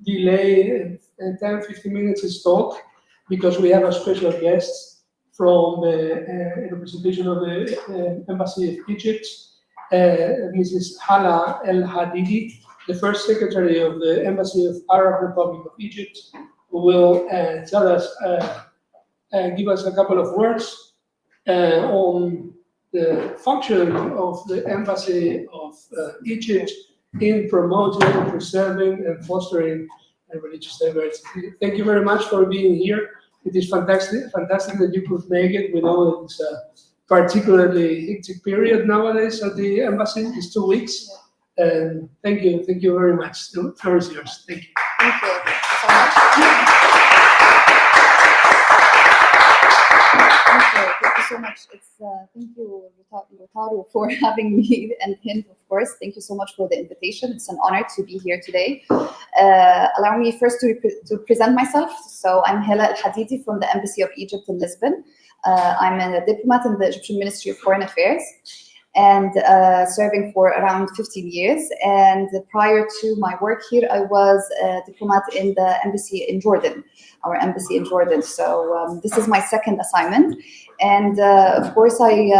delay 10-15 minutes his talk because we have a special guest from the representation of the Embassy of Egypt, Mrs. Hala El Hadidi, the first secretary of the Embassy of Arab Republic of Egypt, who will tell us, give us a couple of words on the function of the Embassy of Egypt in promoting, preserving, and fostering religious diversity. Thank you very much for being here. It is fantastic that you could make it. We know that it's a particularly hectic period nowadays at the embassy. It's 2 weeks. And thank you very much. The floor is yours. Thank you. Thank you so much. Thank you so much. Thank you, Rotaru, for having me, and HEND, of course. Thank you so much for the invitation. It's an honor to be here today. Allow me first to present myself. So I'm Hala El Hadidi from the Embassy of Egypt in Lisbon. I'm a diplomat in the Egyptian Ministry of Foreign Affairs and serving for around 15 years. And prior to my work here, I was a diplomat in the embassy in Jordan, our embassy in Jordan. So this is my second assignment. And of course, I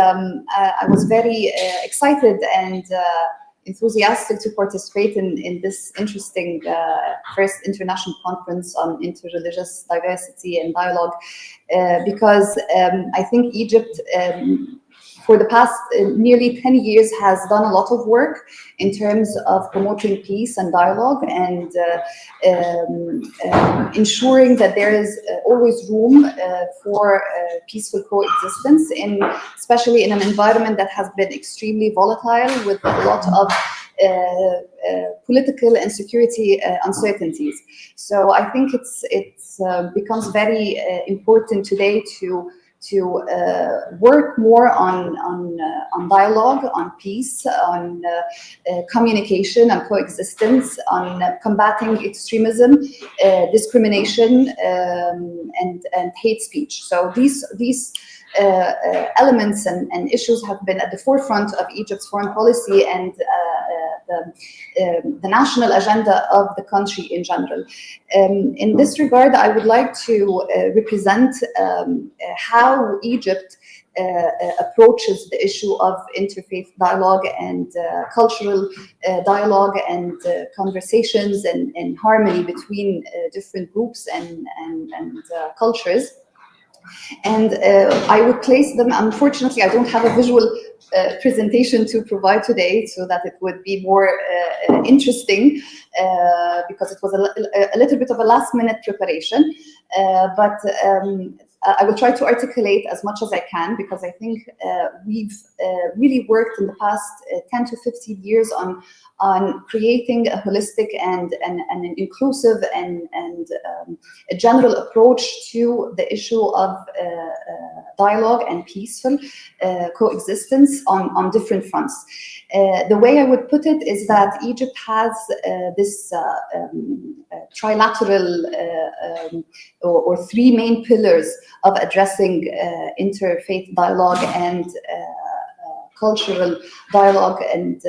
was very excited and enthusiastic to participate in this interesting first international conference on interreligious diversity and dialogue, because I think Egypt, for the past nearly 10 years, has done a lot of work in terms of promoting peace and dialogue and ensuring that there is always room for peaceful coexistence, especially in an environment that has been extremely volatile with a lot of political and security uncertainties. So I think it becomes very important today to work more on dialogue, on peace, on communication and coexistence, on combating extremism, discrimination, and hate speech. So these elements and issues have been at the forefront of Egypt's foreign policy and the national agenda of the country in general. In this regard, I would like to represent how Egypt approaches the issue of interfaith dialogue and cultural dialogue and conversations and harmony between different groups and cultures. And I would place them, unfortunately, I don't have a visual presentation to provide today, so that it would be more interesting, because it was a little bit of a last-minute preparation. But I will try to articulate as much as I can, because I think we've really worked in the past 10 to 15 years on creating a holistic and an inclusive and a general approach to the issue of dialogue and peaceful coexistence on different fronts. The way I would put it is that Egypt has this trilateral or three main pillars of addressing interfaith dialogue and cultural dialogue and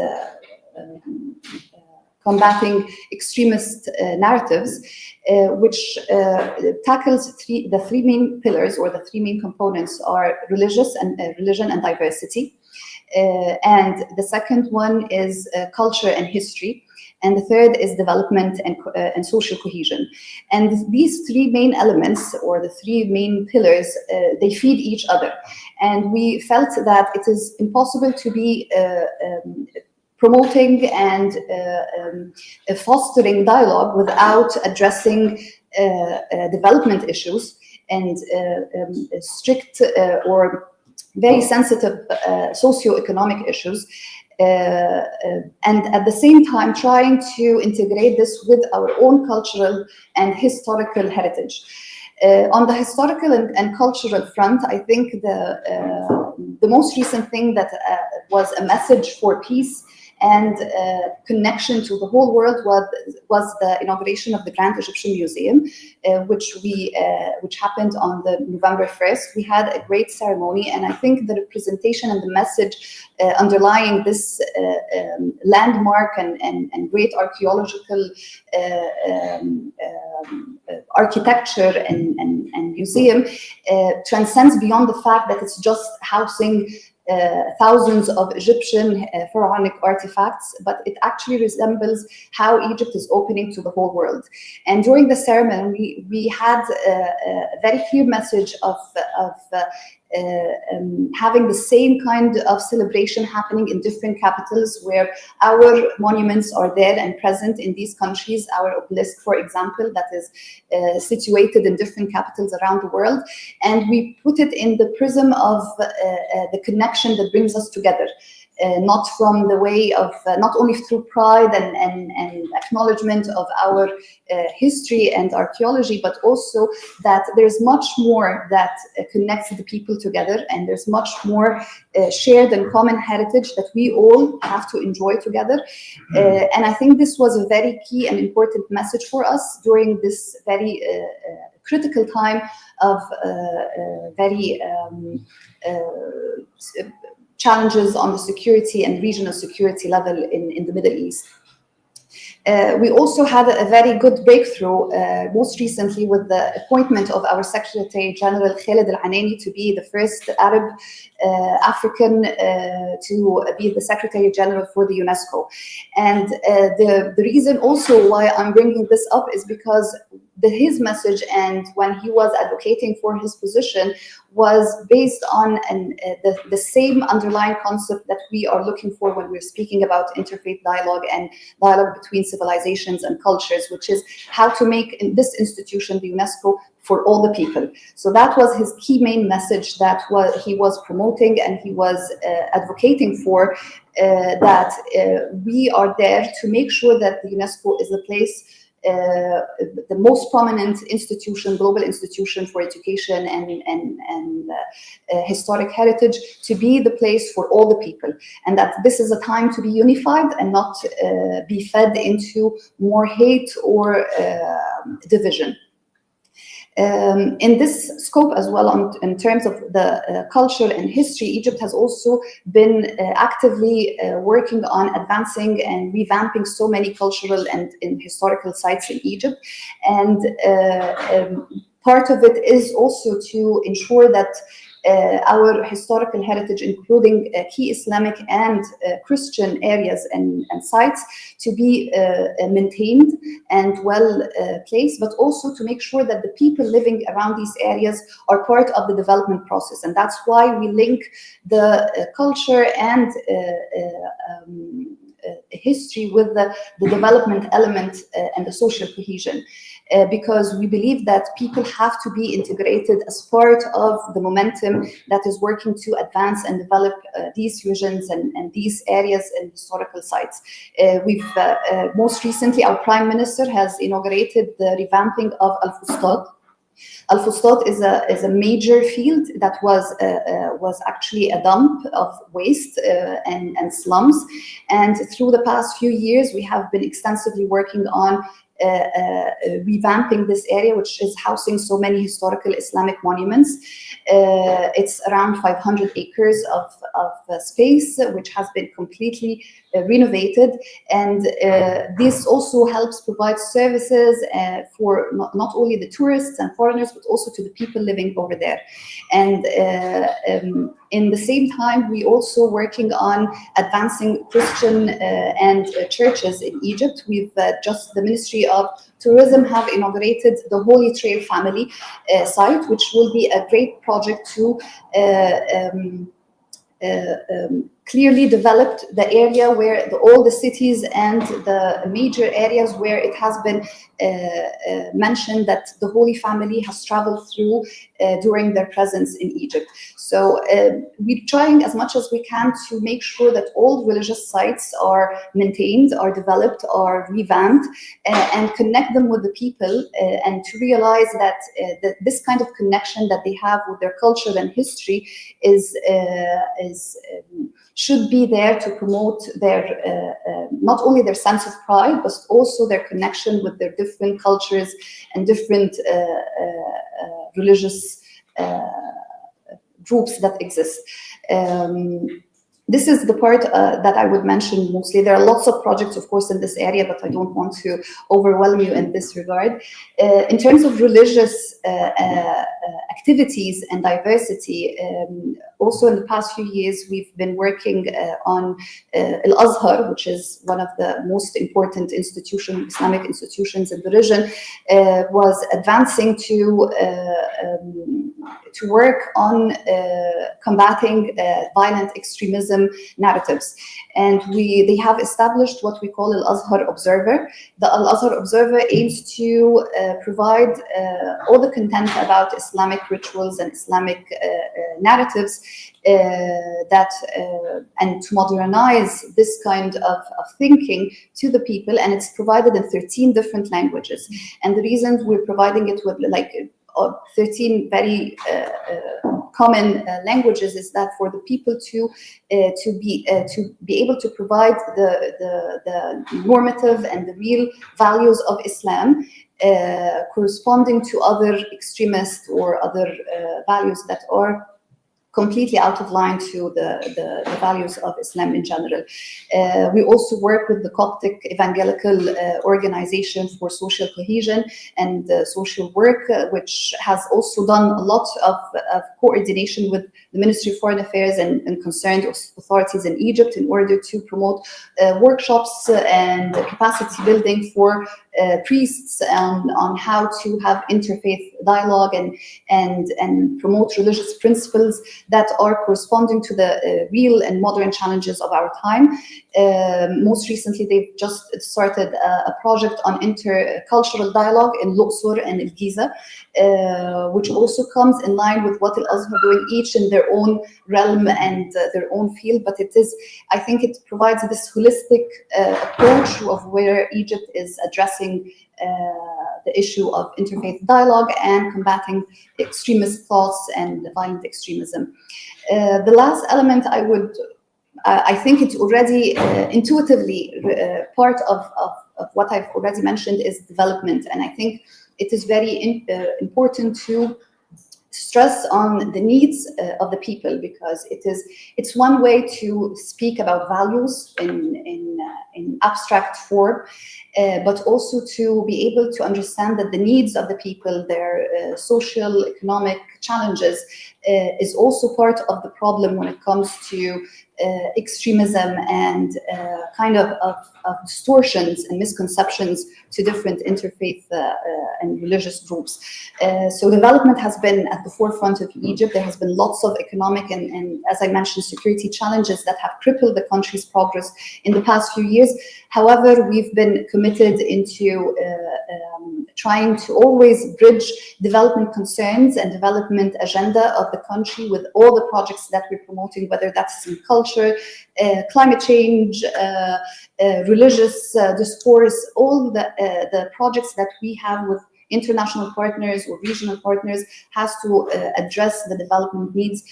combating extremist narratives, which tackles the three main pillars, or the three main components are religion and diversity. And the second one is culture and history. And the third is development and social cohesion. And these three main elements, or the three main pillars, they feed each other. And we felt that it is impossible to be promoting and fostering dialogue without addressing development issues and strict or very sensitive socioeconomic issues. And at the same time trying to integrate this with our own cultural and historical heritage. On the historical and cultural front, I think the most recent thing that was a message for peace and connection to the whole world was the inauguration of the Grand Egyptian Museum, which happened on the November 1st. We had a great ceremony, and I think the representation and the message underlying this landmark and great archaeological architecture and museum transcends beyond the fact that it's just housing thousands of Egyptian pharaonic artifacts, but it actually resembles how Egypt is opening to the whole world. And during the ceremony, we had a very clear message of having the same kind of celebration happening in different capitals, where our monuments are there and present in these countries. Our obelisk, for example, that is situated in different capitals around the world, and we put it in the prism of the connection that brings us together. Not from the way of, not only through pride and acknowledgement of our history and archaeology, but also that there's much more that connects the people together, and there's much more shared and common heritage that we all have to enjoy together. And I think this was a very key and important message for us during this very critical time of very challenges on the security and regional security level in the Middle East. We also had a very good breakthrough most recently with the appointment of our Secretary General Khalid Al-Anani to be the first Arab African to be the Secretary General for the UNESCO. And the reason also why I'm bringing this up is because his message, and when he was advocating for his position, was based on the same underlying concept that we are looking for when we're speaking about interfaith dialogue and dialogue between civilizations and cultures, which is how to make this institution, the UNESCO, for all the people. So that was his key main message that he was promoting and he was advocating for, that we are there to make sure that the UNESCO is a place, the most prominent institution, global institution for education and historic heritage, to be the place for all the people, and that this is a time to be unified and not be fed into more hate or division. In this scope as well, in terms of the culture and history, Egypt has also been actively working on advancing and revamping so many cultural and historical sites in Egypt. And part of it is also to ensure that our historical heritage, including key Islamic and Christian areas and sites, to be maintained and well placed, but also to make sure that the people living around these areas are part of the development process. And that's why we link the culture and history with the development element and the social cohesion. Because we believe that people have to be integrated as part of the momentum that is working to advance and develop these regions and these areas and historical sites. We've most recently, our Prime Minister has inaugurated the revamping of Al-Fustat. Al-Fustat is a major field that was actually a dump of waste and slums. And through the past few years, we have been extensively working on revamping this area, which is housing so many historical Islamic monuments. It's around 500 acres of space, which has been completely renovated. And this also helps provide services for not only the tourists and foreigners, but also to the people living over there. And in the same time, we also working on advancing Christian and churches in Egypt. We've just, the Ministry of Tourism have inaugurated the Holy Trail Family site, which will be a great project to clearly developed the area where all the cities and the major areas where it has been mentioned that the Holy Family has traveled through during their presence in Egypt. So we're trying as much as we can to make sure that all religious sites are maintained, are developed, are revamped, and connect them with the people, and to realize that this kind of connection that they have with their culture and history is should be there to promote their not only their sense of pride, but also their connection with their different cultures and different religious groups that exist. This is the part that I would mention mostly. There are lots of projects, of course, in this area, but I don't want to overwhelm you in this regard. In terms of religious activities and diversity, also in the past few years, we've been working on Al-Azhar, which is one of the most important Islamic institutions in the region, was advancing to work on combating violent extremism narratives. And they have established what we call Al-Azhar Observer. The Al-Azhar Observer aims to provide all the content about Islamic rituals and Islamic narratives and to modernize this kind of thinking to the people, and it's provided in 13 different languages. And the reason we're providing it with 13 very common languages is that for the people to be able to provide the normative and the real values of Islam corresponding to other extremist or other values that are completely out of line to the values of Islam in general. We also work with the Coptic Evangelical Organization for Social Cohesion and Social Work, which has also done a lot of coordination with the Ministry of Foreign Affairs and concerned authorities in Egypt in order to promote workshops and capacity building for priests on how to have interfaith dialogue and promote religious principles that are corresponding to the real and modern challenges of our time. Most recently, they've just started a project on intercultural dialogue in Luxor and in Giza, which also comes in line with what Al-Azhar are doing, each in their own realm and their own field. But I think it provides this holistic approach of where Egypt is addressing the issue of interfaith dialogue and combating extremist thoughts and violent extremism. The last element I think it's already intuitively part of what I've already mentioned is development. And I think it is very important to stress on the needs of the people, because it's one way to speak about values in abstract form, but also to be able to understand that the needs of the people, their social, economic challenges, is also part of the problem when it comes to extremism and kind of distortions and misconceptions to different interfaith and religious groups. So development has been at the forefront of Egypt. There has been lots of economic and as I mentioned, security challenges that have crippled the country's progress in the past few years. However, we've been committed into trying to always bridge development concerns and development agenda of the country with all the projects that we're promoting, whether that's in culture, climate change, religious discourse, all the projects that we have with international partners or regional partners has to address the development needs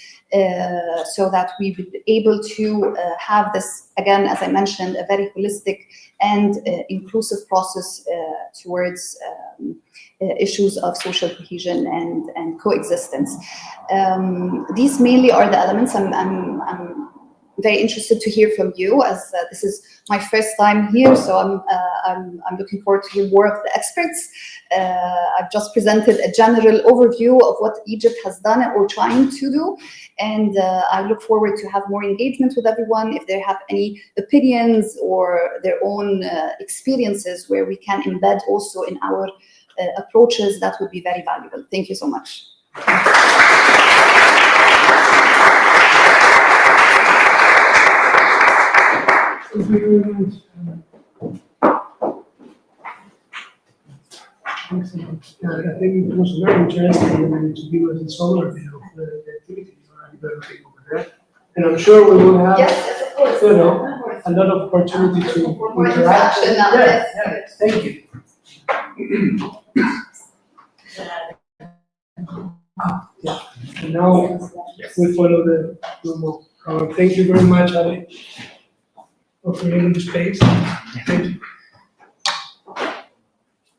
so that we will be able to have this, again, as I mentioned, a very holistic and inclusive process towards issues of social cohesion and coexistence. These mainly are the elements. I'm very interested to hear from you, as this is my first time here, so I'm looking forward to hear more of the experts. I've just presented a general overview of what Egypt has done or trying to do, and I look forward to have more engagement with everyone. If they have any opinions or their own experiences where we can embed also in our approaches, that would be very valuable. Thank you so much. Thank you very much. I think it was very interesting to give us a summary of the activities you are developing over there. And I'm sure we will have, you know, a lot of opportunity to interact. Yes, thank you. Yeah. And now we follow the normal Thank you very much, Ali, for creating the space. Thank you.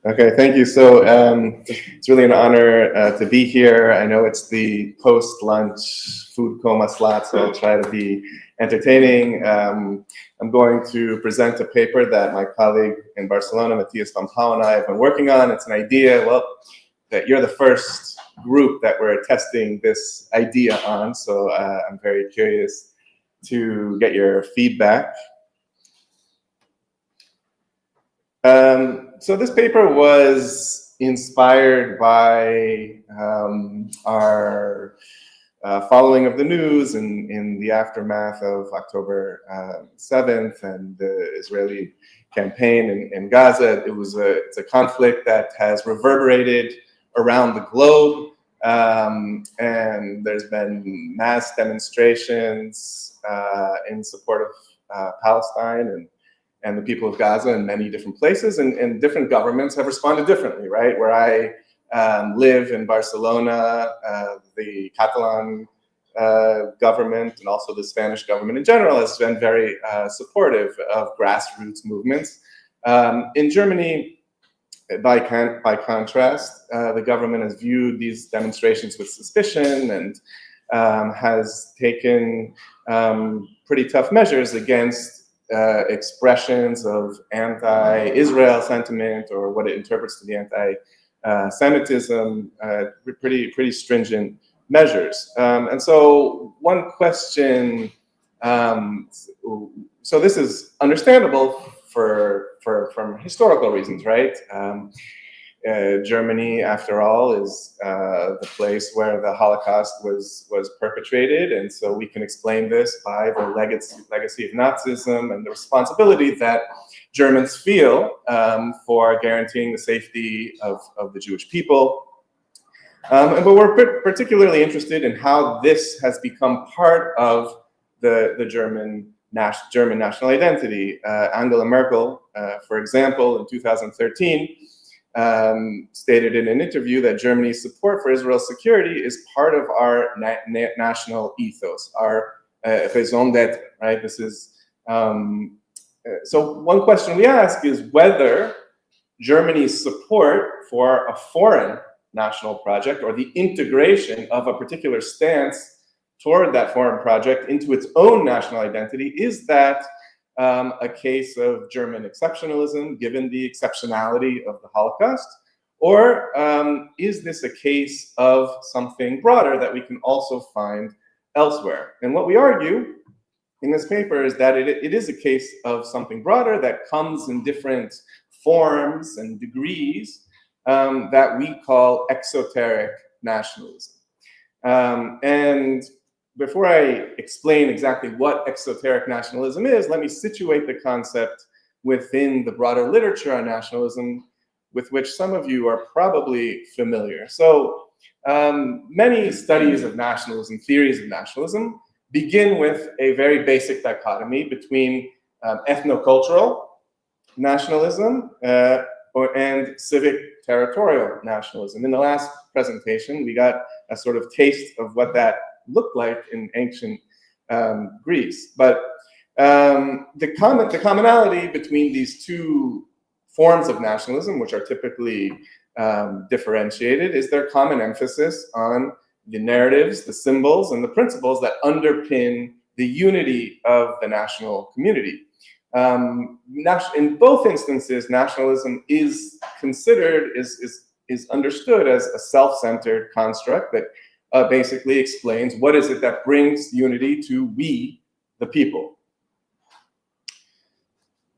Okay, thank you. So it's really an honor to be here. I know it's the post-lunch food coma slot, so I'll try to be entertaining. I'm going to present a paper that my colleague in Barcelona, Matthias van Houw, and I have been working on. It's an idea, well, that you're the first group that we're testing this idea on, so I'm very curious to get your feedback. So this paper was inspired by our following of the news in the aftermath of October 7th and the Israeli campaign in Gaza. It's a conflict that has reverberated around the globe, and there's been mass demonstrations in support of Palestine and the people of Gaza in many different places, and different governments have responded differently, right? Where I live in Barcelona, the Catalan government and also the Spanish government in general has been very supportive of grassroots movements. In Germany, by contrast, the government has viewed these demonstrations with suspicion and has taken pretty tough measures against expressions of anti-Israel sentiment or what it interprets to be anti-Semitism, pretty stringent measures. And so one question, so this is understandable from historical reasons, right? Germany, after all, is the place where the Holocaust was perpetrated, and so we can explain this by the legacy of Nazism and the responsibility that Germans feel for guaranteeing the safety of the Jewish people. But we're particularly interested in how this has become part of the German national identity. Angela Merkel, for example, in 2013, stated in an interview that Germany's support for Israel's security is part of our national ethos, our raison d'être, right? This is, so one question we ask is whether Germany's support for a foreign national project or the integration of a particular stance toward that foreign project into its own national identity, is that a case of German exceptionalism, given the exceptionality of the Holocaust? Or is this a case of something broader that we can also find elsewhere? And what we argue in this paper is that it is a case of something broader that comes in different forms and degrees that we call exoteric nationalism. And before I explain exactly what exoteric nationalism is, let me situate the concept within the broader literature on nationalism, with which some of you are probably familiar. So many studies of nationalism, theories of nationalism, begin with a very basic dichotomy between ethnocultural nationalism and civic territorial nationalism. In the last presentation, we got a sort of taste of what that looked like in ancient Greece. But the commonality between these two forms of nationalism, which are typically differentiated, is their common emphasis on the narratives, the symbols, and the principles that underpin the unity of the national community. In both instances, nationalism is considered, is understood as a self-centered construct that basically explains what is it that brings unity to we, the people.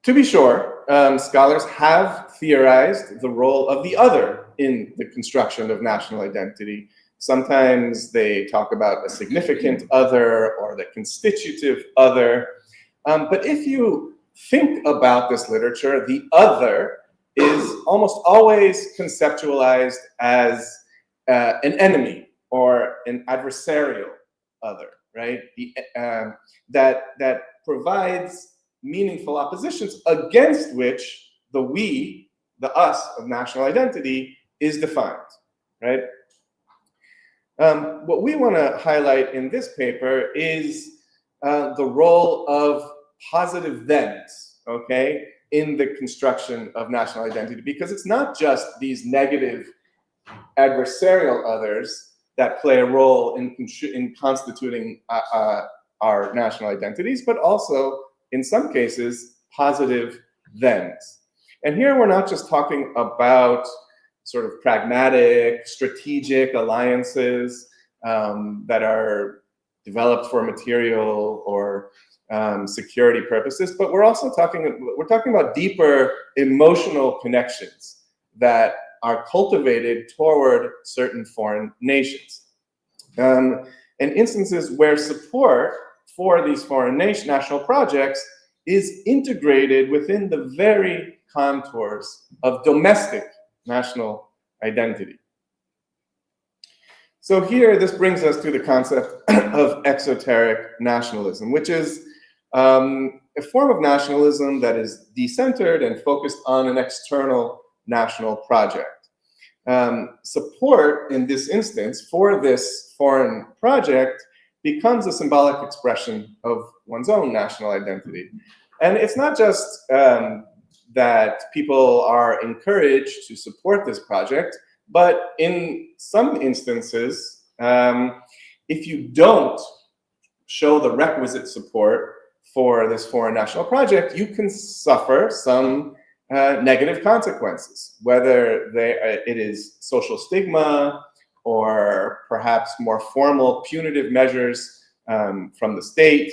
To be sure, scholars have theorized the role of the other in the construction of national identity. Sometimes they talk about a significant other or the constitutive other. But if you think about this literature, the other is almost always conceptualized as an enemy or an adversarial other, right? That provides meaningful oppositions against which the we, the us of national identity is defined, right? What we want to highlight in this paper is the role of positive thens, okay, in the construction of national identity, because it's not just these negative adversarial others that play a role in constituting our national identities, but also, in some cases, positive thens. And here we're not just talking about sort of pragmatic, strategic alliances that are developed for material or security purposes, but we're also talking about deeper emotional connections that are cultivated toward certain foreign nations. And instances where support for these foreign national projects is integrated within the very contours of domestic national identity. So here, this brings us to the concept of exoteric nationalism, which is a form of nationalism that is decentered and focused on an external national project. Support, in this instance, for this foreign project becomes a symbolic expression of one's own national identity. And it's not just that people are encouraged to support this project, but in some instances, if you don't show the requisite support for this foreign national project, you can suffer some negative consequences, whether it is social stigma or perhaps more formal punitive measures from the state.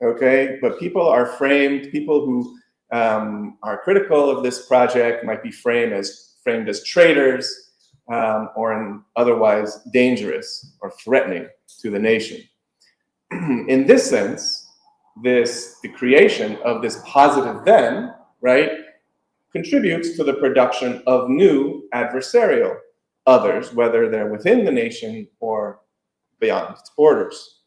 Okay, but people who are critical of this project might be framed as traitors or otherwise dangerous or threatening to the nation. In this sense, the creation of this positive then, right, contributes to the production of new adversarial others, whether they're within the nation or beyond its borders.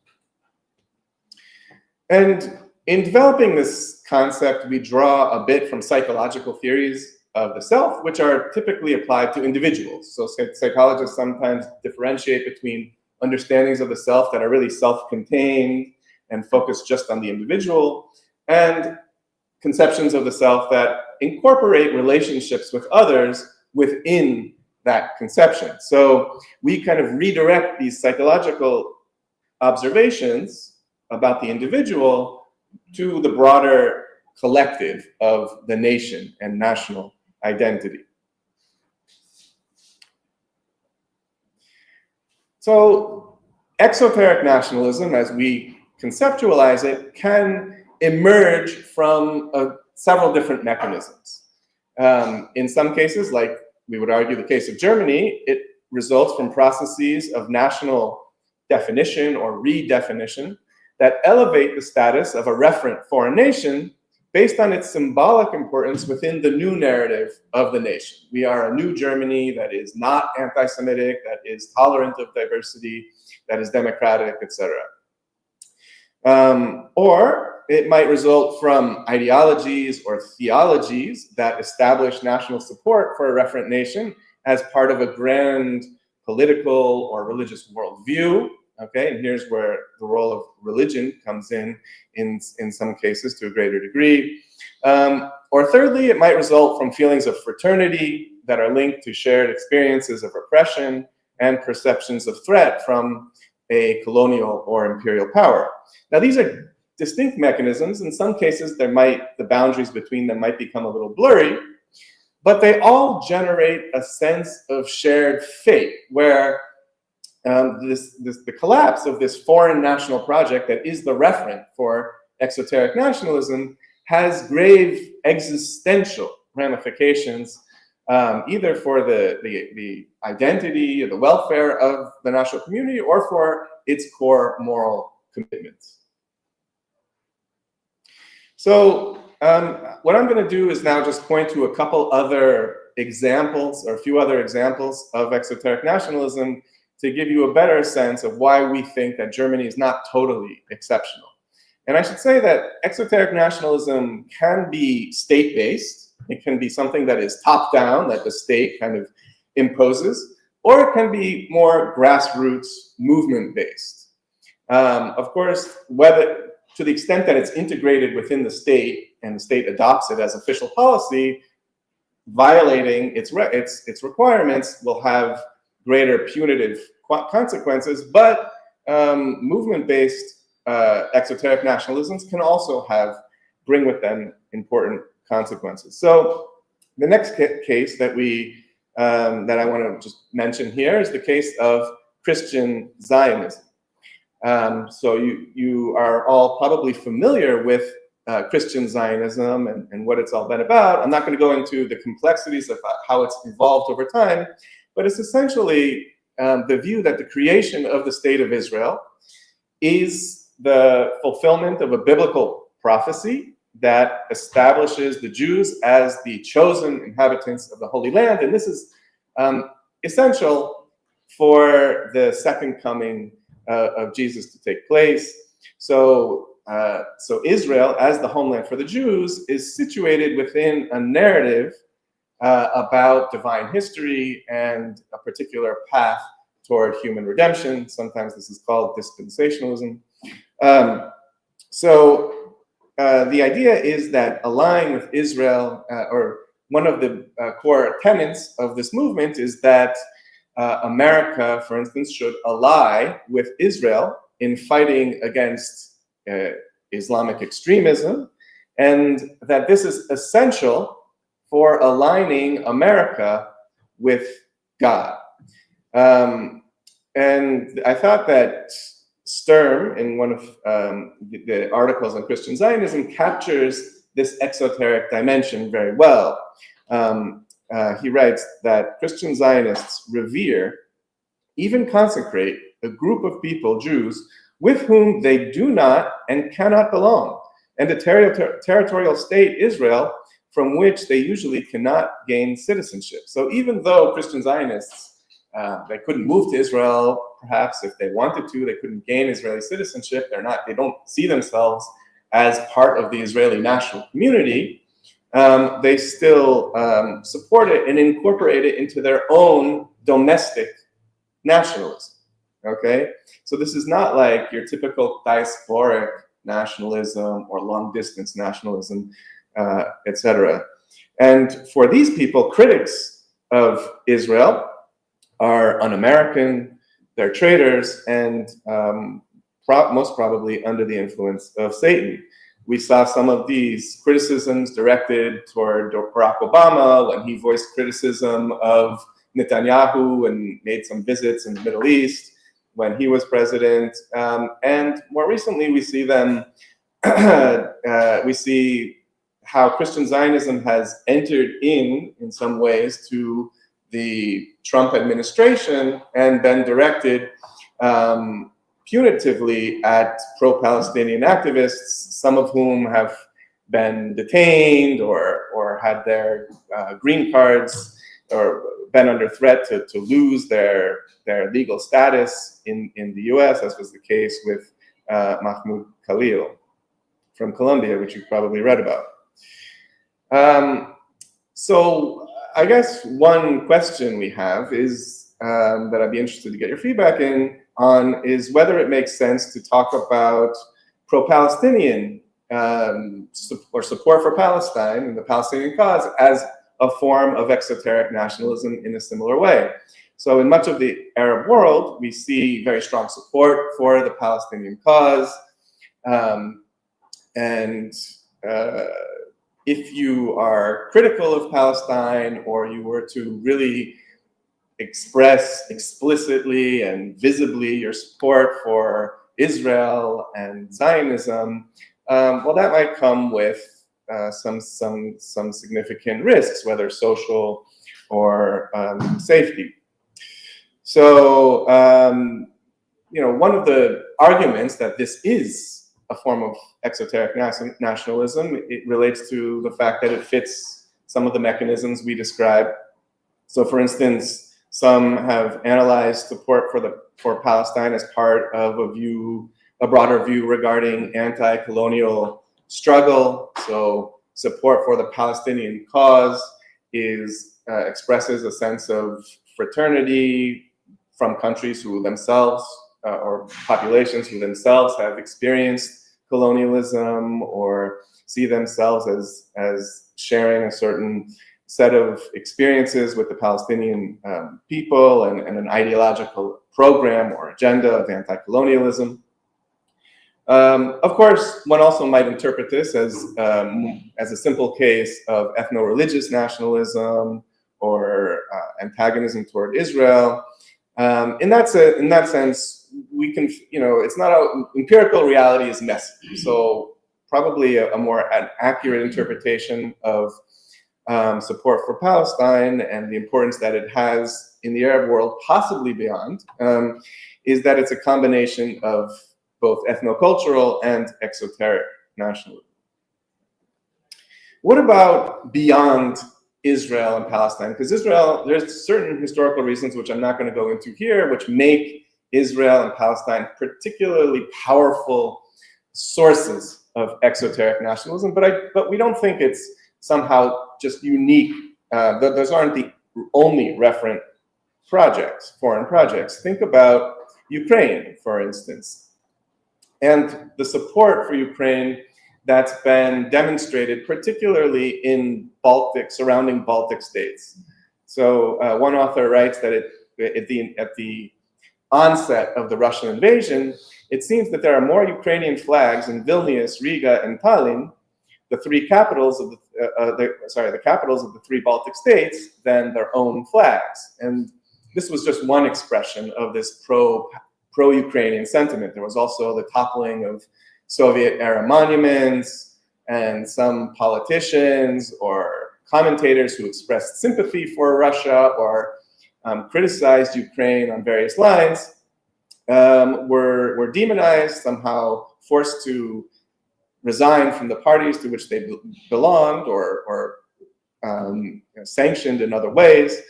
And in developing this concept, we draw a bit from psychological theories of the self, which are typically applied to individuals. So psychologists sometimes differentiate between understandings of the self that are really self-contained and focus just on the individual, and conceptions of the self that incorporate relationships with others within that conception. So we kind of redirect these psychological observations about the individual to the broader collective of the nation and national identity. So exoteric nationalism, as we conceptualize it, can emerge from several different mechanisms. In some cases, like we would argue the case of Germany, it results from processes of national definition or redefinition that elevate the status of a referent foreign nation based on its symbolic importance within the new narrative of the nation. We are a new Germany that is not anti-Semitic, that is tolerant of diversity, that is democratic, etc. Or it might result from ideologies or theologies that establish national support for a referent nation as part of a grand political or religious worldview. Okay, and here's where the role of religion comes in some cases to a greater degree. Or thirdly, it might result from feelings of fraternity that are linked to shared experiences of oppression and perceptions of threat from a colonial or imperial power. Now, these are distinct mechanisms. In some cases, the boundaries between them might become a little blurry, but they all generate a sense of shared fate where the collapse of this foreign national project that is the referent for exoteric nationalism has grave existential ramifications, either for the identity or the welfare of the national community or for its core moral commitments. So what I'm going to do is now just point to a couple other examples or a few other examples of exoteric nationalism to give you a better sense of why we think that Germany is not totally exceptional. And I should say that exoteric nationalism can be state-based. It can be something that is top-down, that the state kind of imposes, or it can be more grassroots movement-based. Of course, whether to the extent that it's integrated within the state and the state adopts it as official policy, violating its requirements will have greater punitive consequences, but movement-based exoteric nationalisms can also bring with them important consequences. So the next case that that I want to just mention here is the case of Christian Zionism. So you are all probably familiar with Christian Zionism and what it's all been about. I'm not going to go into the complexities of how it's evolved over time, but it's essentially the view that the creation of the state of Israel is the fulfillment of a biblical prophecy that establishes the Jews as the chosen inhabitants of the Holy Land. And this is essential for the second coming of Jesus to take place. So Israel, as the homeland for the Jews, is situated within a narrative about divine history and a particular path toward human redemption. Sometimes this is called dispensationalism. The idea is that allying with Israel, or one of the core tenets of this movement is that America, for instance, should ally with Israel in fighting against Islamic extremism, and that this is essential for aligning America with God. And I thought that Sturm, in one of the articles on Christian Zionism, captures this exoteric dimension very well. He writes that Christian Zionists revere, even consecrate, a group of people, Jews, with whom they do not and cannot belong, and a territorial state, Israel, from which they usually cannot gain citizenship. So even though Christian Zionists, they couldn't move to Israel, perhaps if they wanted to, they couldn't gain Israeli citizenship, they don't see themselves as part of the Israeli national community, they still support it and incorporate it into their own domestic nationalism, okay? So this is not like your typical diasporic nationalism or long-distance nationalism, etc. And for these people, critics of Israel are un-American, they're traitors, and most probably under the influence of Satan. We saw some of these criticisms directed toward Barack Obama when he voiced criticism of Netanyahu and made some visits in the Middle East when he was president. And more recently, we see them, we see how Christian Zionism has entered in some ways, to the Trump administration and been directed punitively at pro-Palestinian activists, some of whom have been detained or had their green cards or been under threat to lose their legal status in the US, as was the case with Mahmoud Khalil from Colombia, which you've probably read about. So I guess one question we have is, that I'd be interested to get your feedback on, is whether it makes sense to talk about pro-Palestinian or support for Palestine and the Palestinian cause as a form of exoteric nationalism in a similar way. So in much of the Arab world, we see very strong support for the Palestinian cause. If you are critical of Palestine, or you were to really express explicitly and visibly your support for Israel and Zionism, well, that might come with some significant risks, whether social or safety. So, one of the arguments that this is a form of exoteric nationalism, it relates to the fact that it fits some of the mechanisms we described. So, for instance, some have analyzed support for Palestine as part of a broader view regarding anti-colonial struggle. So, support for the Palestinian cause expresses a sense of fraternity from countries who themselves or populations who themselves have experienced colonialism or see themselves as sharing a certain set of experiences with the Palestinian people and an ideological program or agenda of anti-colonialism. Of course, one also might interpret this as a simple case of ethno-religious nationalism or antagonism toward Israel. In that sense, we can, it's not empirical reality is messy. So probably a more accurate interpretation of support for Palestine and the importance that it has in the Arab world, possibly beyond, is that it's a combination of both ethnocultural and exoteric nationalism. What about beyond Israel and Palestine? Because Israel, there's certain historical reasons, which I'm not going to go into here, which make Israel and Palestine particularly powerful sources of exoteric nationalism, but we don't think it's somehow just unique. Those aren't the only referent projects, foreign projects. Think about Ukraine, for instance, and the support for Ukraine that's been demonstrated, particularly in surrounding Baltic states. So one author writes that at the onset of the Russian invasion, it seems that there are more Ukrainian flags in Vilnius, Riga, and Tallinn, the three capitals of the capitals of the three Baltic states, than their own flags. And this was just one expression of this pro-Ukrainian sentiment. There was also the toppling of Soviet-era monuments and some politicians or commentators who expressed sympathy for Russia or criticized Ukraine on various lines were demonized, somehow forced to resign from the parties to which they belonged or sanctioned in other ways.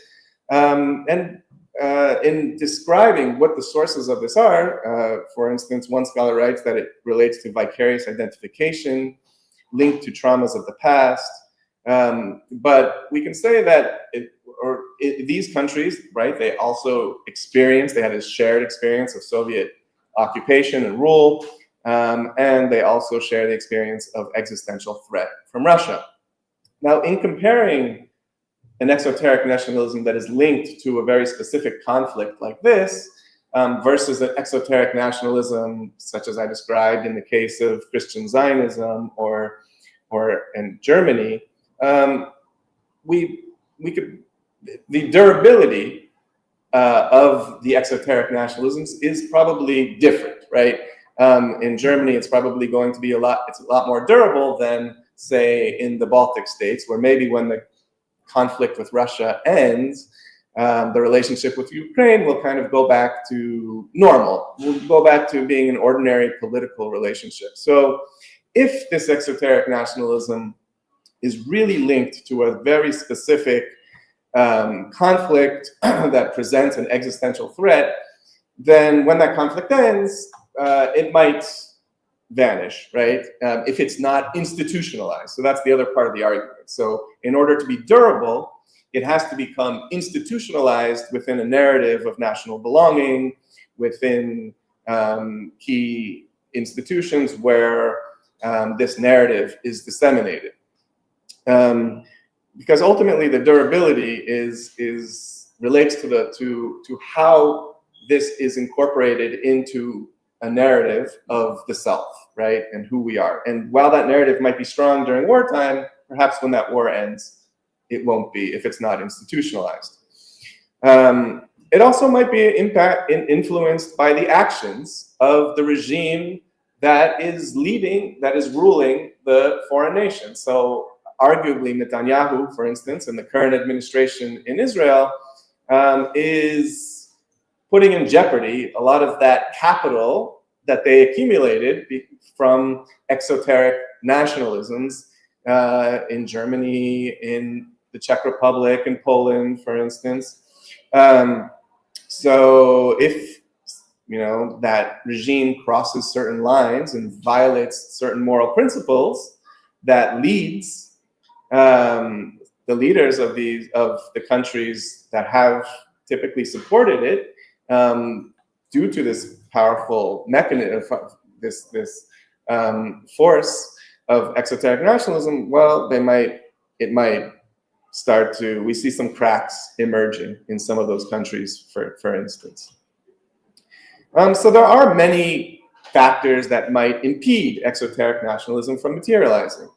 In describing what the sources of this are, for instance, one scholar writes that it relates to vicarious identification linked to traumas of the past. But we can say that these countries, right, they also they had a shared experience of Soviet occupation and rule, and they also share the experience of existential threat from Russia. Now, in comparing an exoteric nationalism that is linked to a very specific conflict like this versus an exoteric nationalism such as I described in the case of Christian Zionism or in Germany, the durability of the exoteric nationalisms is probably different, right? In Germany, it's probably going to be a lot more durable than, say, in the Baltic states, where maybe when the conflict with Russia ends, the relationship with Ukraine will kind of go back to normal. We'll go back to being an ordinary political relationship. So if this exoteric nationalism is really linked to a very specific conflict that presents an existential threat, then when that conflict ends, it might vanish, right? If it's not institutionalized. So that's the other part of the argument. So in order to be durable, it has to become institutionalized within a narrative of national belonging, within key institutions where this narrative is disseminated. Because ultimately the durability relates to how this is incorporated into a narrative of the self, right, and who we are. And while that narrative might be strong during wartime, perhaps when that war ends, it won't be if it's not institutionalized. It also might be influenced by the actions of the regime that is ruling the foreign nation. So arguably Netanyahu, for instance, and the current administration in Israel is putting in jeopardy a lot of that capital that they accumulated from exoteric nationalisms in Germany, in the Czech Republic, and Poland, for instance. So if that regime crosses certain lines and violates certain moral principles, that leads the leaders of the countries that have typically supported it due to this powerful mechanism, this force of exoteric nationalism, well, it might start to, we see some cracks emerging in some of those countries, for instance. So there are many factors that might impede exoteric nationalism from materializing.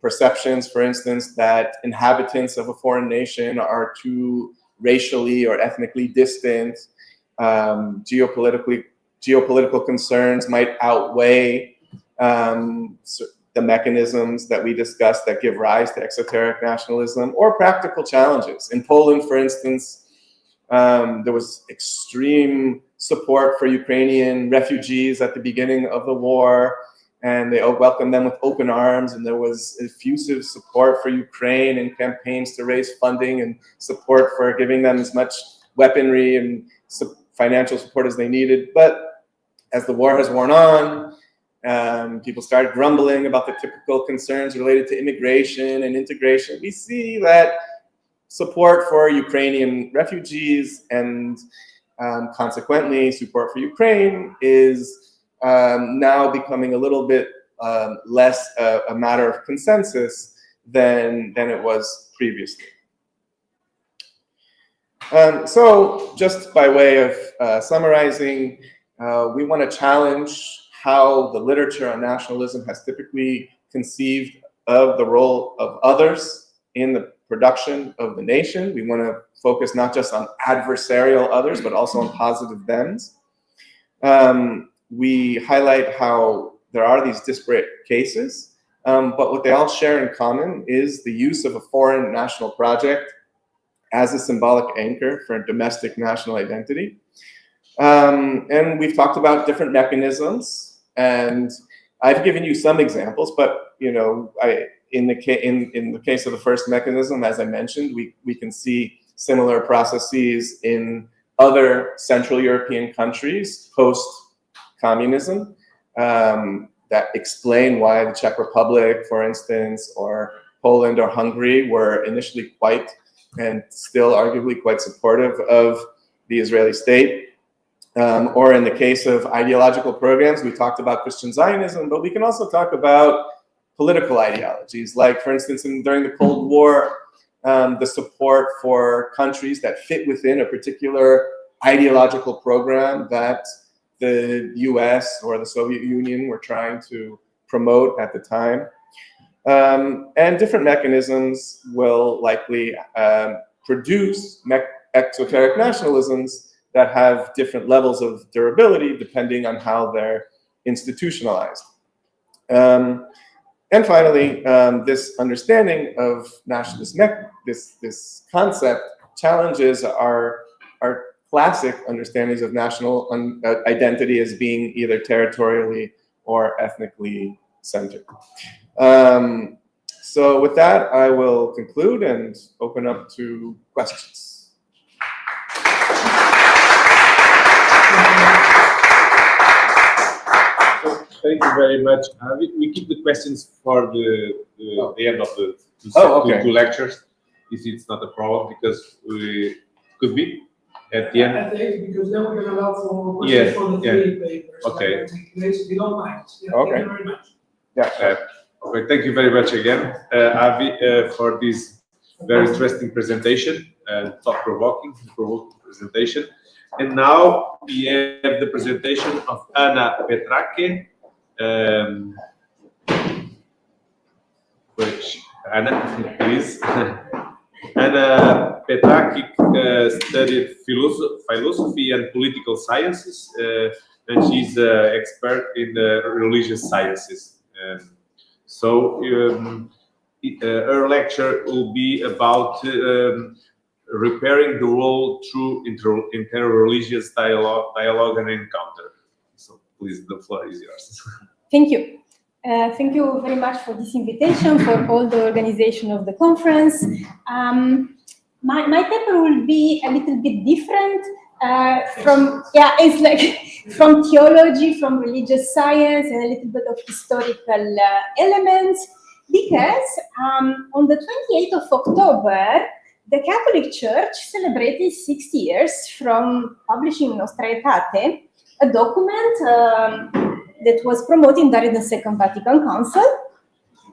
Perceptions, for instance, that inhabitants of a foreign nation are too racially or ethnically distant. Geopolitical concerns might outweigh the mechanisms that we discussed that give rise to exoteric nationalism, or practical challenges. In Poland, for instance, there was extreme support for Ukrainian refugees at the beginning of the war, and they welcomed them with open arms, and there was effusive support for Ukraine and campaigns to raise funding and support for giving them as much weaponry and financial support as they needed. But as the war has worn on, people started grumbling about the typical concerns related to immigration and integration. We see that support for Ukrainian refugees and consequently support for Ukraine is now becoming a little bit less a matter of consensus than it was previously. So just by way of summarizing, we want to challenge how the literature on nationalism has typically conceived of the role of others in the production of the nation. We want to focus not just on adversarial others, but also on positive thems. We highlight how there are these disparate cases, but what they all share in common is the use of a foreign national project as a symbolic anchor for a domestic national identity. And we've talked about different mechanisms, and I've given you some examples, but you know, in the case of the first mechanism, as I mentioned, we can see similar processes in other Central European countries post-communism that explain why the Czech Republic, for instance, or Poland or Hungary were initially quite and still arguably quite supportive of the Israeli state. Or in the case of ideological programs, we talked about Christian Zionism, but we can also talk about political ideologies, like, for instance, during the Cold War, the support for countries that fit within a particular ideological program that the US or the Soviet Union were trying to promote at the time. And different mechanisms will likely produce exoteric nationalisms that have different levels of durability depending on how they're institutionalized. And finally, this understanding of nationalist, this concept challenges our classic understandings of national identity as being either territorially or ethnically centered. So with that, I will conclude and open up to questions. Thank you very much. We keep the questions for the end of the two lectures, if it's not a problem, because we could be at the end. I think because then we're going to allow for questions for the three papers. Okay. If you don't mind. Yeah, okay. Thank you very much. Yeah. Okay. Thank you very much again, Avi, for this very interesting presentation and thought-provoking presentation. And now we have the presentation of Anna PETRACHE. Which Anna, please. Anna PETRACHE studied philosophy and political sciences, and she's an expert in the religious sciences. So her lecture will be about repairing the world through interreligious dialogue and encounter. So please, the floor is yours. Thank you. Thank you very much for this invitation, for all the organization of the conference. My paper will be a little bit different it's like from theology, from religious science, and a little bit of historical elements, because on the 28th of October, the Catholic Church celebrated 60 years from publishing Nostra Aetate, a document that was promoted during the Second Vatican Council,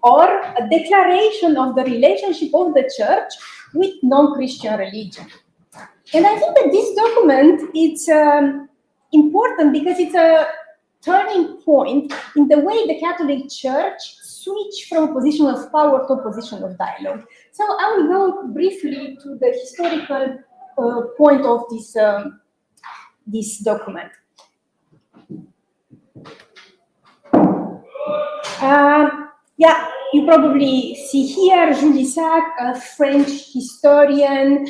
or a declaration of the relationship of the Church with non-Christian religion. And I think that this document is important because it's a turning point in the way the Catholic Church switched from a position of power to a position of dialogue. So I will go briefly to the historical point of this document. Yeah, you probably see here Jules Isaac, a French historian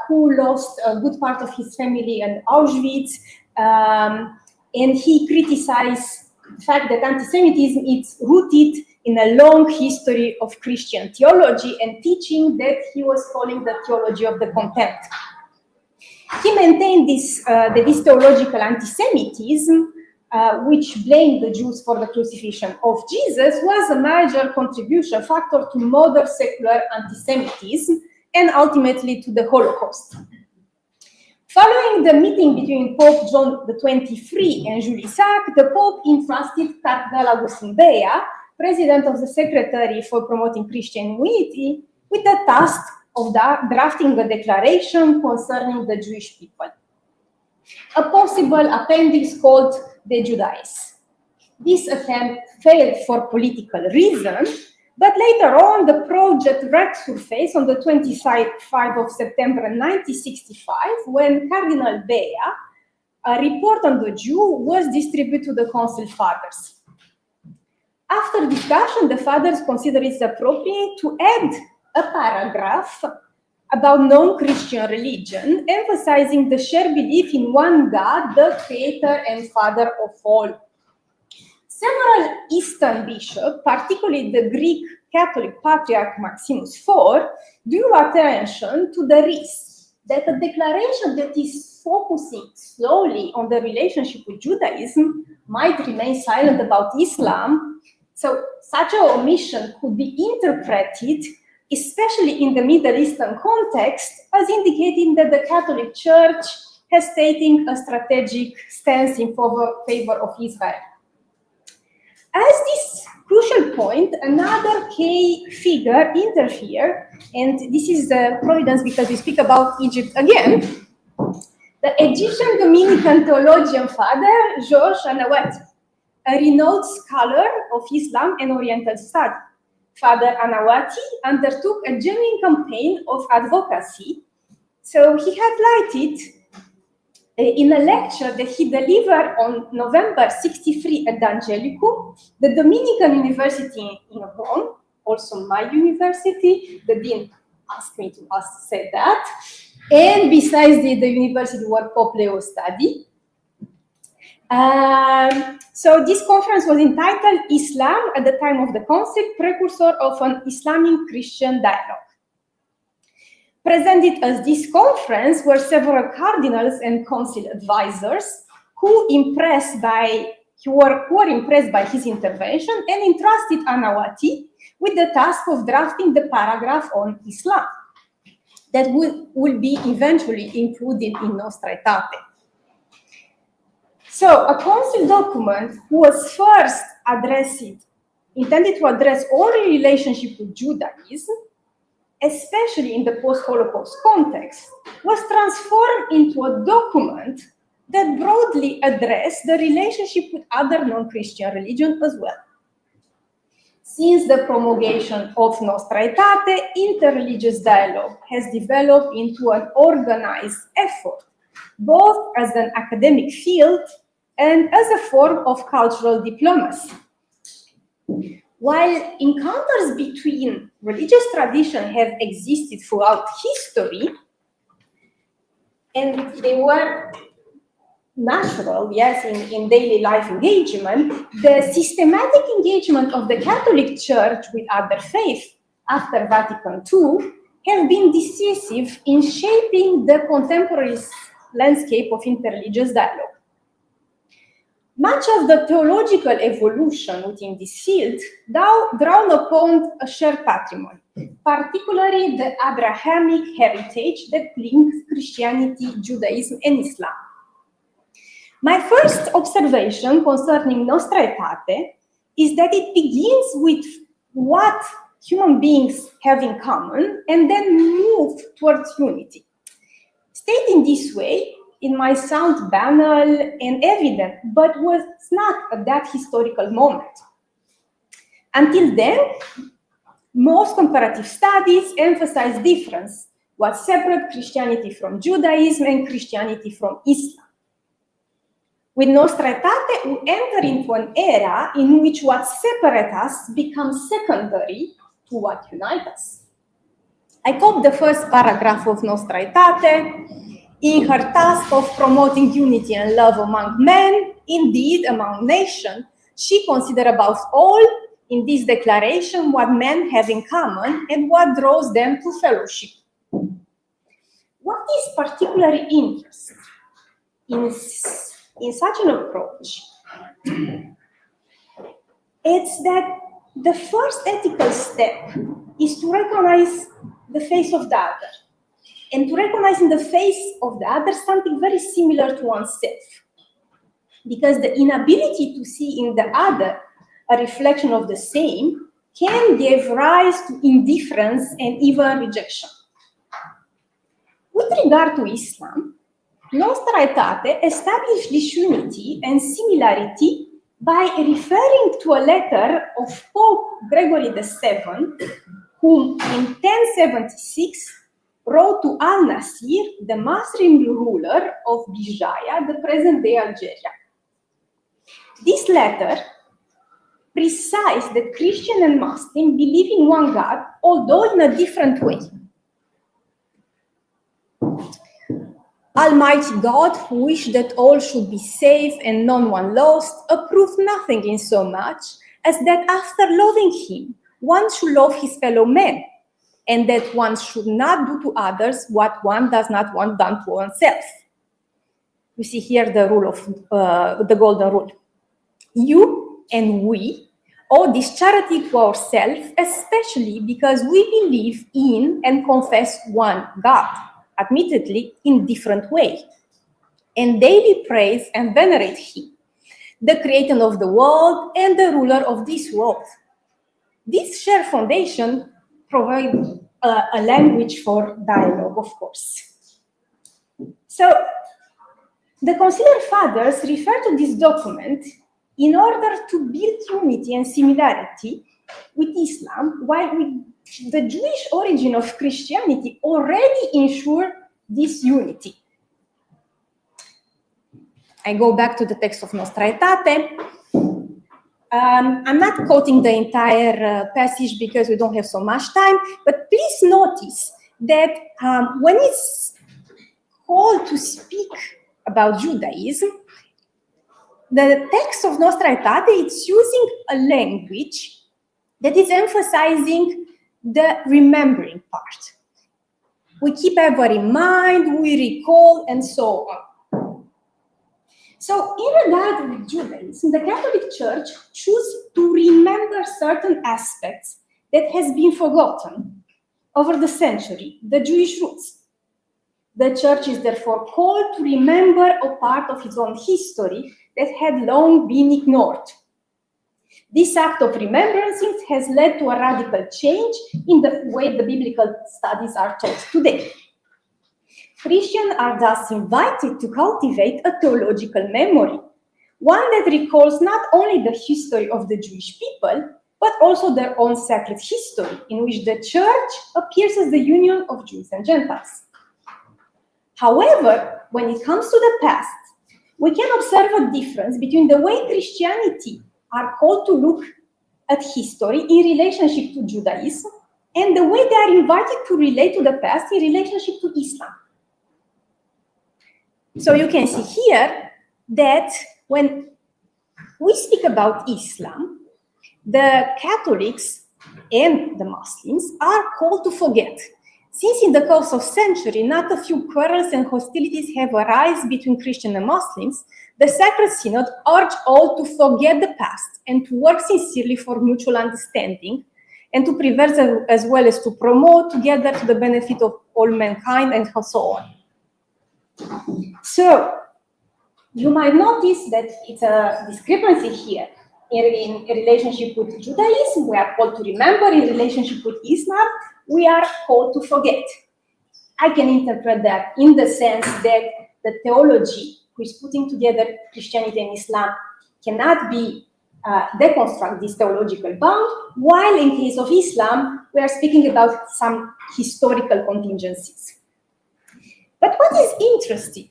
who lost a good part of his family in Auschwitz, and he criticized the fact that anti-Semitism is rooted in a long history of Christian theology and teaching that he was calling the theology of the contempt. He maintained that this theological anti-Semitism, which blamed the Jews for the crucifixion of Jesus, was a major contribution factor to modern secular anti-Semitism and ultimately to the Holocaust. Following the meeting between Pope John XXIII and Jules Isaac, the Pope entrusted Cardinal Agustin Bea, president of the Secretary for Promoting Christian Unity, with the task of drafting a declaration concerning the Jewish people. A possible appendix called the Judaïs. This attempt failed for political reasons, but later on the project resurfaced on the 25th of September 1965 when Cardinal Bea, a report on the Jew, was distributed to the Council Fathers. After discussion, the Fathers considered it appropriate to add a paragraph about non-Christian religion, emphasizing the shared belief in one God, the Creator and Father of all. Several Eastern bishops, particularly the Greek Catholic Patriarch Maximus IV, drew attention to the risk that a declaration that is focusing solely on the relationship with Judaism might remain silent about Islam. So such an omission could be interpreted, especially in the Middle Eastern context, as indicating that the Catholic Church has taken a strategic stance in favor of Israel. As this crucial point, another key figure interfered, and this is the providence because we speak about Egypt again, the Egyptian Dominican theologian Father Georges Anawati, a renowned scholar of Islam and Oriental study. Father Anawati undertook a genuine campaign of advocacy. So he highlighted in a lecture that he delivered on November 63 at D'Angelico, the Dominican University in Rome, also my university. The dean asked me to say that. And besides the university where Pope Leo studied. So this conference was entitled Islam at the Time of the Council, Precursor of an Islamic Christian Dialogue. Presented at this conference were several cardinals and council advisors who were impressed by his intervention and entrusted Anawati with the task of drafting the paragraph on Islam that will be eventually included in Nostra Aetate. So a council document was first intended to address all relationship with Judaism, especially in the post-Holocaust context, was transformed into a document that broadly addressed the relationship with other non-Christian religions as well. Since the promulgation of Nostra Aetate, interreligious dialogue has developed into an organized effort, both as an academic field and as a form of cultural diplomacy. While encounters between religious traditions have existed throughout history, and they were natural, yes, in daily life engagement, the systematic engagement of the Catholic Church with other faiths after Vatican II have been decisive in shaping the contemporary landscape of interreligious dialogue. Much of the theological evolution within this field drawn upon a shared patrimony, particularly the Abrahamic heritage that links Christianity, Judaism, and Islam. My first observation concerning Nostra Aetate is that it begins with what human beings have in common and then move towards unity. Stating this way, it might sound banal and evident, but was not at that historical moment. Until then, most comparative studies emphasize difference, what separates Christianity from Judaism and Christianity from Islam. With Nostra Aetate, we enter into an era in which what separates us becomes secondary to what unites us. I quote the first paragraph of Nostra Aetate. In her task of promoting unity and love among men, indeed among nations, she considered above all in this declaration what men have in common and what draws them to fellowship. What is particularly interesting in such an approach? It's that the first ethical step is to recognize the face of the other, and to recognize in the face of the other something very similar to oneself. Because the inability to see in the other a reflection of the same can give rise to indifference and even rejection. With regard to Islam, Nostra Aetate established this unity and similarity by referring to a letter of Pope Gregory VII, whom in 1076 wrote to Al-Nasir, the Muslim ruler of Bijaya, the present-day Algeria. This letter precised that Christian and Muslim believe in one God, although in a different way. Almighty God, who wished that all should be safe and none one lost, approved nothing in so much as that after loving him, one should love his fellow men, and that one should not do to others what one does not want done to oneself. You see here the rule of the golden rule. You and we owe this charity to ourselves, especially because we believe in and confess one God, admittedly in different way, and daily praise and venerate him, the creator of the world and the ruler of this world. This shared foundation provides a language for dialogue, of course. So, the Conciliar Fathers refer to this document in order to build unity and similarity with Islam, while with the Jewish origin of Christianity already ensure this unity. I go back to the text of Nostra Aetate. I'm not quoting the entire passage because we don't have so much time, but please notice that when it's called to speak about Judaism, the text of Nostra Aetate is using a language that is emphasizing the remembering part. We keep ever in mind, we recall, and so on. So in regard with Judaism, the Catholic Church chooses to remember certain aspects that has been forgotten over the century, the Jewish roots. The Church is therefore called to remember a part of its own history that had long been ignored. This act of remembrance has led to a radical change in the way the biblical studies are taught today. Christians are thus invited to cultivate a theological memory, one that recalls not only the history of the Jewish people, but also their own sacred history, in which the Church appears as the union of Jews and Gentiles. However, when it comes to the past, we can observe a difference between the way Christianity are called to look at history in relationship to Judaism and the way they are invited to relate to the past in relationship to Islam. So you can see here that when we speak about Islam, the Catholics and the Muslims are called to forget. Since in the course of centuries, not a few quarrels and hostilities have arisen between Christians and Muslims, the Sacred Synod urged all to forget the past and to work sincerely for mutual understanding and to preserve as well as to promote together to the benefit of all mankind and so on. So you might notice that it's a discrepancy here. In a relationship with Judaism, we are called to remember. In relationship with Islam, we are called to forget. I can interpret that in the sense that the theology, which is putting together Christianity and Islam, cannot be deconstruct this theological bound, while in case of Islam, we are speaking about some historical contingencies. But what is interesting,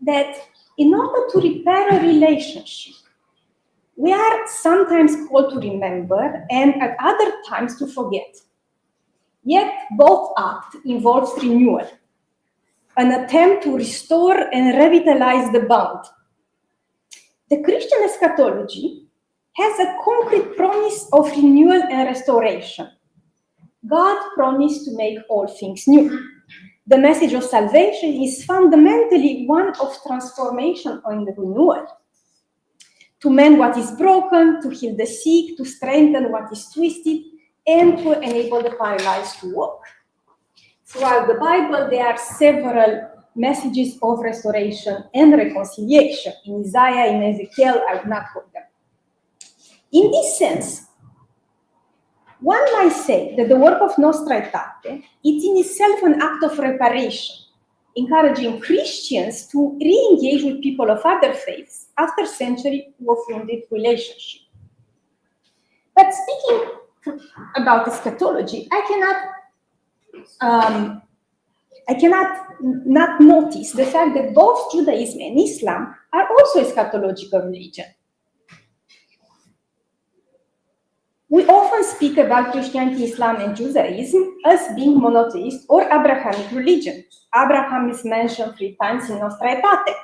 that in order to repair a relationship, we are sometimes called to remember and at other times to forget. Yet both acts involve renewal, an attempt to restore and revitalize the bond. The Christian eschatology has a concrete promise of renewal and restoration. God promised to make all things new. The message of salvation is fundamentally one of transformation and renewal. To mend what is broken, to heal the sick, to strengthen what is twisted, and to enable the paralyzed to walk. Throughout the Bible, there are several messages of restoration and reconciliation. In Isaiah, in Ezekiel, I will not quote them. In this sense, one might say that the work of Nostra Aetate is in itself an act of reparation, encouraging Christians to re-engage with people of other faiths after centuries of wounded relationship. But speaking about eschatology, I cannot not notice the fact that both Judaism and Islam are also eschatological religion. We often speak about Christianity, Islam, and Judaism as being monotheist or Abrahamic religion. Abraham is mentioned 3 times in Nostra Aetate.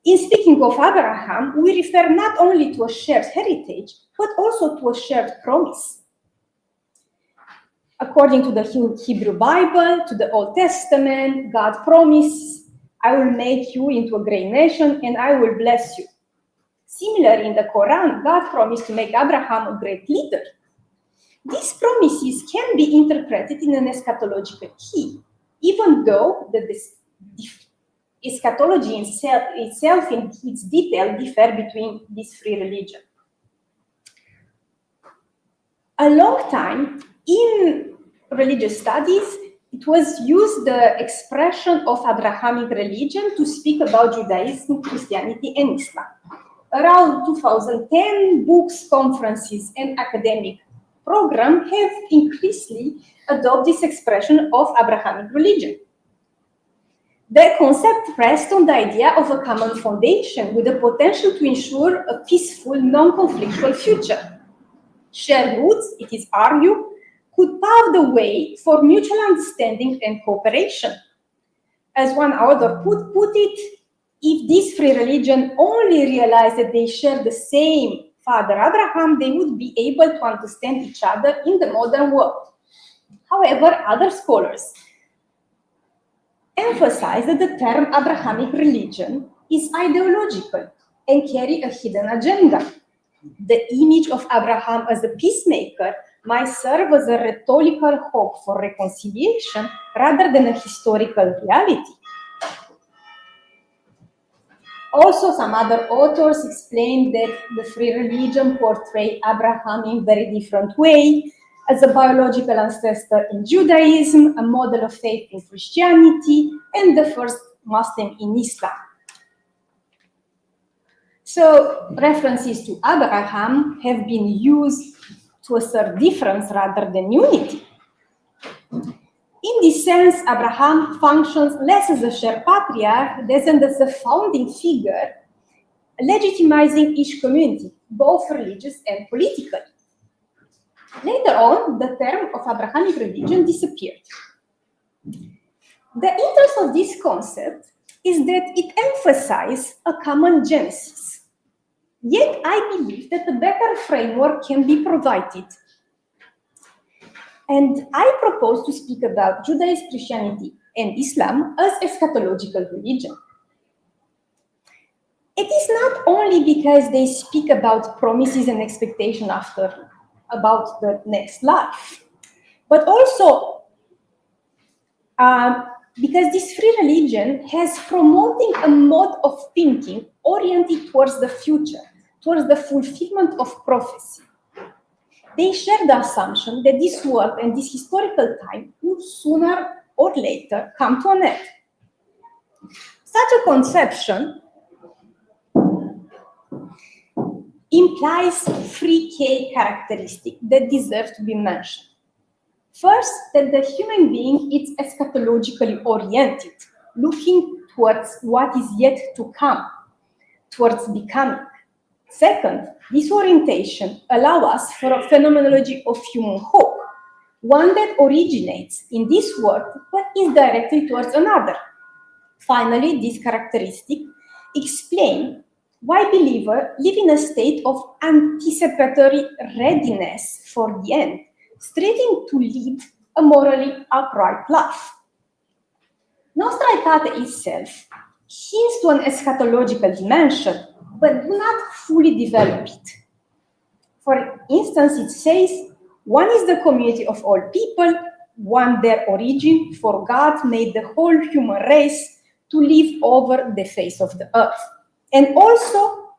In speaking of Abraham, we refer not only to a shared heritage, but also to a shared promise. According to the Hebrew Bible, to the Old Testament, God promised, I will make you into a great nation and I will bless you. Similarly, in the Quran, God promised to make Abraham a great leader. These promises can be interpreted in an eschatological key, even though the eschatology itself in its detail differ between these 3 religions. A long time in religious studies, it was used the expression of Abrahamic religion to speak about Judaism, Christianity, and Islam. Around 2010, books, conferences, and academic programs have increasingly adopted this expression of Abrahamic religion. The concept rests on the idea of a common foundation with the potential to ensure a peaceful, non-conflictual future. Shared roots, it is argued, could pave the way for mutual understanding and cooperation. As one author put it, if these 3 religions only realized that they share the same father Abraham, they would be able to understand each other in the modern world. However, other scholars emphasize that the term Abrahamic religion is ideological and carry a hidden agenda. The image of Abraham as a peacemaker might serve as a rhetorical hope for reconciliation rather than a historical reality. Also, some other authors explain that the 3 religions portray Abraham in very different way, as a biological ancestor in Judaism, a model of faith in Christianity, and the first Muslim in Islam. So, references to Abraham have been used to assert difference rather than unity. In this sense, Abraham functions less as a shared patriarch than as a founding figure, legitimizing each community, both religious and political. Later on, the term of Abrahamic religion disappeared. The interest of this concept is that it emphasizes a common genesis. Yet, I believe that a better framework can be provided. And I propose to speak about Judaism, Christianity, and Islam as eschatological religion. It is not only because they speak about promises and expectation after about the next life. But also, because this free religion has promoting a mode of thinking oriented towards the future, towards the fulfillment of prophecy. They share the assumption that this world and this historical time will sooner or later come to an end. Such a conception implies three key characteristics that deserve to be mentioned. First, that the human being is eschatologically oriented, looking towards what is yet to come, towards becoming. Second, this orientation allows us for a phenomenology of human hope, one that originates in this world but is directed towards another. Finally, this characteristic explains why believers live in a state of anticipatory readiness for the end, striving to lead a morally upright life. Nostra Aetate itself hints to an eschatological dimension, but do not fully develop it. For instance, it says, one is the community of all people, one their origin, for God made the whole human race to live over the face of the earth. And also,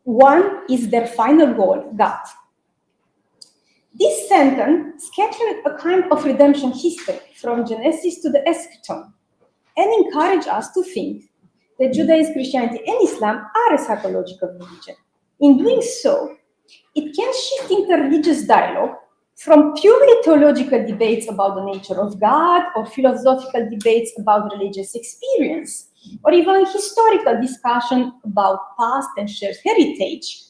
one is their final goal, God. This sentence sketches a kind of redemption history from Genesis to the Eschaton and encourages us to think that Judaism, Christianity, and Islam are eschatological religion. In doing so, it can shift interreligious dialogue from purely theological debates about the nature of God or philosophical debates about religious experience, or even historical discussion about past and shared heritage.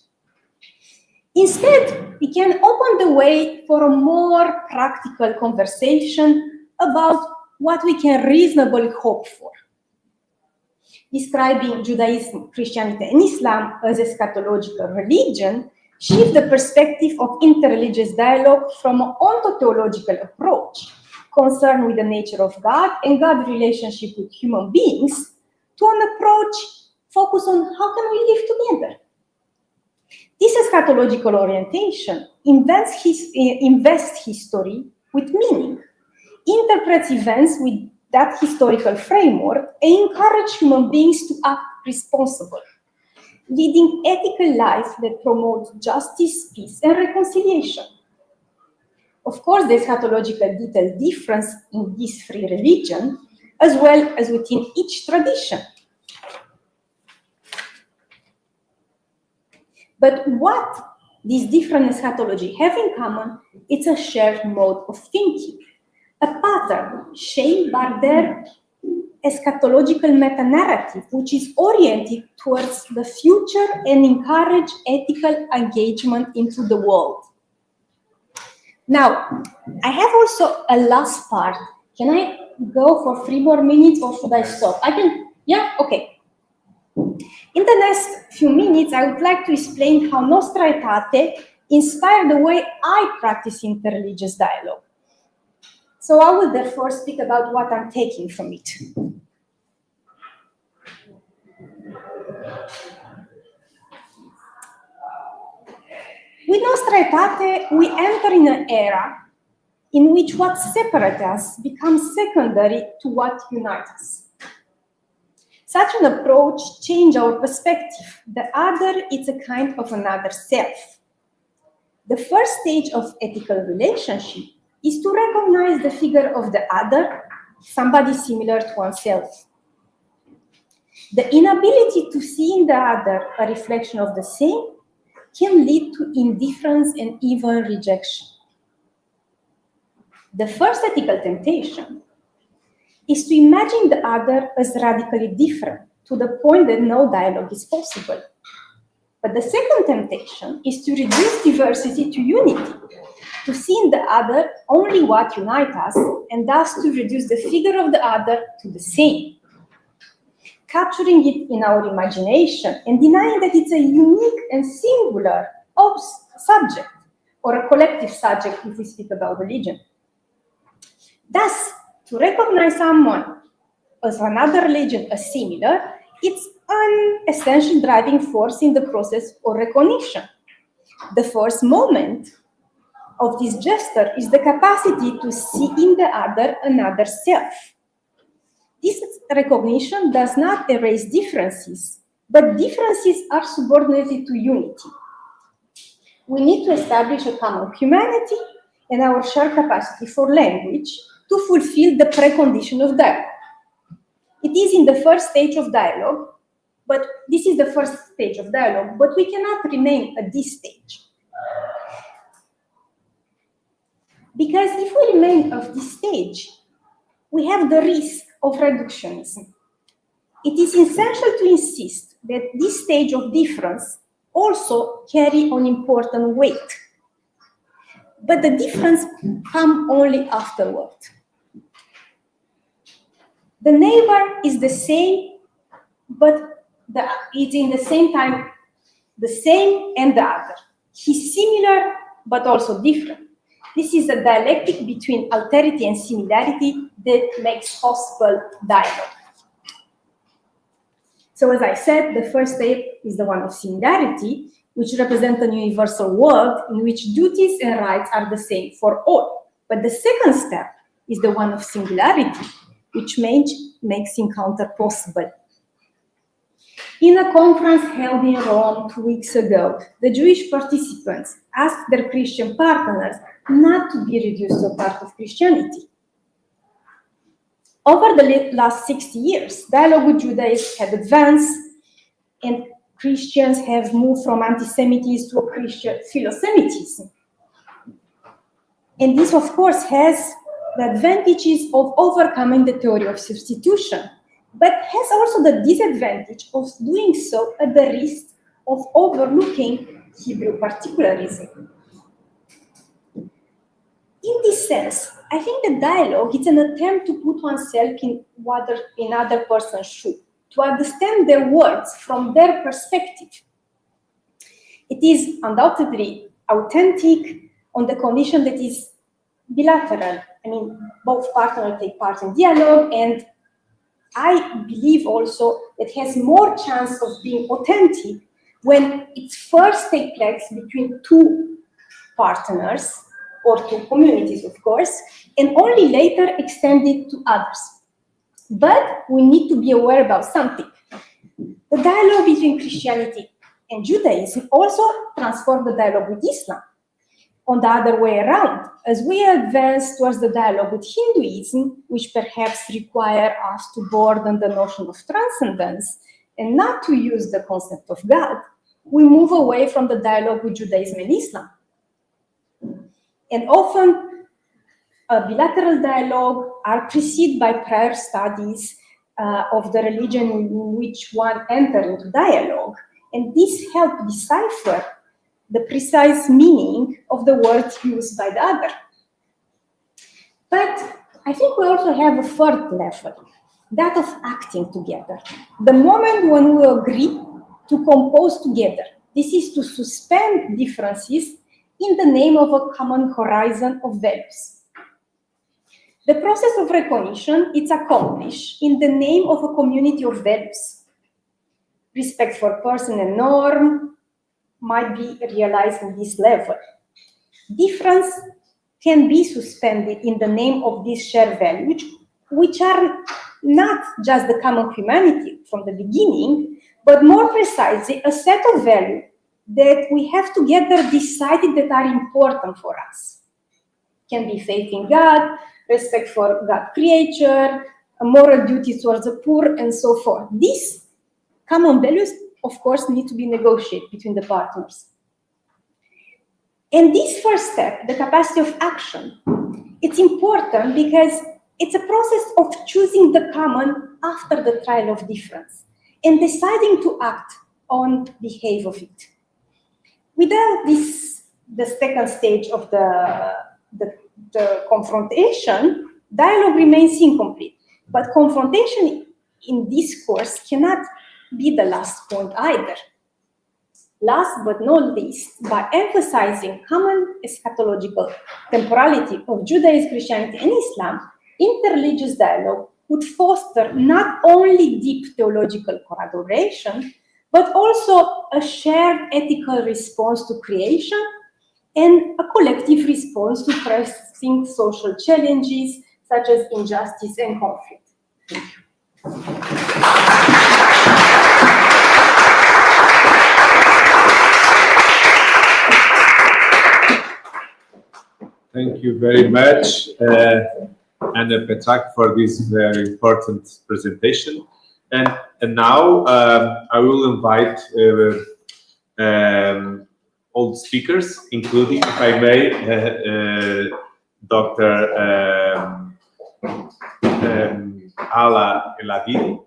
Instead, we can open the way for a more practical conversation about what we can reasonably hope for. Describing Judaism, Christianity, and Islam as eschatological religion shift the perspective of interreligious dialogue from an ontotheological approach concerned with the nature of God and God's relationship with human beings to an approach focused on how can we live together. This eschatological orientation invests history with meaning, interprets events with that historical framework, and encourages human beings to act responsibly, leading ethical life that promotes justice, peace, and reconciliation. Of course, the eschatological detail difference in these three religions, as well as within each tradition. But what these different eschatology have in common, it's a shared mode of thinking, a pattern shaped by their eschatological meta-narrative, which is oriented towards the future and encourage ethical engagement into the world. Now, I have also a last part. Can I go for 3 more minutes or should I stop? I can, yeah, okay. In the next few minutes, I would like to explain how Nostra Aetate inspired the way I practice interreligious dialogue. So I will therefore speak about what I'm taking from it. With Nostra Aetate, we enter in an era in which what separates us becomes secondary to what unites us. Such an approach changes our perspective. The other is a kind of another self. The first stage of ethical relationship is to recognize the figure of the other, somebody similar to oneself. The inability to see in the other a reflection of the same can lead to indifference and even rejection. The first ethical temptation is to imagine the other as radically different, to the point that no dialogue is possible. But the second temptation is to reduce diversity to unity, to see in the other only what unites us, and thus to reduce the figure of the other to the same, capturing it in our imagination and denying that it's a unique and singular subject, or a collective subject if we speak about religion. Thus, to recognize someone as another religion as similar, it's an essential driving force in the process of recognition. The first moment of this gesture is the capacity to see in the other another self. This recognition does not erase differences, but differences are subordinated to unity. We need to establish a common humanity and our shared capacity for language to fulfill the precondition of dialogue. It is in the first stage of dialogue, but this is the first stage of dialogue, but we cannot remain at this stage. Because if we remain at this stage, we have the risk of reductionism. It is essential to insist that this stage of difference also carry an important weight. But the difference comes only afterward. The neighbor is the same, but it's in the same time the same and the other. He's similar, but also different. This is a dialectic between alterity and similarity that makes possible dialogue. So as I said, the first step is the one of similarity, which represents a universal world in which duties and rights are the same for all. But the second step is the one of singularity, which makes encounter possible. In a conference held in Rome 2 weeks ago, the Jewish participants asked their Christian partners not to be reduced to a part of Christianity. Over the last 60 years, dialogue with Judaism had advanced, and Christians have moved from anti-Semitism to a Christian philo-Semitism. And this, of course, has the advantages of overcoming the theory of substitution, but has also the disadvantage of doing so at the risk of overlooking Hebrew particularism. In this sense, I think the dialogue is an attempt to put oneself in other person's shoes, to understand their words from their perspective. It is undoubtedly authentic on the condition that is bilateral. I mean, both partners take part in dialogue, and I believe also it has more chance of being authentic when it first takes place between two partners or two communities, of course, and only later extended to others. But we need to be aware about something. The dialogue between Christianity and Judaism also transformed the dialogue with Islam. On the other way around, as we advance towards the dialogue with Hinduism, which perhaps require us to broaden the notion of transcendence and not to use the concept of God, we move away from the dialogue with Judaism and Islam. And often, a bilateral dialogue are preceded by prior studies of the religion in which one enters into dialogue, and this helps decipher the precise meaning of the words used by the other. But I think we also have a third level, that of acting together. The moment when we agree to compose together, this is to suspend differences in the name of a common horizon of values. The process of recognition is accomplished in the name of a community of values. Respect for person and norm might be realized in this level. Difference can be suspended in the name of these shared values, which are not just the common humanity from the beginning, but more precisely a set of values that we have together decided that are important for us. Can be faith in God, respect for God creature, a moral duty towards the poor, and so forth. These common values, of course, need to be negotiated between the partners. And this first step, the capacity of action, it's important because it's a process of choosing the common after the trial of difference and deciding to act on behalf of it. Without this, the second stage of the confrontation, dialogue remains incomplete. But confrontation in discourse cannot be the last point either. Last but not least, by emphasizing common eschatological temporality of Judaism, Christianity, and Islam, interreligious dialogue would foster not only deep theological collaboration, but also a shared ethical response to creation and a collective response to pressing social challenges such as injustice and conflict. Thank you very much, Anna PETRACHE, for this very important presentation. And now I will invite all the speakers, including, if I may, Dr. Ala Eladini,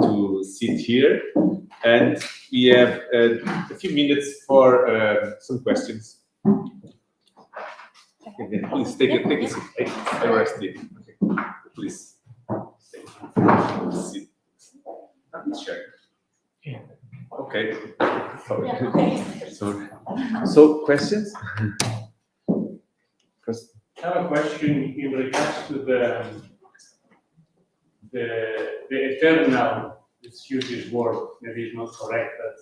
to sit here. And we have a few minutes for some questions. Please take a seat. I rest it. Okay. Please. Sit. Sure. Okay. Sorry. Yeah, okay. So questions? I have a question in regards to the eternal, let's use this word, maybe it's not correct, but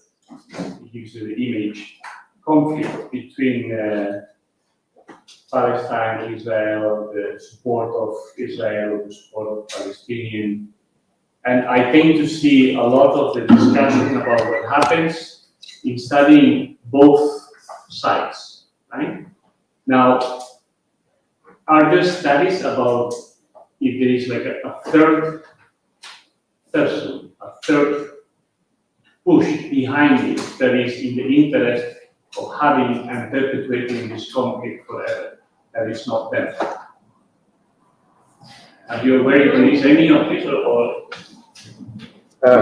it gives you the image, conflict between Palestine, Israel, the support of Israel, the support of Palestinian. And I tend to see a lot of the discussion about what happens in studying both sides, right? Now, are there studies about if there is like a third person, a third push behind it that is in the interest of having and perpetuating this conflict forever? That is not them. Are you aware if there is any of this or? I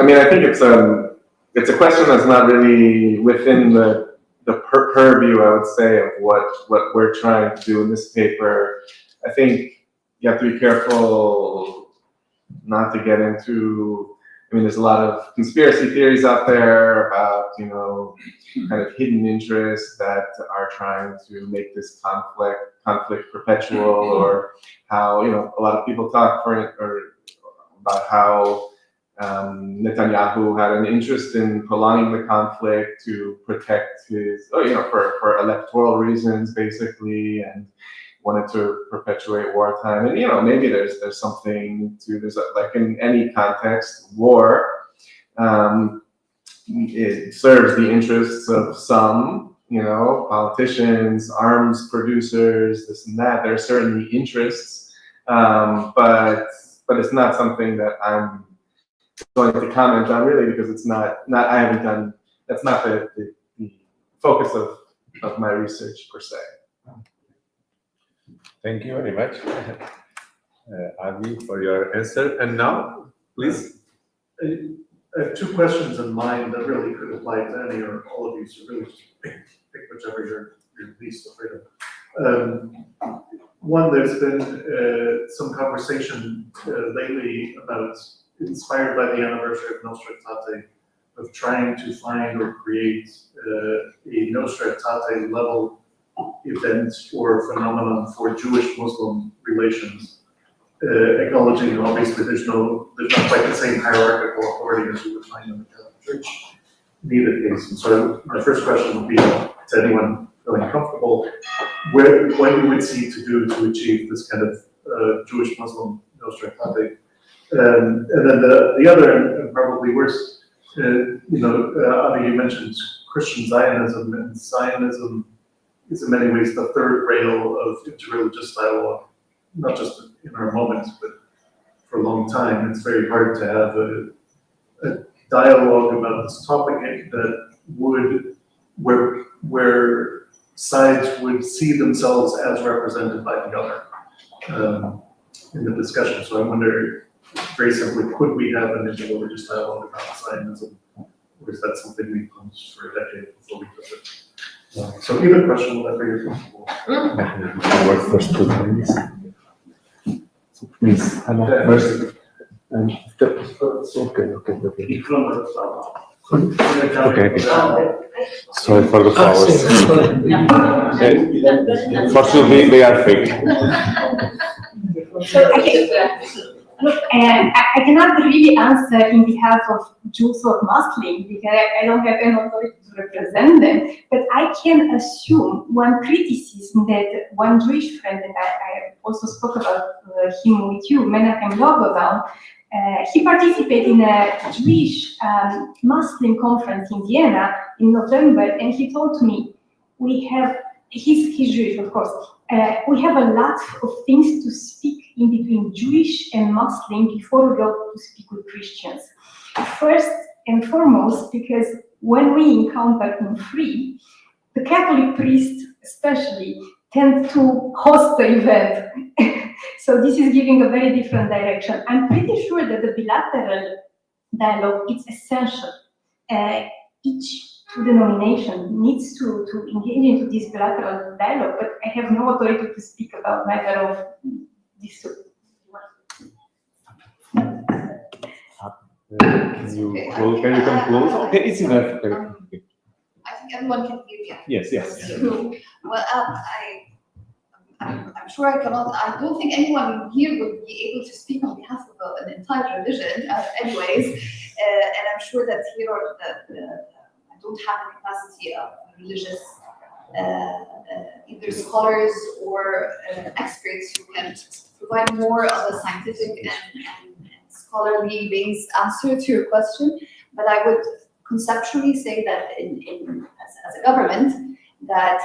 mean, I think it's a question that's not really within the purview, I would say, of what we're trying to do in this paper. I think you have to be careful not to get into. I mean, there's a lot of conspiracy theories out there about, you know, kind of hidden interests that are trying to make this conflict perpetual, or how, you know, a lot of people talk about how Netanyahu had an interest in prolonging the conflict to protect his, for electoral reasons, basically, and wanted to perpetuate wartime. And, you know, maybe there's something to this, like in any context, war, it serves the interests of some, you know, politicians, arms producers, this and that. There are certainly interests, but it's not something that I'm going to comment on, really, because it's not I haven't done, that's not the focus of my research per se. Thank you very much, Avi, for your answer. And now, please. I have two questions in mind that really could apply to any or all of you, so really just pick whichever you're least afraid of. One, there's been some conversation lately about, inspired by the anniversary of Nostra Aetate, of trying to find or create a Nostra Aetate level event or phenomenon for Jewish-Muslim relations, acknowledging obviously there's not quite the same hierarchical authority as you would find in the Catholic Church in either case. And so my first question would be to anyone feeling comfortable, what you would see to do to achieve this kind of Jewish-Muslim Nostra Aetate. And then the other, and probably worse, Avi, you mentioned Christian Zionism, and Zionism is in many ways the third rail of interreligious dialogue, not just in our moment, but for a long time. It's very hard to have a dialogue about this topic that would, where sides would see themselves as represented by the other in the discussion. So I wonder, very simply, could we have an interreligious dialogue about Zionism, or is that something we posed for a decade before we took it? So either question, whatever you're comfortable. Our first two ladies. So please, Hannah first. And okay. Okay. Sorry for the flowers. Fortunately, they are fake. Look, I cannot really answer in behalf of Jews or Muslims because I don't have any authority to represent them. But I can assume one criticism that one Jewish friend that I also spoke about him with you, Menachem Logobaum, he participated in a Jewish Muslim conference in Vienna in November, and he told me, we have, he's Jewish, of course, we have a lot of things to speak in between Jewish and Muslim before we go to speak with Christians. First and foremost, because when we encounter in free, the Catholic priests especially tend to host the event. So this is giving a very different direction. I'm pretty sure that the bilateral dialogue is essential. Each denomination needs to engage into this bilateral dialogue, but I have no authority to speak about neither of these two. Can you come close? Okay, it's enough. I think everyone can hear you. Yes. So, well, I'm sure I cannot. I don't think anyone here would be able to speak on behalf of an entire religion, anyways. And I'm sure that here I don't have the capacity of religious either scholars or experts who can provide more of a scientific and scholarly based answer to your question. But I would conceptually say that as a government, that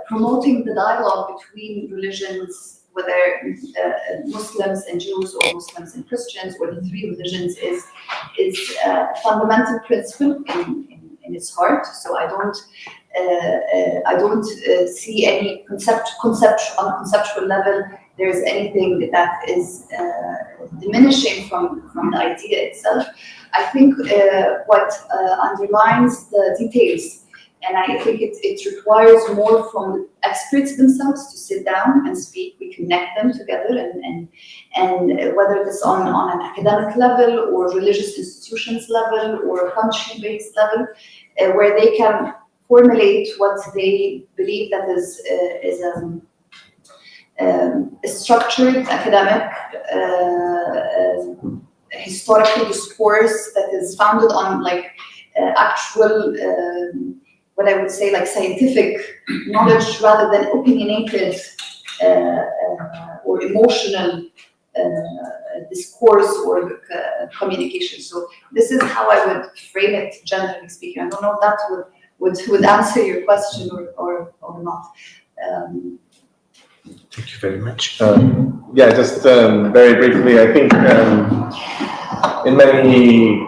promoting the dialogue between religions, whether Muslims and Jews or Muslims and Christians or the three religions, is a fundamental principle in its heart. So I don't see any on a conceptual level there's anything that is diminishing from the idea itself. I think what underlines the details, and I think it requires more from experts themselves to sit down and speak. We connect them together, and whether it's on an academic level or religious institutions level or a country-based level, where they can formulate what they believe that is a structured academic historical discourse that is founded on like actual what I would say like scientific knowledge rather than opinionated or emotional discourse or communication. So this is how I would frame it, generally speaking. I don't know if that would answer your question or not. Thank you very much. Yeah, just very briefly, I think in many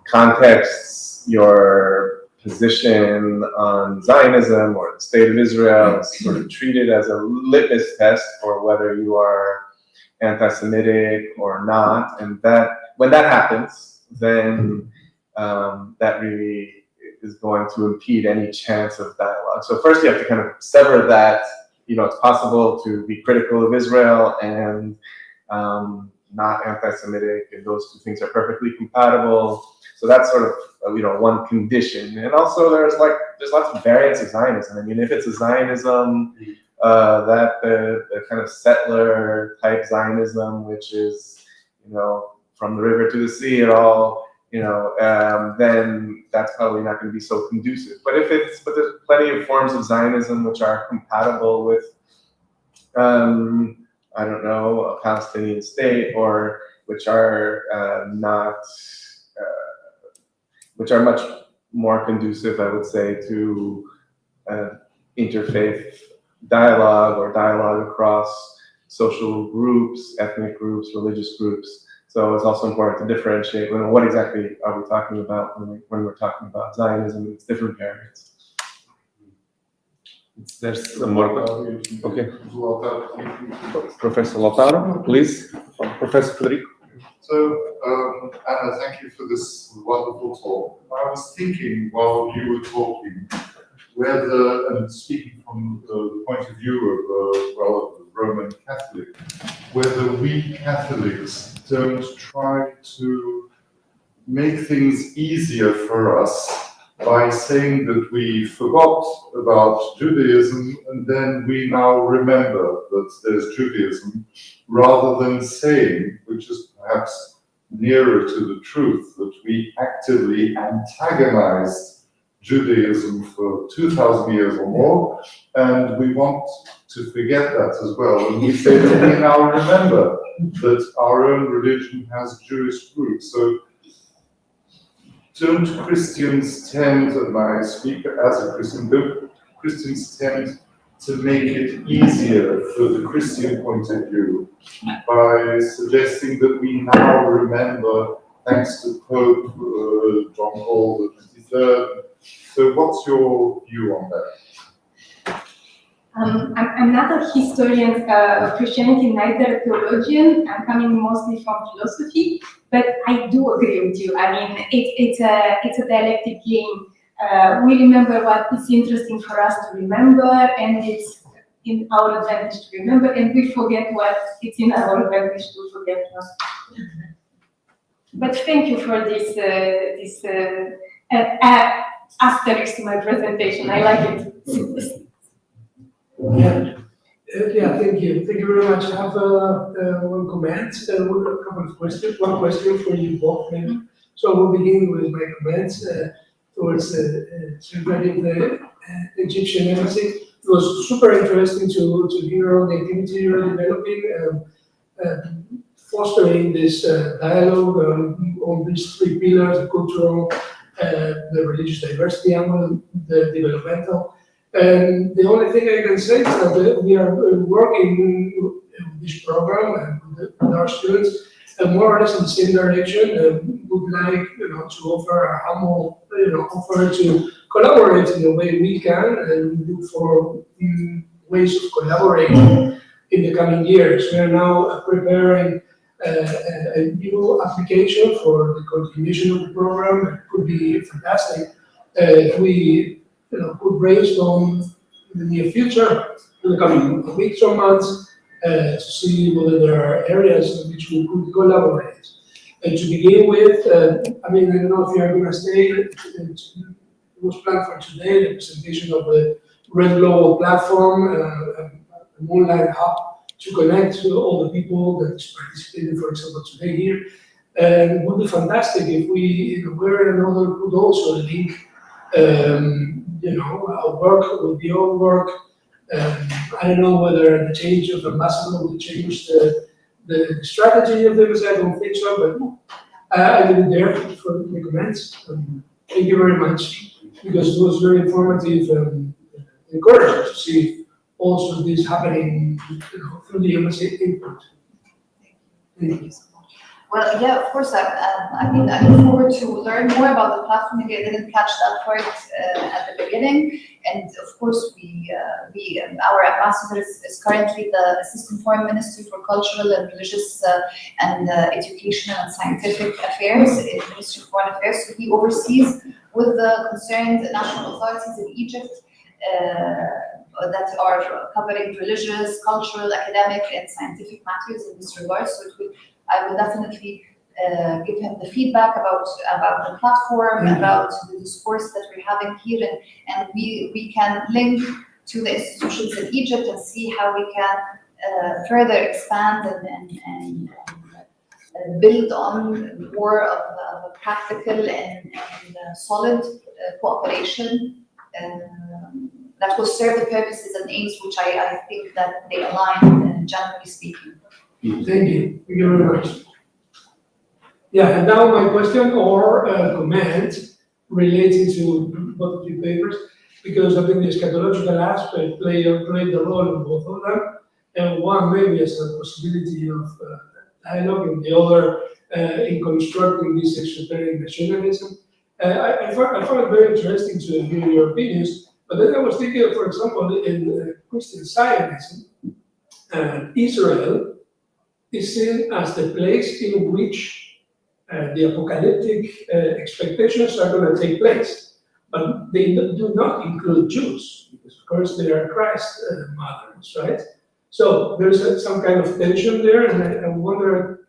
contexts, your position on Zionism or the state of Israel is sort of treated as a litmus test for whether you are anti-Semitic or not, and that when that happens, then that really is going to impede any chance of dialogue. So first you have to kind of sever that. You know, it's possible to be critical of Israel and not anti-Semitic, and those two things are perfectly compatible. So that's sort of, you know, one condition. And also there's lots of variants of Zionism. I mean, if it's a Zionism, that the kind of settler type Zionism, which is, you know, from the river to the sea at all, you know, then that's probably not going to be so conducive. But there's plenty of forms of Zionism which are compatible with, I don't know, a Palestinian state, or which are which are much more conducive, I would say, to interfaith dialogue or dialogue across social groups, ethnic groups, religious groups. So it's also important to differentiate what exactly are we talking about when we're talking about Zionism and its different variants. There's some more. Okay. Professor Lautaro, please. Professor Federico. So, Anna, thank you for this wonderful talk. I was thinking while you were talking, whether, and speaking from the point of view of, well, the Roman Catholic, whether we Catholics don't try to make things easier for us by saying that we forgot about Judaism and then we now remember that there's Judaism, rather than saying, which is perhaps nearer to the truth, that we actively antagonized Judaism for 2,000 years or more, and we want to forget that as well. And we say that we now remember that our own religion has Jewish roots. So don't Christians tend, and I speak as a Christian, don't Christians tend to make it easier for the Christian point of view by suggesting that we now remember, thanks to Pope John Paul XXIII. So what's your view on that? I'm not a historian of Christianity, neither a theologian. I'm coming mostly from philosophy, but I do agree with you. I mean, it's a dialectic game. We remember what is interesting for us to remember, and it's in our advantage to remember, and we forget what it's in our advantage to forget. But thank you for this asterisk to my presentation. I like it. Yeah, thank you. Thank you very much. I have one comment, a couple of questions. One question for you both, maybe. So we'll begin with my comments towards celebrating the Egyptian embassy. It was super interesting to hear all the activity you're developing, fostering this dialogue on these three pillars: the cultural, the religious diversity, and the developmental. And the only thing I can say is that we are working in this program and with our students more or less in the same direction. Would like to offer a humble offer to collaborate in the way we can and look for ways of collaborating in the coming years. We are now preparing a new application for the continuation of the program. It could be fantastic if we could brainstorm in the near future, in the coming weeks or months, to see whether there are areas in which we could collaborate. And to begin with, I mean, I don't know if you are going to stay. It was planned for today, the presentation of the ReD Global platform, an online hub to connect to all the people that participated, for example, today here. And it would be fantastic if we, where another, could also link our work with your work. I don't know whether the change of ambassador will change the strategy of the embassy. I don't think so, but I leave it there for the comments. Thank you very much, because it was very informative and encouraging to see also this happening through the embassy input. Thank you. Well, yeah, of course. I look forward to learn more about the platform. Maybe I didn't catch that part at the beginning. And of course, our ambassador is currently the Assistant Foreign Minister for Cultural and Religious and Educational and Scientific Affairs in the Ministry of Foreign Affairs. So he oversees with the concerned national authorities in Egypt that are covering religious, cultural, academic, and scientific matters in this regard. So I will definitely give him the feedback about the platform, about the discourse that we're having here, and we can link to the institutions in Egypt and see how we can further expand and build on more of a practical and solid cooperation that will serve the purposes and aims which I think that they align, generally speaking. Thank you. Thank you very much. Yeah, and now my question or comment relating to both of the papers, because I think the eschatological aspect played a role in both of them, and one maybe as a possibility of dialogue, and the other in constructing this exoteric nationalism. I found it very interesting to hear your opinions, but then I was thinking, for example, in Christian Zionism, Israel is seen as the place in which the apocalyptic expectations are going to take place. But they do not include Jews, because of course they are Christ mothers, right? So there's some kind of tension there, and I wonder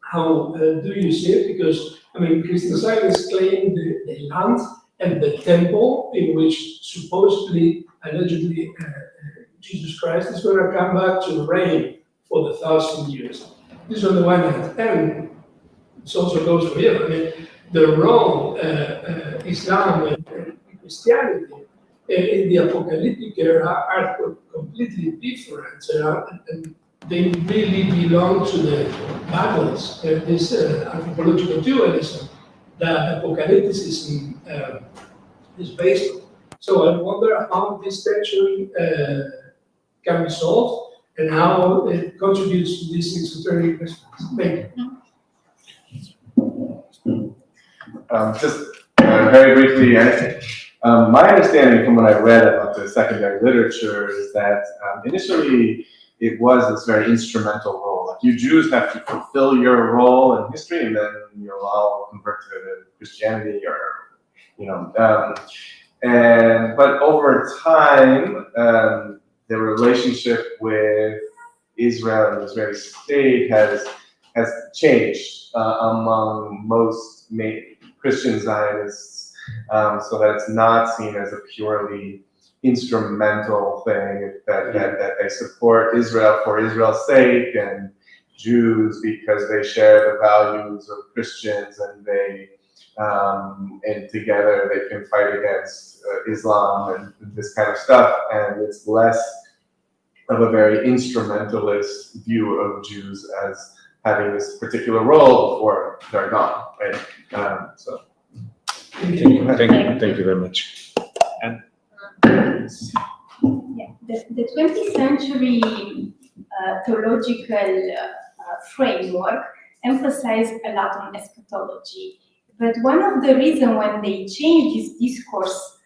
how do you see it? Because, I mean, Christian Zionists claim the land and the temple in which supposedly, allegedly, Jesus Christ is going to come back to reign for the 1,000 years. This is on the one hand, and it also goes for you. I mean, the role Islam and Christianity in the apocalyptic era are completely different, and they really belong to the battles. This anthropological dualism that apocalypticism is based on. So I wonder how this tension can be solved and how it contributes to this exoteric response. Thank you. Just very briefly, my understanding from what I read about the secondary literature is that initially it was this very instrumental role. Like you Jews have to fulfill your role in history, and then you'll all convert to Christianity, or but over time, the relationship with Israel and the Israeli state has changed among most Christian Zionists, so that it's not seen as a purely instrumental thing, that they support Israel for Israel's sake, and Jews because they share the values of Christians, and and together they can fight against Islam and this kind of stuff. And it's less of a very instrumentalist view of Jews as having this particular role before they're gone, right? So. Thank you very much. And the 20th century theological framework emphasized a lot on eschatology. But one of the reasons when they changed this discourse,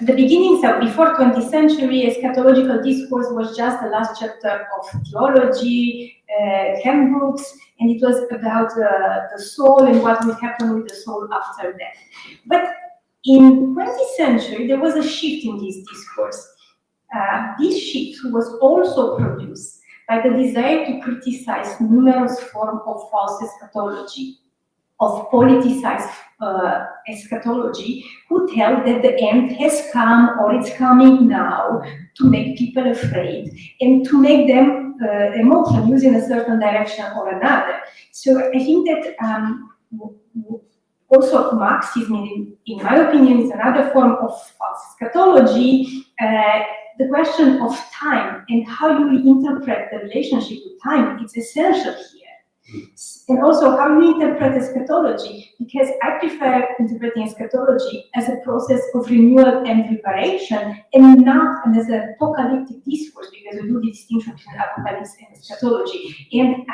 the beginnings of before 20th century, eschatological discourse was just the last chapter of theology, handbooks, and it was about the soul and what will happen with the soul after death. But in 20th century, there was a shift in this discourse. This shift was also produced by the desire to criticize numerous forms of false eschatology, of politicized eschatology, who tell that the end has come or it's coming now, to make people afraid and to make them emotional, use in a certain direction or another. So I think that also Marxism, in my opinion, is another form of false eschatology. The question of time and how you interpret the relationship with time is essential here. And also how you interpret eschatology, because I prefer interpreting eschatology as a process of renewal and reparation, and not as an apocalyptic discourse, because we do the distinction between apocalypse and eschatology. And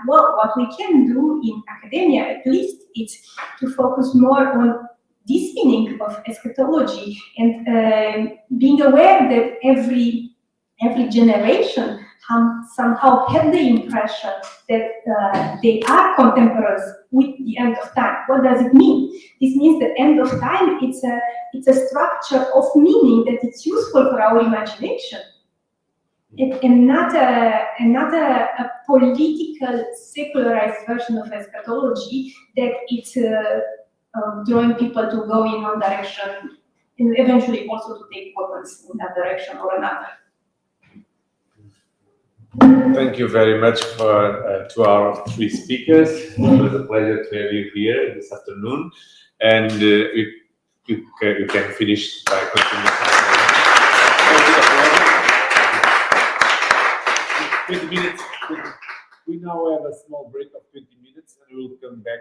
well, what we can do in academia, at least, is to focus more on this meaning of eschatology, and being aware that every generation somehow had the impression that they are contemporaries with the end of time. What does it mean? This means that end of time, it's a structure of meaning that it's useful for our imagination, and not a political, secularized version of eschatology that it's drawing people to go in one direction and eventually also to take weapons in that direction or another. thank you very much to our three speakers. It was a pleasure to have you here this afternoon, and you can finish by continuing. 20 minutes. We now have a small break of 20 minutes, and we'll come back.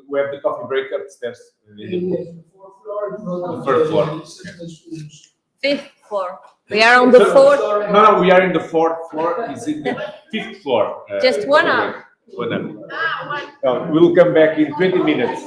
We have the coffee break upstairs. The fourth floor. The third floor. Fifth floor. We are on the fourth. No, we are in the fourth floor. It's in the fifth floor. Just 1 hour. 1 hour. We'll come back in 20 minutes.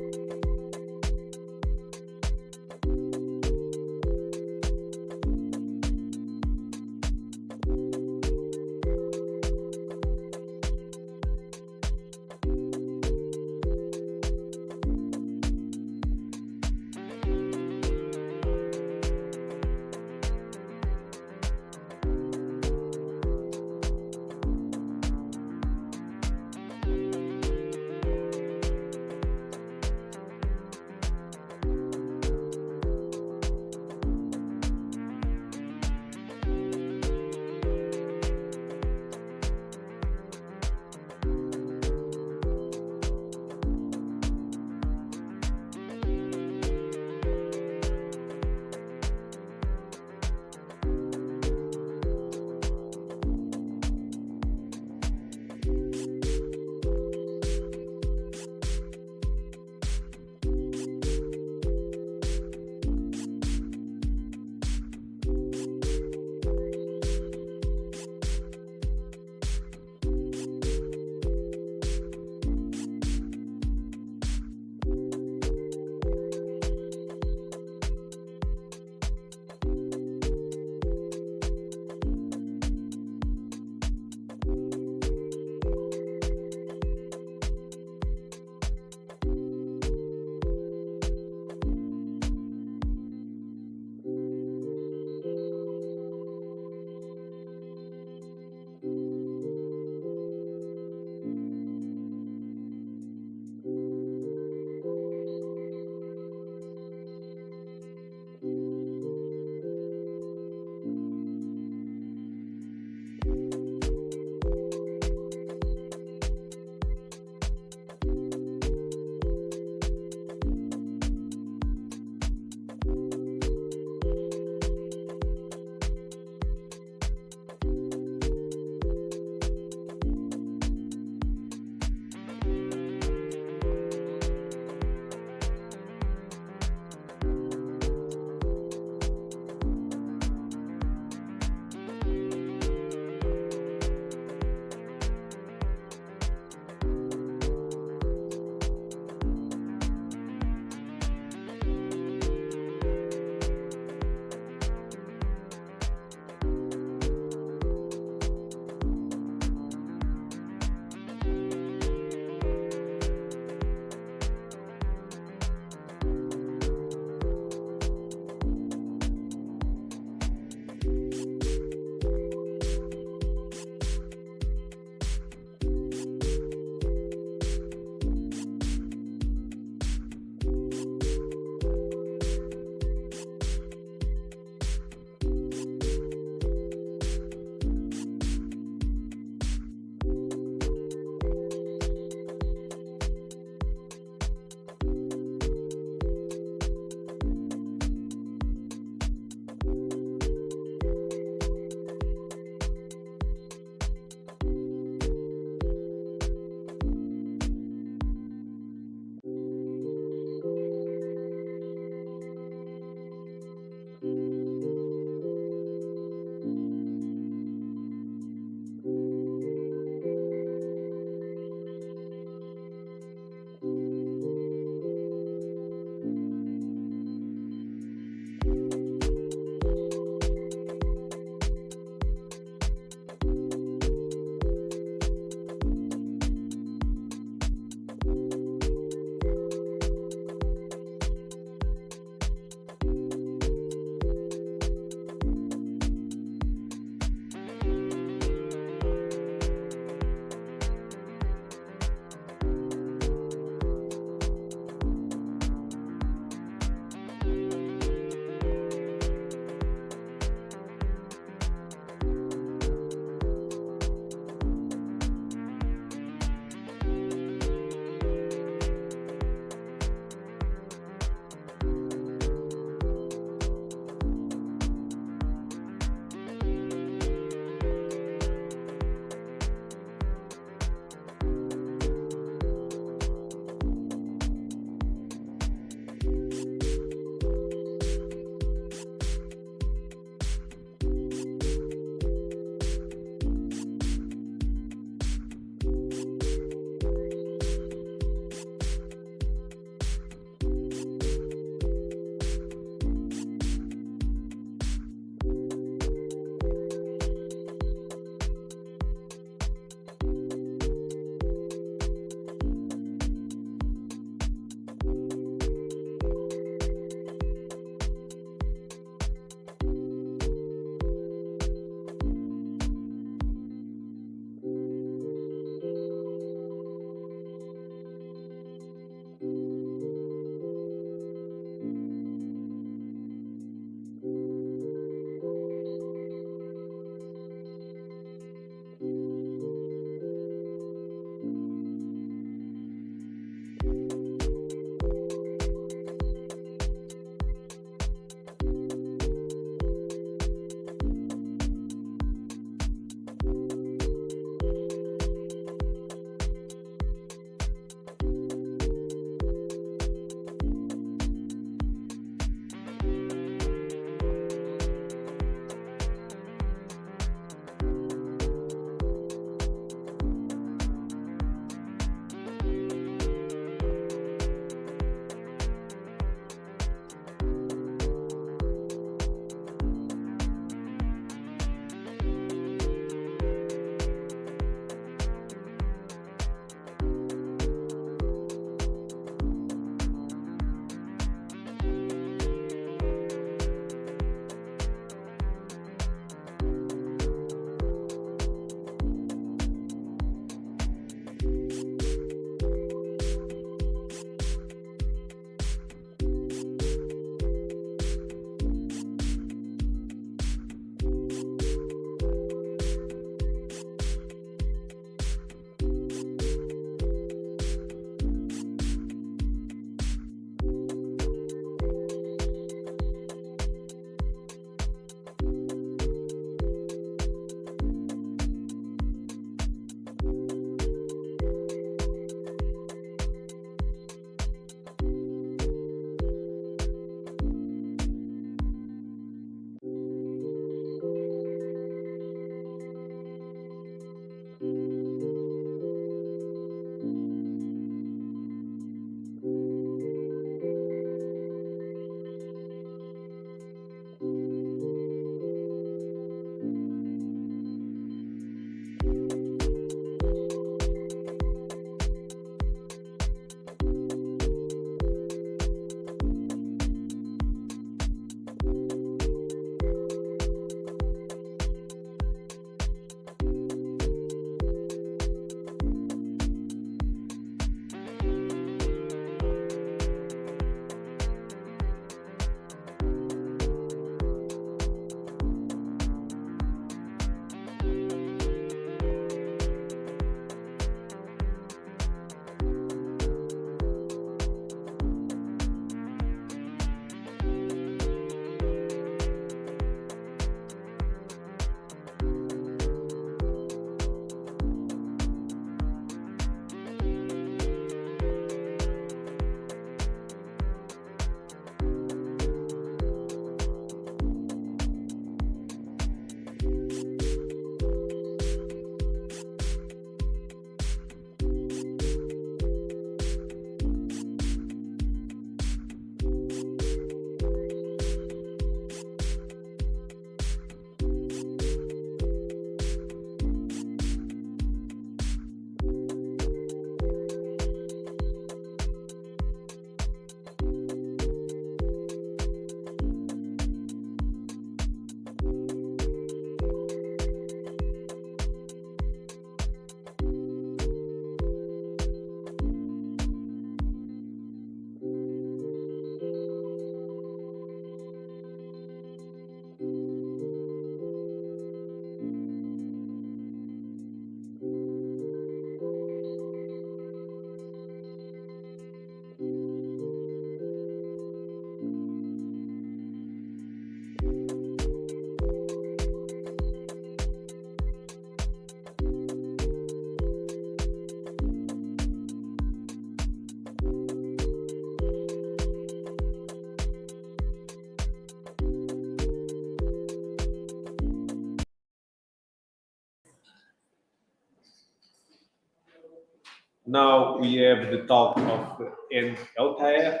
Now we have the talk of ELTAHER,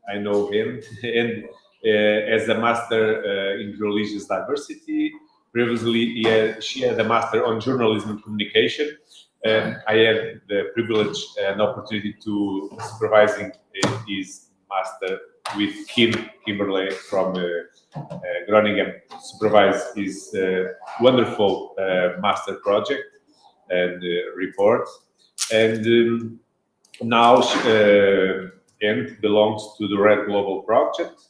I know him, and as a master in religious diversity. Previously, she had a master on journalism and communication. I had the privilege and opportunity to supervising his master with Kimberley from Groningen, supervise his wonderful master project and report. And now she belongs to the ReD Global Project.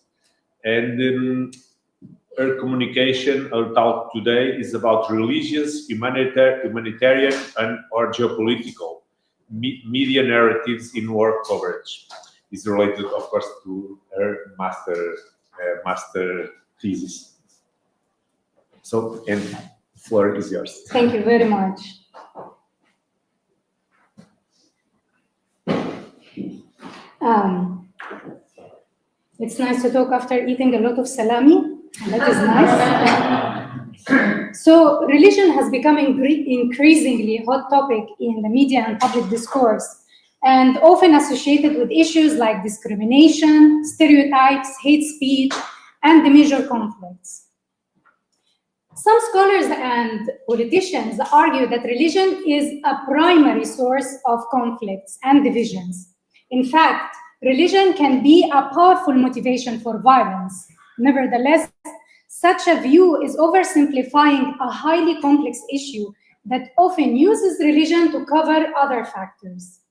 And her communication, her talk today is about religious, humanitarian, and or geopolitical media narratives in war coverage. It's related, of course, to her master thesis. So, and the floor is yours. Thank you very much. It's nice to talk after eating a lot of salami. That is nice. So religion has become increasingly a hot topic in the media and public discourse, and often associated with issues like discrimination, stereotypes, hate speech, and the major conflicts. Some scholars and politicians argue that religion is a primary source of conflicts and divisions. In fact, religion can be a powerful motivation for violence. Nevertheless, such a view is oversimplifying a highly complex issue that often uses religion to cover other factors.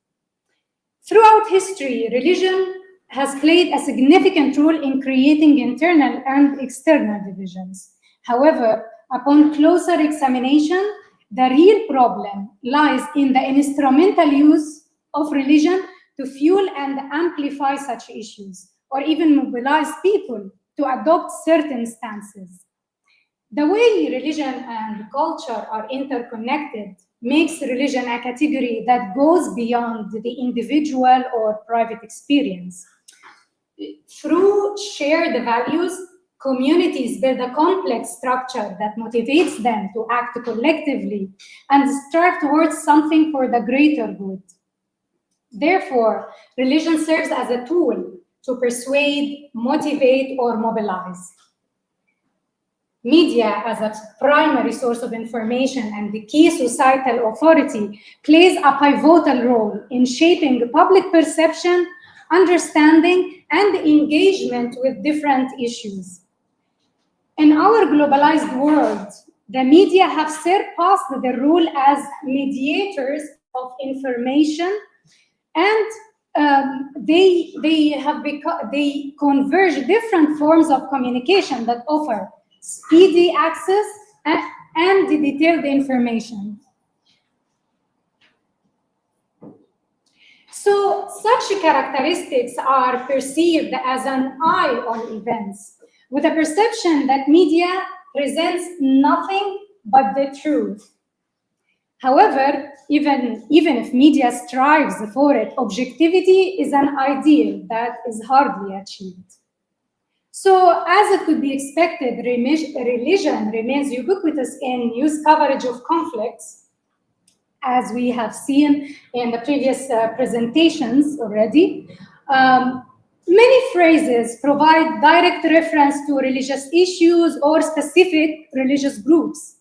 Throughout history, religion has played a significant role in creating internal and external divisions. However, upon closer examination, the real problem lies in the instrumental use of religion to fuel and amplify such issues, or even mobilize people to adopt certain stances. The way religion and culture are interconnected makes religion a category that goes beyond the individual or private experience. Through shared values, communities build a complex structure that motivates them to act collectively and strive towards something for the greater good. Therefore, religion serves as a tool to persuade, motivate, or mobilize. Media, as a primary source of information and the key societal authority, plays a pivotal role in shaping public perception, understanding, and engagement with different issues. In our globalized world, the media have surpassed the role as mediators of information, and they converge different forms of communication that offer speedy access and detailed information. So such characteristics are perceived as an eye on events, with a perception that media presents nothing but the truth. However, even if media strives for it, objectivity is an ideal that is hardly achieved. So, as it could be expected, religion remains ubiquitous in news coverage of conflicts, as we have seen in the previous presentations already. Many phrases provide direct reference to religious issues or specific religious groups.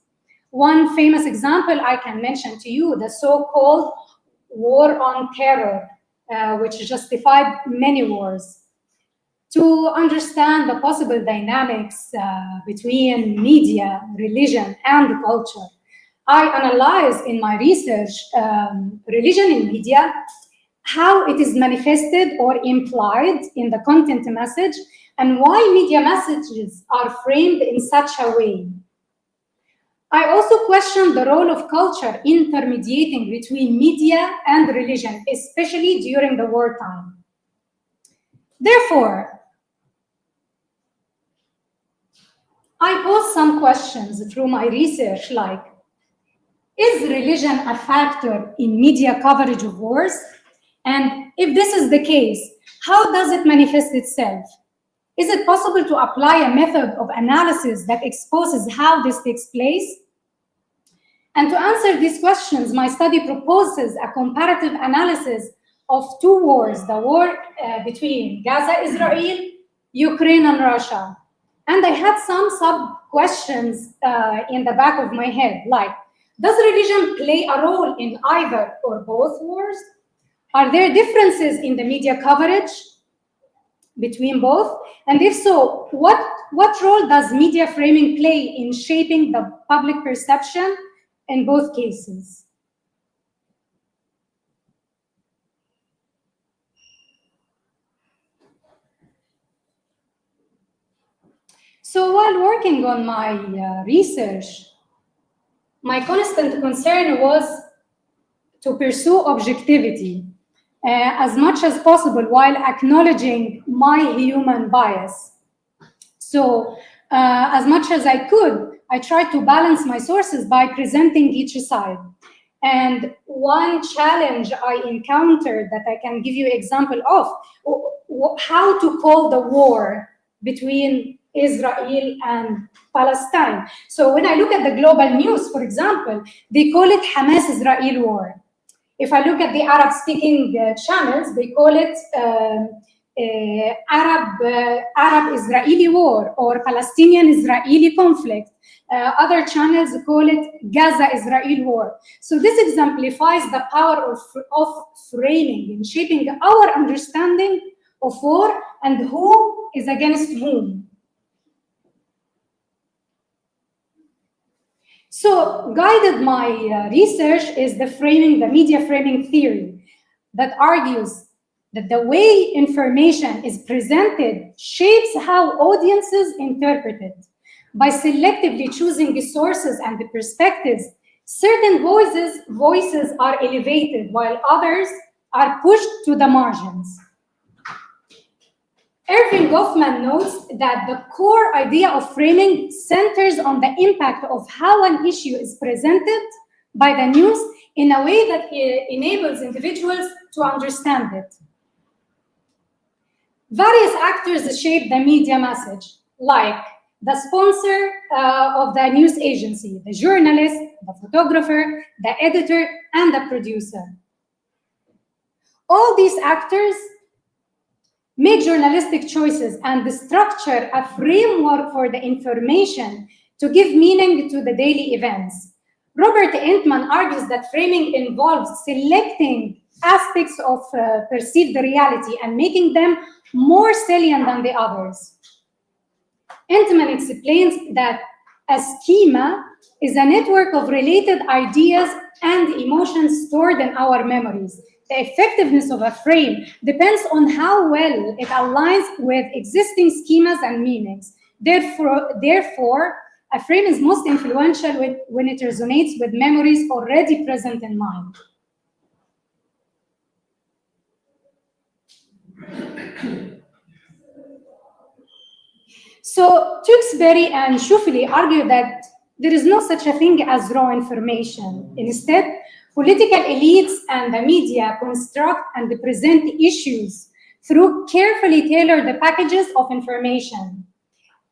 One famous example I can mention to you, the so-called war on terror, which justified many wars. To understand the possible dynamics between media, religion, and culture, I analyzed in my research religion in media, how it is manifested or implied in the content message, and why media messages are framed in such a way. I also questioned the role of culture intermediating between media and religion, especially during the wartime. Therefore, I posed some questions through my research, like, is religion a factor in media coverage of wars? And if this is the case, how does it manifest itself? Is it possible to apply a method of analysis that exposes how this takes place? And to answer these questions, my study proposes a comparative analysis of two wars, the war between Gaza, Israel, Ukraine, and Russia. And I had some sub-questions in the back of my head, like, does religion play a role in either or both wars? Are there differences in the media coverage between both? And if so, what role does media framing play in shaping the public perception in both cases? So while working on my research, my constant concern was to pursue objectivity as much as possible while acknowledging my human bias. So as much as I could, I tried to balance my sources by presenting each side. And one challenge I encountered that I can give you an example of, how to call the war between Israel and Palestine. So when I look at the global news, for example, they call it Hamas-Israel war. If I look at the Arab-speaking channels, they call it Arab-Israeli war or Palestinian-Israeli conflict. Other channels call it Gaza-Israel war. So this exemplifies the power of framing and shaping our understanding of war and who is against whom. So guided my research is the media framing theory that argues that the way information is presented shapes how audiences interpret it. By selectively choosing the sources and the perspectives, certain voices are elevated while others are pushed to the margins. Erving Goffman notes that the core idea of framing centers on the impact of how an issue is presented by the news in a way that enables individuals to understand it. Various actors shape the media message, like the sponsor of the news agency, the journalist, the photographer, the editor, and the producer. All these actors make journalistic choices and structure a framework for the information to give meaning to the daily events. Robert Entman argues that framing involves selecting aspects of perceived reality and making them more salient than the others. Entman explains that a schema is a network of related ideas and emotions stored in our memories. The effectiveness of a frame depends on how well it aligns with existing schemas and meanings. Therefore, a frame is most influential when it resonates with memories already present in mind. So Tewksbury and Schufeli argue that there is no such a thing as raw information. Instead, political elites and the media construct and present issues through carefully tailored packages of information.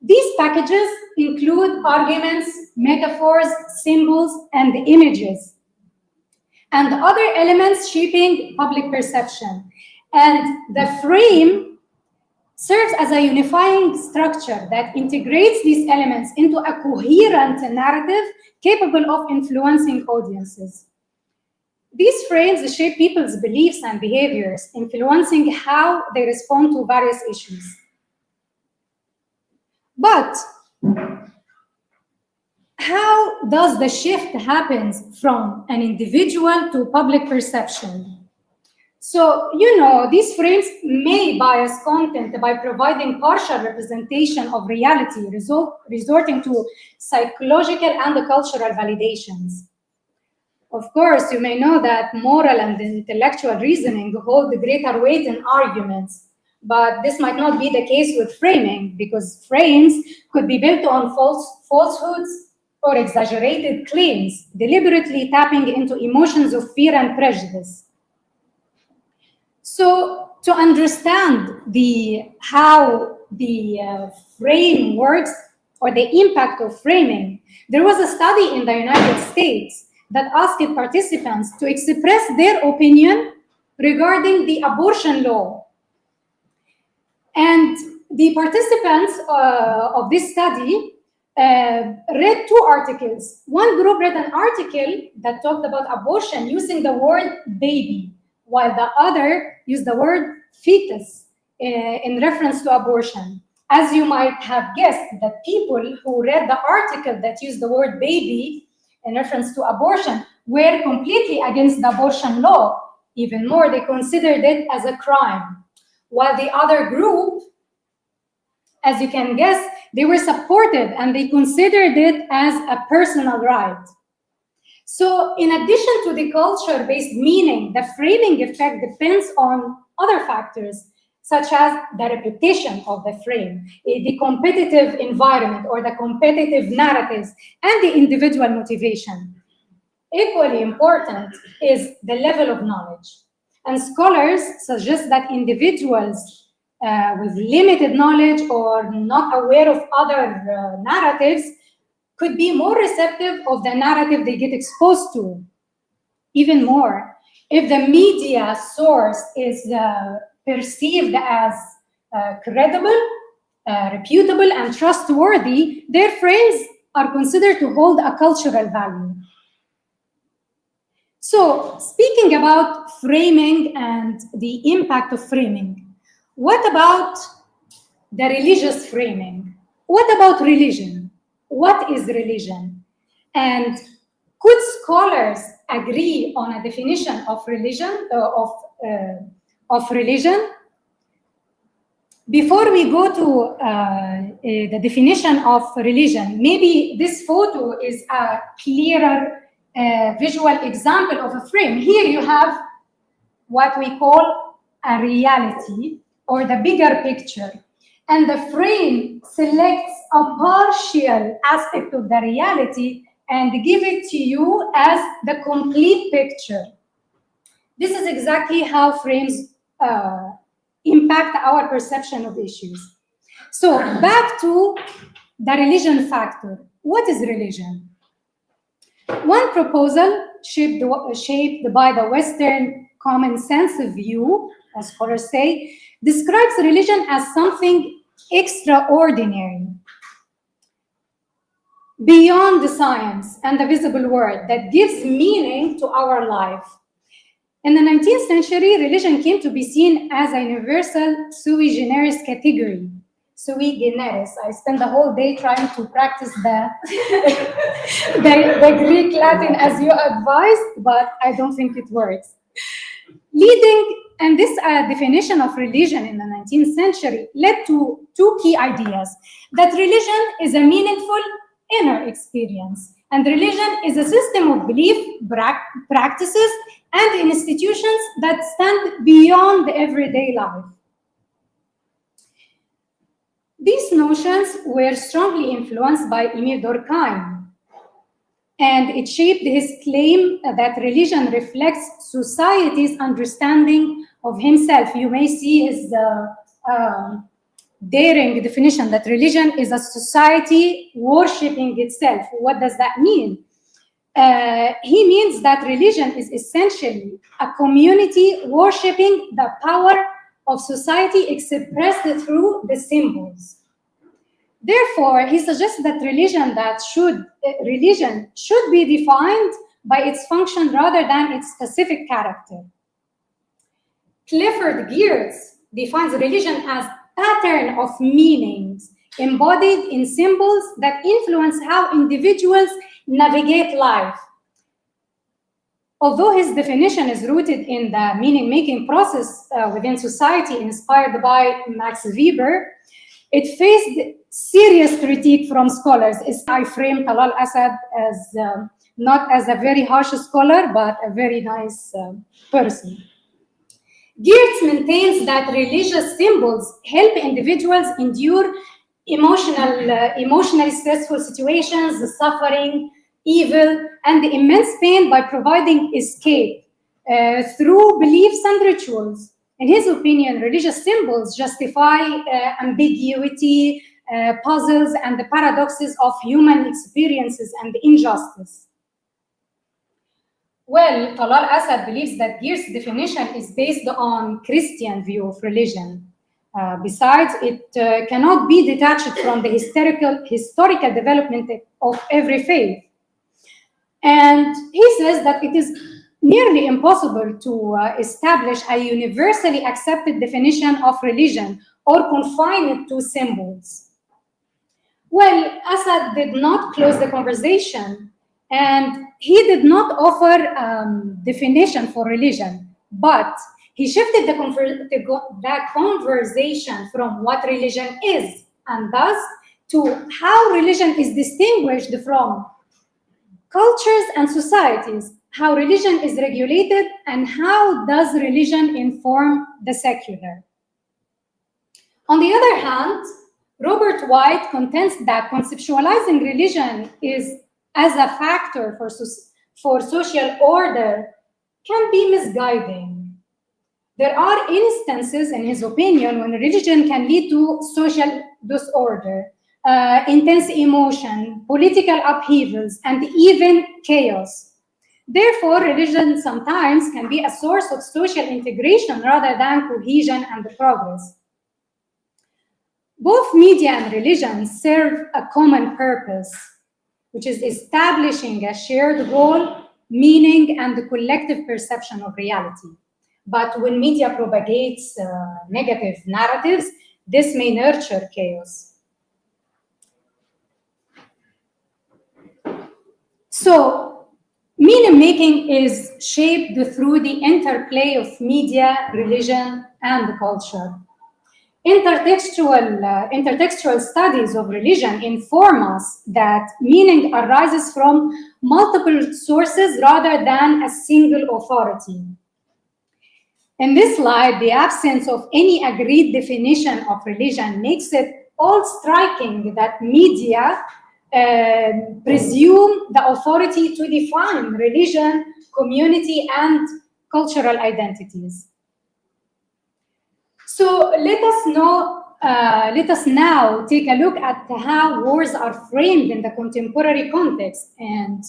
These packages include arguments, metaphors, symbols, and images, and other elements shaping public perception. And the frame serves as a unifying structure that integrates these elements into a coherent narrative capable of influencing audiences. These frames shape people's beliefs and behaviors, influencing how they respond to various issues. But how does the shift happen from an individual to public perception? So, these frames may bias content by providing partial representation of reality, resorting to psychological and cultural validations. Of course, you may know that moral and intellectual reasoning hold greater weight in arguments, but this might not be the case with framing, because frames could be built on falsehoods or exaggerated claims, deliberately tapping into emotions of fear and prejudice. So, to understand how the frame works or the impact of framing, there was a study in the United States that asked participants to express their opinion regarding the abortion law. And the participants of this study read two articles. One group read an article that talked about abortion using the word baby, while the other used the word fetus in reference to abortion. As you might have guessed, that people who read the article that used the word baby in reference to abortion were completely against the abortion law. Even more, they considered it as a crime. While the other group, as you can guess, they were supportive and they considered it as a personal right. So in addition to the culture-based meaning, the framing effect depends on other factors, such as the reputation of the frame, the competitive environment or the competitive narratives, and the individual motivation. Equally important is the level of knowledge. And scholars suggest that individuals with limited knowledge or not aware of other narratives could be more receptive of the narrative they get exposed to. Even more, if the media source is perceived as credible, reputable, and trustworthy, their frames are considered to hold a cultural value. So, speaking about framing and the impact of framing, what about the religious framing? What about religion? What is religion? And could scholars agree on a definition of religion, of religion? Before we go to the definition of religion, maybe this photo is a clearer visual example of a frame. Here you have what we call a reality, or the bigger picture. And the frame selects a partial aspect of the reality and give it to you as the complete picture. This is exactly how frames impact our perception of issues. So back to the religion factor. What is religion? One proposal shaped by the Western common sense view, as scholars say, describes religion as something extraordinary, beyond the science and the visible world, that gives meaning to our life. In the 19th century, religion came to be seen as a universal sui generis category. Sui generis. I spent the whole day trying to practice the Greek Latin as you advised, but I don't think it works. And this definition of religion in the 19th century led to two key ideas: that religion is a meaningful inner experience, and religion is a system of belief, practices, and institutions that stand beyond the everyday life. These notions were strongly influenced by Emile Durkheim, and it shaped his claim that religion reflects society's understanding of himself. You may see his daring definition that religion is a society worshipping itself. What does that mean? He means that religion is essentially a community worshipping the power of society expressed through the symbols. Therefore, he suggests that religion should be defined by its function rather than its specific character. Clifford Geertz defines religion as pattern of meanings embodied in symbols that influence how individuals navigate life. Although his definition is rooted in the meaning-making process within society inspired by Max Weber, it faced serious critique from scholars. I frame Talal Asad as not as a very harsh scholar, but a very nice person. Geertz maintains that religious symbols help individuals endure emotionally stressful situations, the suffering, evil, and the immense pain by providing escape through beliefs and rituals. In his opinion, religious symbols justify ambiguity, puzzles, and the paradoxes of human experiences and injustice. Well, Talal Asad believes that Geer's definition is based on Christian view of religion. Besides, it cannot be detached from the historical development of every faith. And he says that it is nearly impossible to establish a universally accepted definition of religion or confine it to symbols. Well, Asad did not close the conversation, and he did not offer definition for religion, but he shifted the conversation from what religion is and thus to how religion is distinguished from cultures and societies, how religion is regulated, and how does religion inform the secular. On the other hand, Robert White contends that conceptualizing religion is as a factor for social order can be misguiding. There are instances, in his opinion, when religion can lead to social disorder, intense emotion, political upheavals, and even chaos. Therefore, religion sometimes can be a source of social integration rather than cohesion and progress. Both media and religion serve a common purpose, which is establishing a shared goal, meaning, and the collective perception of reality. But when media propagates negative narratives, this may nurture chaos. So, meaning making is shaped through the interplay of media, religion, and culture. Intertextual studies of religion inform us that meaning arises from multiple sources rather than a single authority. In this slide, the absence of any agreed definition of religion makes it all striking that media presume the authority to define religion, community, and cultural identities. So let us now take a look at how wars are framed in the contemporary context. And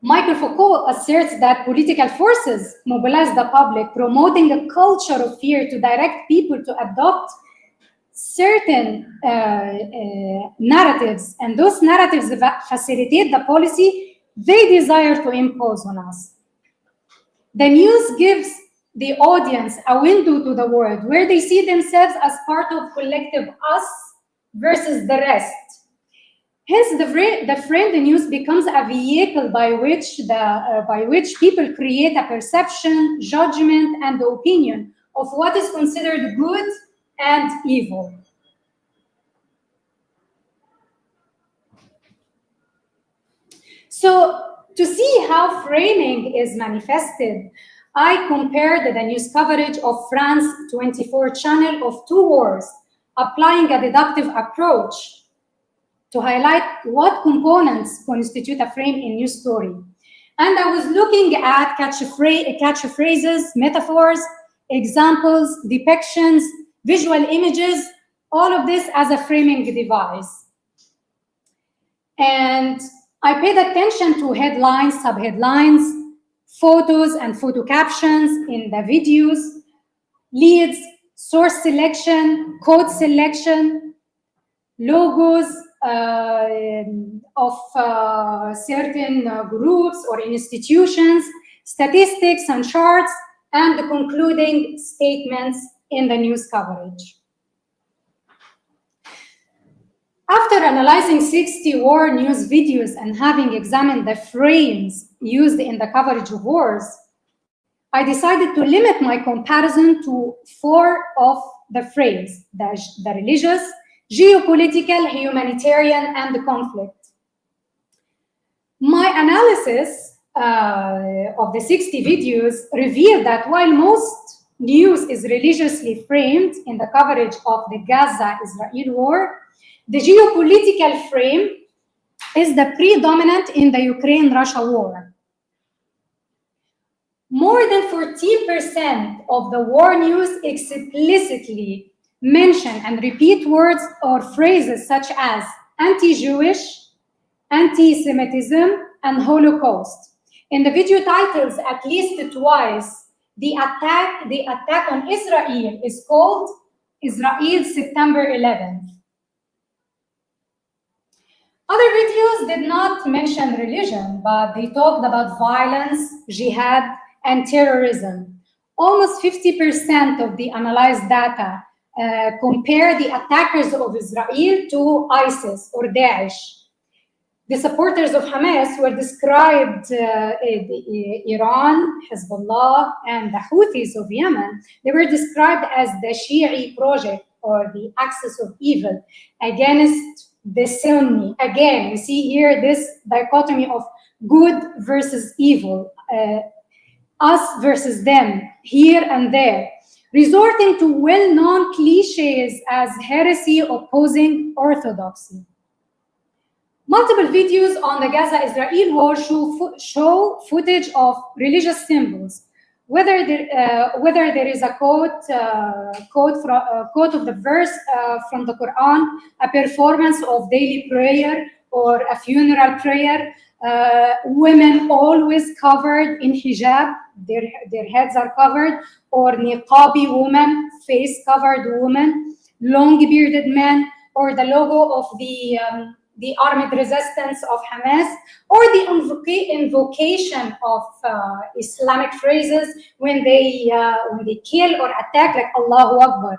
Michael Foucault asserts that political forces mobilize the public, promoting a culture of fear to direct people to adopt certain narratives, and those narratives facilitate the policy they desire to impose on us. The news gives the audience a window to the world where they see themselves as part of collective us versus the rest. Hence, the frame the news becomes a vehicle by which people create a perception, judgment, and opinion of what is considered good and evil. So, to see how framing is manifested, I compared the news coverage of France 24 channel of two wars, applying a deductive approach to highlight what components constitute a frame in news story. And I was looking at catchphrases, metaphors, examples, depictions, visual images, all of this as a framing device. And I paid attention to headlines, subheadlines, photos and photo captions in the videos, leads, source selection, code selection, logos of certain groups or institutions, statistics and charts, and the concluding statements in the news coverage. After analyzing 60 war news videos and having examined the frames used in the coverage of wars, I decided to limit my comparison to 4 of the frames: the religious, geopolitical, humanitarian, and the conflict. My analysis of the 60 videos revealed that while most news is religiously framed in the coverage of the Gaza-Israel war, the geopolitical frame is the predominant in the Ukraine-Russia war. More than 14% of the war news explicitly mention and repeat words or phrases such as anti-Jewish, anti-Semitism, and Holocaust. In the video titles, at least twice, the attack on Israel is called Israel's September 11th. Other videos did not mention religion, but they talked about violence, jihad, and terrorism. Almost 50% of the analyzed data compare the attackers of Israel to ISIS or Daesh. The supporters of Hamas were described, Iran, Hezbollah, and the Houthis of Yemen, they were described as the Shi'i project or the axis of evil against the Sunni. Again, you see here this dichotomy of good versus evil, us versus them, here and there, resorting to well-known cliches as heresy opposing orthodoxy. Multiple videos on the Gaza-Israel war show footage of religious symbols, whether there is a quote of the verse from the Quran, a performance of daily prayer or a funeral prayer, women always covered in hijab, their heads are covered, or niqabi women, face covered women, long bearded men, or the logo of the armed resistance of Hamas, or the invocation of Islamic phrases when they kill or attack, like Allahu Akbar.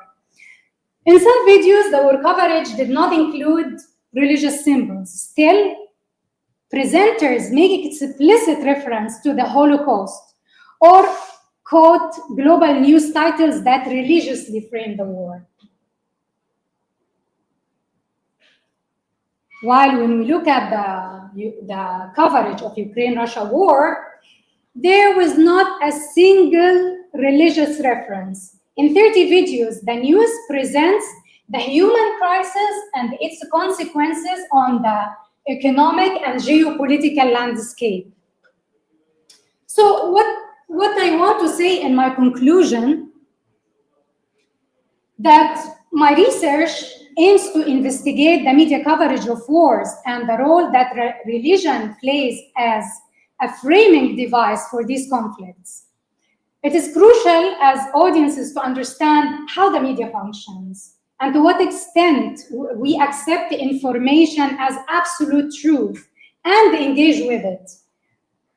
In some videos, the war coverage did not include religious symbols. Still, presenters make explicit reference to the Holocaust or quote global news titles that religiously frame the war. While when we look at the coverage of Ukraine-Russia war, there was not a single religious reference. In 30 videos, the news presents the human crisis and its consequences on the economic and geopolitical landscape. So what I want to say in my conclusion, that my research aims to investigate the media coverage of wars and the role that religion plays as a framing device for these conflicts. It is crucial as audiences to understand how the media functions and to what extent we accept the information as absolute truth and engage with it.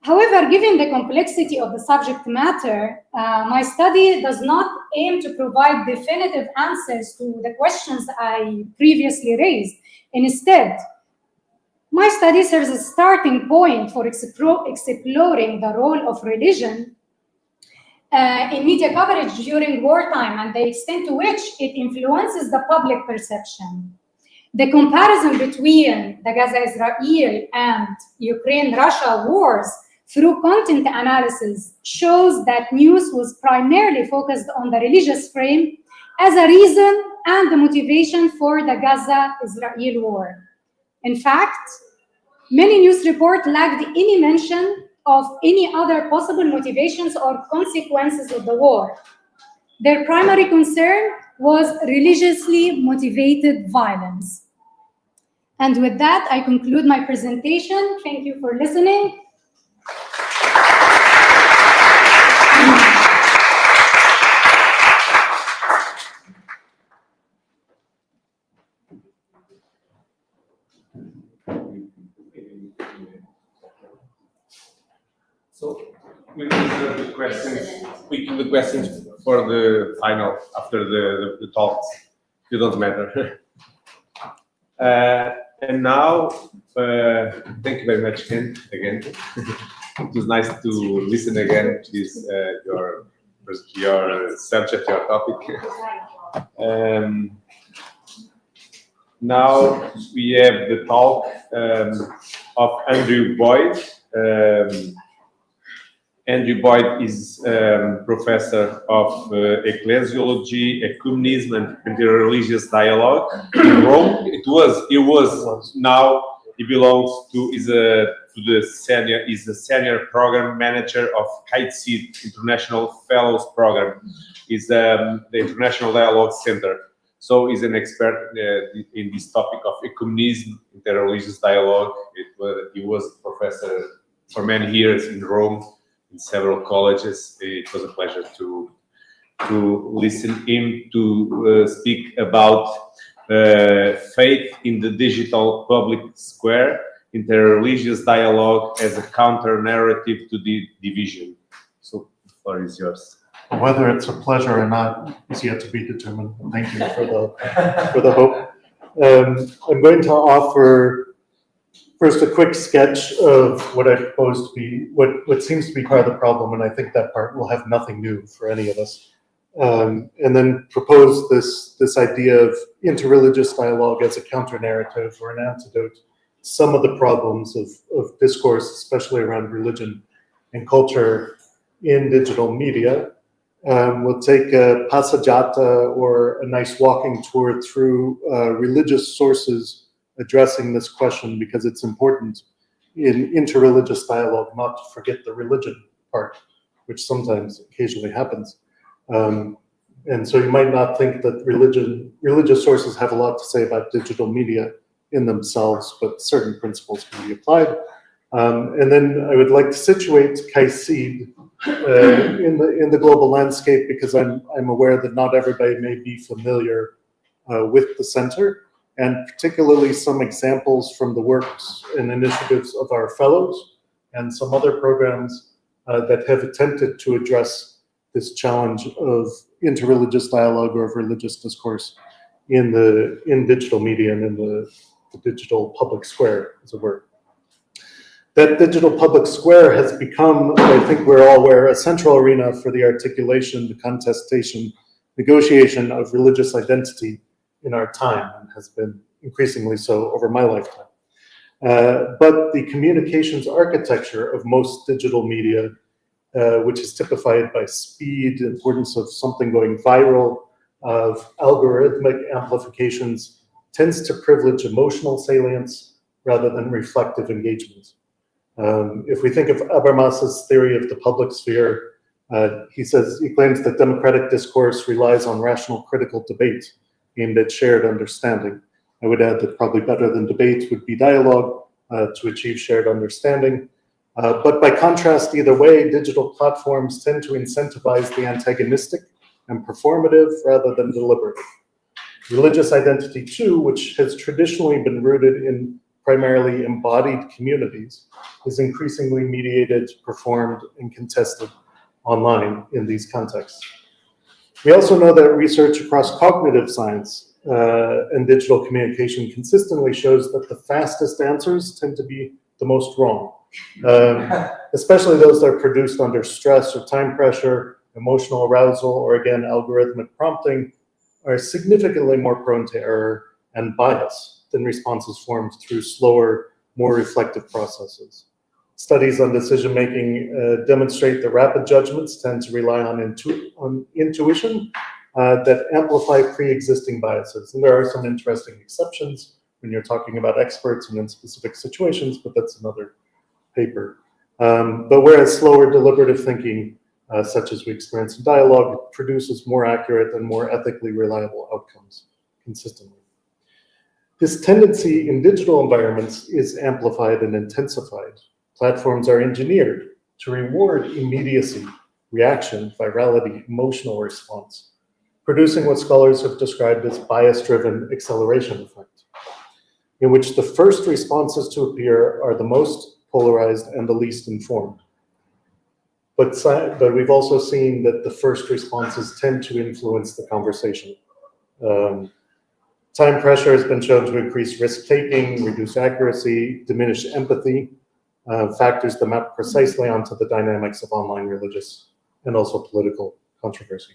However, given the complexity of the subject matter, my study does not aim to provide definitive answers to the questions I previously raised. Instead, my study serves as a starting point for exploring the role of religion in media coverage during wartime and the extent to which it influences the public perception. The comparison between the Gaza-Israel and Ukraine-Russia wars through content analysis shows that news was primarily focused on the religious frame as a reason and the motivation for the Gaza-Israel war. In fact, many news reports lacked any mention of any other possible motivations or consequences of the war. Their primary concern was religiously motivated violence. And with that, I conclude my presentation. Thank you for listening. So we will reserve the questions. We keep the questions for the final after the talks. It doesn't matter. And now, thank you very much, Ken, again. It was nice to listen again to this, your subject, your topic. Now we have the talk of Andrew Boyd. Andrew Boyd is professor of ecclesiology, ecumenism, and interreligious dialogue in Rome. Now he belongs to the senior program manager of Kaiciid International Fellows Program. Is the International Dialogue Center. So he's an expert in this topic of ecumenism, interreligious dialogue. He was professor for many years in Rome, in several colleges. It was a pleasure to listen him to speak about faith in the digital public square, interreligious dialogue as a counter-narrative to the division. So the floor is yours. Whether it's a pleasure or not is yet to be determined. Thank you for the hope. I'm going to offer first a quick sketch of what I propose to be, what seems to be part of the problem, and I think that part will have nothing new for any of us. And then propose this idea of interreligious dialogue as a counter-narrative or an antidote to some of the problems of discourse, especially around religion and culture in digital media. We'll take a passeggiata or a nice walking tour through religious sources addressing this question, because it's important in interreligious dialogue not to forget the religion part, which sometimes occasionally happens. And so you might not think that religious sources have a lot to say about digital media in themselves, but certain principles can be applied. And then I would like to situate Kaiciid in the global landscape, because I'm aware that not everybody may be familiar with the center, and particularly some examples from the works and initiatives of our fellows and some other programs that have attempted to address this challenge of interreligious dialogue or of religious discourse in digital media and in the digital public square, as it were. That digital public square has become, I think we're all aware, a central arena for the articulation, the contestation, negotiation of religious identity in our time, and has been increasingly so over my lifetime. But the communications architecture of most digital media, which is typified by speed, importance of something going viral, of algorithmic amplifications, tends to privilege emotional salience rather than reflective engagement. If we think of Habermas's theory of the public sphere, he claims that democratic discourse relies on rational critical debate aimed at shared understanding. I would add that probably better than debate would be dialogue to achieve shared understanding. But by contrast, either way, digital platforms tend to incentivize the antagonistic and performative rather than deliberative. Religious identity, too, which has traditionally been rooted in primarily embodied communities, is increasingly mediated, performed, and contested online in these contexts. We also know that research across cognitive science and digital communication consistently shows that the fastest answers tend to be the most wrong, especially those that are produced under stress or time pressure, emotional arousal, or again, algorithmic prompting, are significantly more prone to error and bias than responses formed through slower, more reflective processes. Studies on decision-making demonstrate that rapid judgments tend to rely on intuition that amplify pre-existing biases. And there are some interesting exceptions when you're talking about experts and in specific situations, but that's another paper. But whereas slower deliberative thinking, such as we experience in dialogue, produces more accurate and more ethically reliable outcomes consistently. This tendency in digital environments is amplified and intensified. Platforms are engineered to reward immediacy, reaction, virality, emotional response, producing what scholars have described as bias-driven acceleration effect, in which the first responses to appear are the most polarized and the least informed. But we've also seen that the first responses tend to influence the conversation. Time pressure has been shown to increase risk-taking, reduce accuracy, diminish empathy, factors that map precisely onto the dynamics of online religious and also political controversy.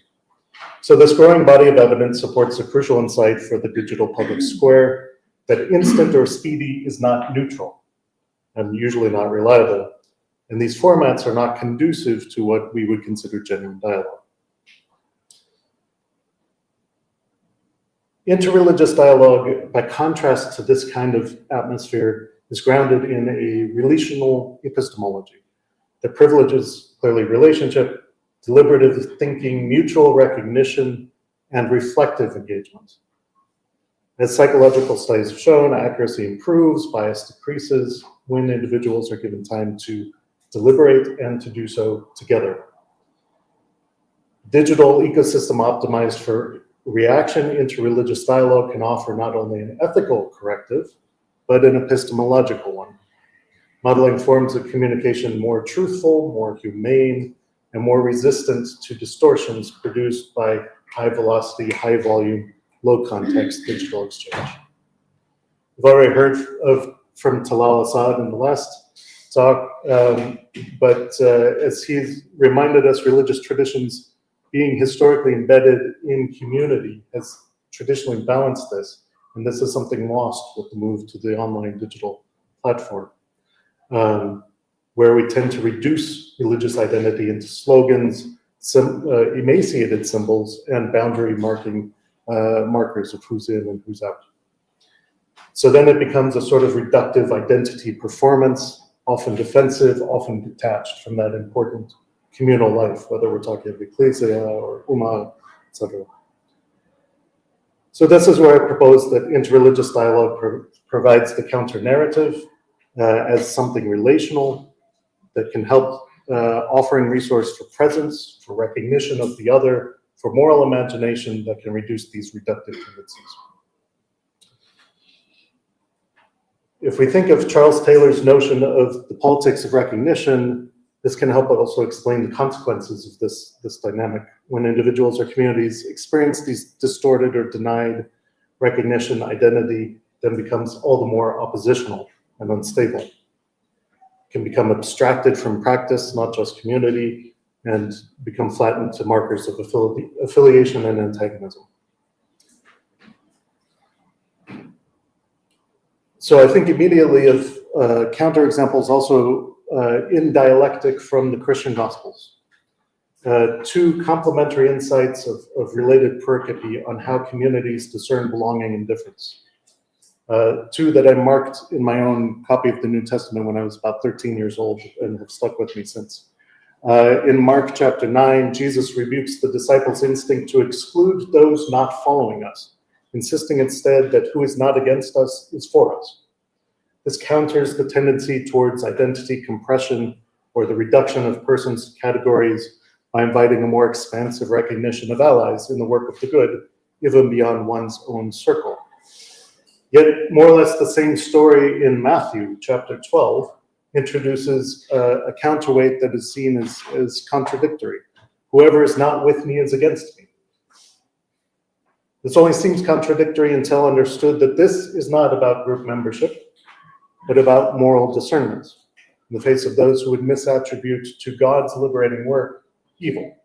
So this growing body of evidence supports a crucial insight for the digital public square that instant or speedy is not neutral and usually not reliable. And these formats are not conducive to what we would consider genuine dialogue. Interreligious dialogue, by contrast to this kind of atmosphere, is grounded in a relational epistemology that privileges clearly relationship, deliberative thinking, mutual recognition, and reflective engagement. As psychological studies have shown, accuracy improves, bias decreases when individuals are given time to deliberate, and to do so together. Digital ecosystem optimized for reaction into religious dialogue can offer not only an ethical corrective, but an epistemological one, modeling forms of communication more truthful, more humane, and more resistant to distortions produced by high velocity, high volume, low context digital exchange. We've already heard from Talal Asad in the last talk, but as he's reminded us, religious traditions being historically embedded in community has traditionally balanced this, and this is something lost with the move to the online digital platform, where we tend to reduce religious identity into slogans, emaciated symbols, and boundary markers of who's in and who's out. So then it becomes a sort of reductive identity performance, often defensive, often detached from that important communal life, whether we're talking of ecclesia or ummah, etc. So this is where I propose that interreligious dialogue provides the counter-narrative as something relational that can help offering resource for presence, for recognition of the other, for moral imagination that can reduce these reductive tendencies. If we think of Charles Taylor's notion of the politics of recognition, this can help also explain the consequences of this dynamic. When individuals or communities experience these distorted or denied recognition, identity then becomes all the more oppositional and unstable. It can become abstracted from practice, not just community, and become flattened to markers of affiliation and antagonism. So I think immediately of counterexamples also in dialectic from the Christian Gospels. Two complementary insights of related pericope on how communities discern belonging and difference. Two that I marked in my own copy of the New Testament when I was about 13 years old and have stuck with me since. In Mark chapter 9, Jesus rebukes the disciples' instinct to exclude those not following us, insisting instead that who is not against us is for us. This counters the tendency towards identity compression or the reduction of persons to categories by inviting a more expansive recognition of allies in the work of the good, even beyond one's own circle. Yet more or less the same story in Matthew chapter 12 introduces a counterweight that is seen as contradictory. Whoever is not with me is against me. This only seems contradictory until understood that this is not about group membership, but about moral discernment in the face of those who would misattribute to God's liberating work evil.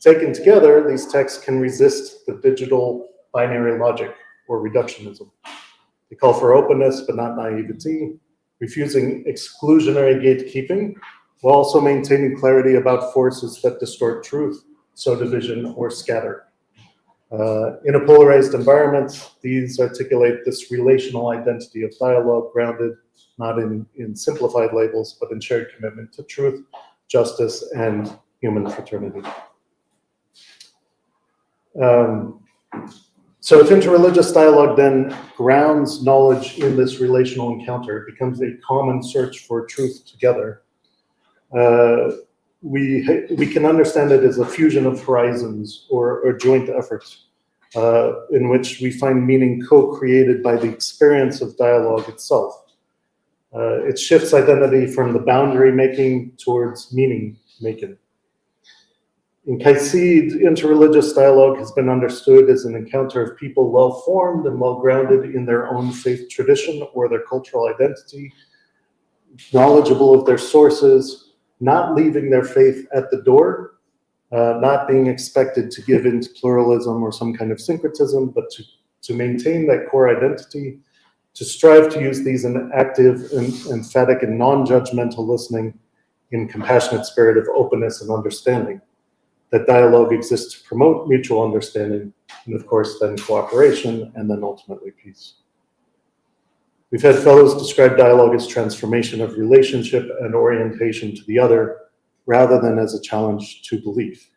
Taken together, these texts can resist the digital binary logic or reductionism. They call for openness but not naivety, refusing exclusionary gatekeeping, while also maintaining clarity about forces that distort truth, sow division, or scatter. In a polarized environment, these articulate this relational identity of dialogue grounded not in simplified labels, but in shared commitment to truth, justice, and human fraternity. So if interreligious dialogue then grounds knowledge in this relational encounter, it becomes a common search for truth together. We can understand it as a fusion of horizons or joint efforts in which we find meaning co-created by the experience of dialogue itself. It shifts identity from the boundary making towards meaning making. In Kaiciid, interreligious dialogue has been understood as an encounter of people well-formed and well-grounded in their own faith tradition or their cultural identity, knowledgeable of their sources, not leaving their faith at the door, not being expected to give in to pluralism or some kind of syncretism, but to maintain that core identity, to strive to use these in active, and emphatic, and non-judgmental listening in compassionate spirit of openness and understanding. That dialogue exists to promote mutual understanding, and of course then cooperation, and then ultimately peace. We've had fellows describe dialogue as transformation of relationship and orientation to the other, rather than as a challenge to belief.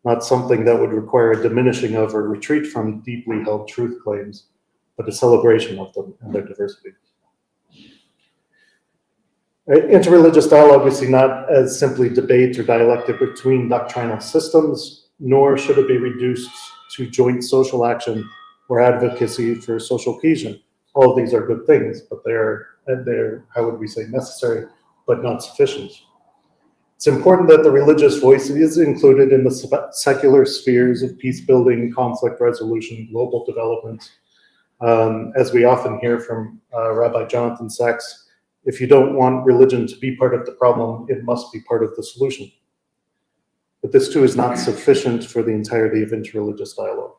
Not something that would require a diminishing of or retreat from deeply held truth claims, but a celebration of them and their diversity. Interreligious dialogue we see not as simply debate or dialectic between doctrinal systems, nor should it be reduced to joint social action or advocacy for social cohesion. All of these are good things, but they're, how would we say, necessary, but not sufficient. It's important that the religious voice is included in the secular spheres of peace building, conflict resolution, global development. As we often hear from Rabbi Jonathan Sachs, if you don't want religion to be part of the problem, it must be part of the solution. But this too is not sufficient for the entirety of interreligious dialogue.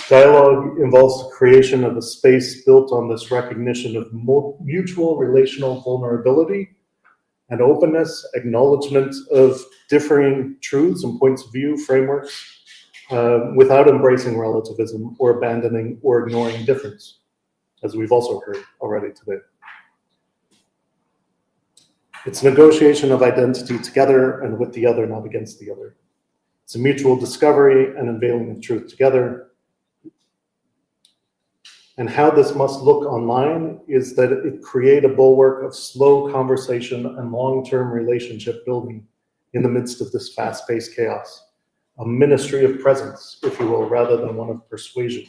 Dialogue involves the creation of a space built on this recognition of mutual relational vulnerability and openness, acknowledgement of differing truths and points of view, frameworks, without embracing relativism or abandoning or ignoring difference, as we've also heard already today. It's negotiation of identity together and with the other, not against the other. It's a mutual discovery and unveiling of truth together. And how this must look online is that it create a bulwark of slow conversation and long-term relationship building in the midst of this fast-paced chaos. A ministry of presence, if you will, rather than one of persuasion.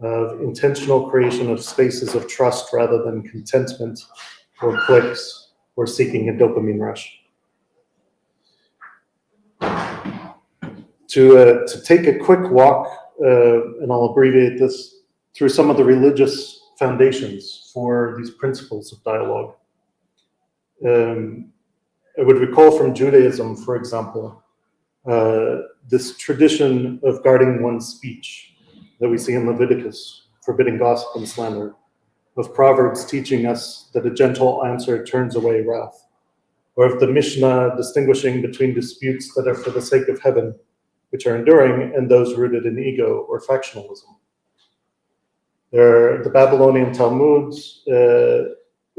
Of intentional creation of spaces of trust rather than contentment or clicks or seeking a dopamine rush. To take a quick walk, and I'll abbreviate this, through some of the religious foundations for these principles of dialogue. I would recall from Judaism, for example, this tradition of guarding one's speech that we see in Leviticus, forbidding gossip and slander, of Proverbs teaching us that a gentle answer turns away wrath, or of the Mishnah distinguishing between disputes that are for the sake of heaven, which are enduring, and those rooted in ego or factionalism. The Babylonian Talmud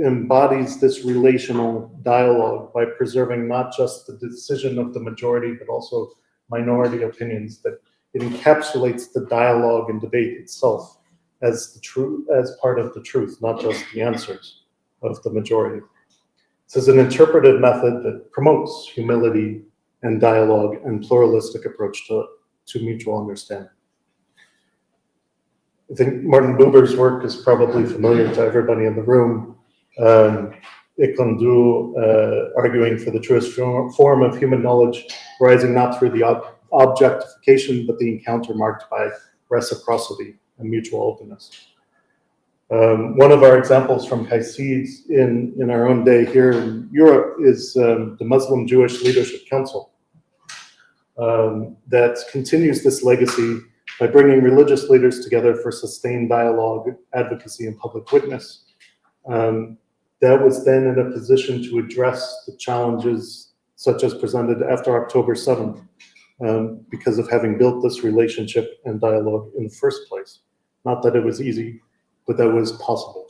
embodies this relational dialogue by preserving not just the decision of the majority, but also minority opinions, that it encapsulates the dialogue and debate itself as the truth, as part of the truth, not just the answers of the majority. This is an interpretive method that promotes humility and dialogue and pluralistic approach to mutual understanding. I think Martin Buber's work is probably familiar to everybody in the room. Arguing for the truest form of human knowledge, rising not through the objectification, but the encounter marked by reciprocity and mutual openness. One of our examples from Kaiciid in our own day here in Europe is the Muslim Jewish Leadership Council that continues this legacy by bringing religious leaders together for sustained dialogue, advocacy, and public witness. That was then in a position to address the challenges such as presented after October 7th, because of having built this relationship and dialogue in the first place. Not that it was easy, but that was possible.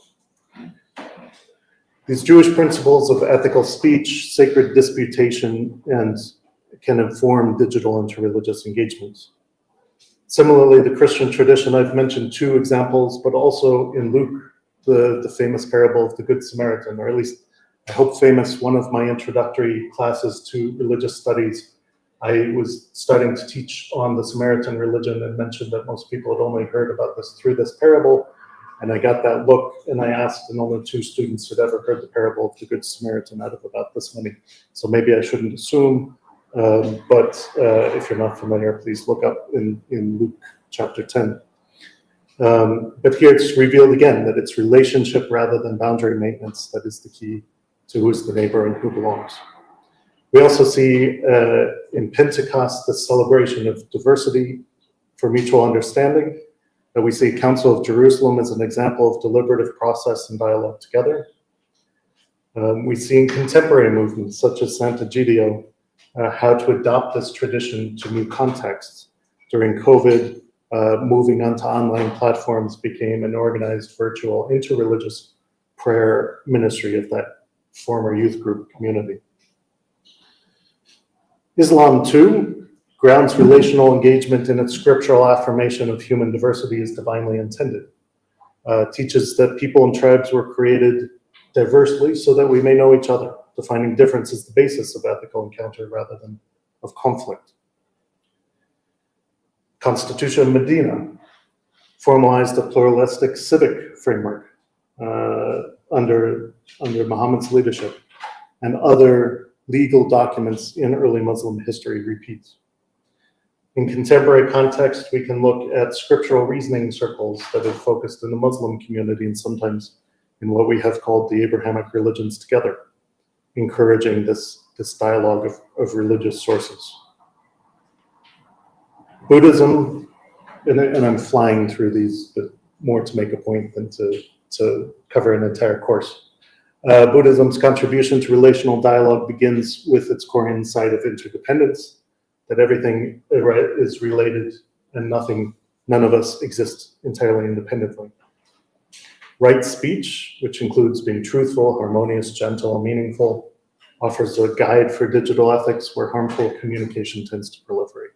These Jewish principles of ethical speech, sacred disputation, and can inform digital interreligious engagements. Similarly, the Christian tradition, I've mentioned two examples, but also in Luke, the famous parable of the Good Samaritan, or at least I hope famous, one of my introductory classes to religious studies. I was starting to teach on the Samaritan religion and mentioned that most people had only heard about this through this parable. And I got that look and I asked, and only 2 students had ever heard the parable of the Good Samaritan out of about this many. So maybe I shouldn't assume, but if you're not familiar, please look up in Luke chapter 10. But here it's revealed again that it's relationship rather than boundary maintenance that is the key to who's the neighbor and who belongs. We also see in Pentecost the celebration of diversity for mutual understanding. We see Council of Jerusalem as an example of deliberative process and dialogue together. We see in contemporary movements such as Sant'Egidio how to adopt this tradition to new contexts. During COVID, moving onto online platforms became an organized virtual interreligious prayer ministry of that former youth group community. Islam, too, grounds relational engagement in its scriptural affirmation of human diversity as divinely intended. Teaches that people and tribes were created diversely so that we may know each other, defining difference as the basis of ethical encounter rather than of conflict. Constitution of Medina formalized a pluralistic civic framework under Muhammad's leadership, and other legal documents in early Muslim history repeat. In contemporary context, we can look at scriptural reasoning circles that have focused in the Muslim community and sometimes in what we have called the Abrahamic religions together, encouraging this dialogue of religious sources. Buddhism, and I'm flying through these, but more to make a point than to cover an entire course. Buddhism's contribution to relational dialogue begins with its core insight of interdependence, that everything is related and none of us exist entirely independently. Right speech, which includes being truthful, harmonious, gentle, and meaningful, offers a guide for digital ethics where harmful communication tends to proliferate.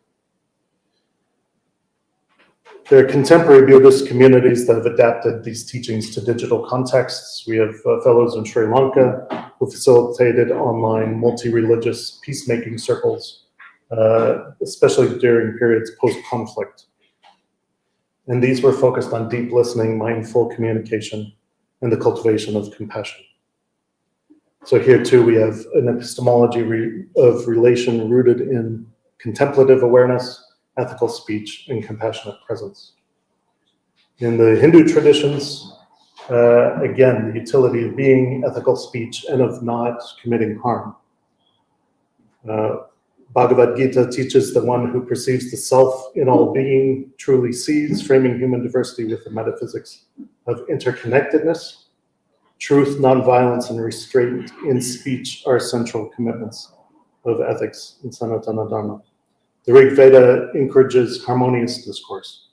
There are contemporary Buddhist communities that have adapted these teachings to digital contexts. We have fellows in Sri Lanka who facilitated online multi-religious peacemaking circles, especially during periods post-conflict. And these were focused on deep listening, mindful communication, and the cultivation of compassion. So here too, we have an epistemology of relation rooted in contemplative awareness, ethical speech, and compassionate presence. In the Hindu traditions, again, the utility of being, ethical speech, and of not committing harm. Bhagavad Gita teaches the one who perceives the self in all being truly sees, framing human diversity with the metaphysics of interconnectedness. Truth, nonviolence, and restraint in speech are central commitments of ethics in Sanatana Dharma. The Rig Veda encourages harmonious discourse,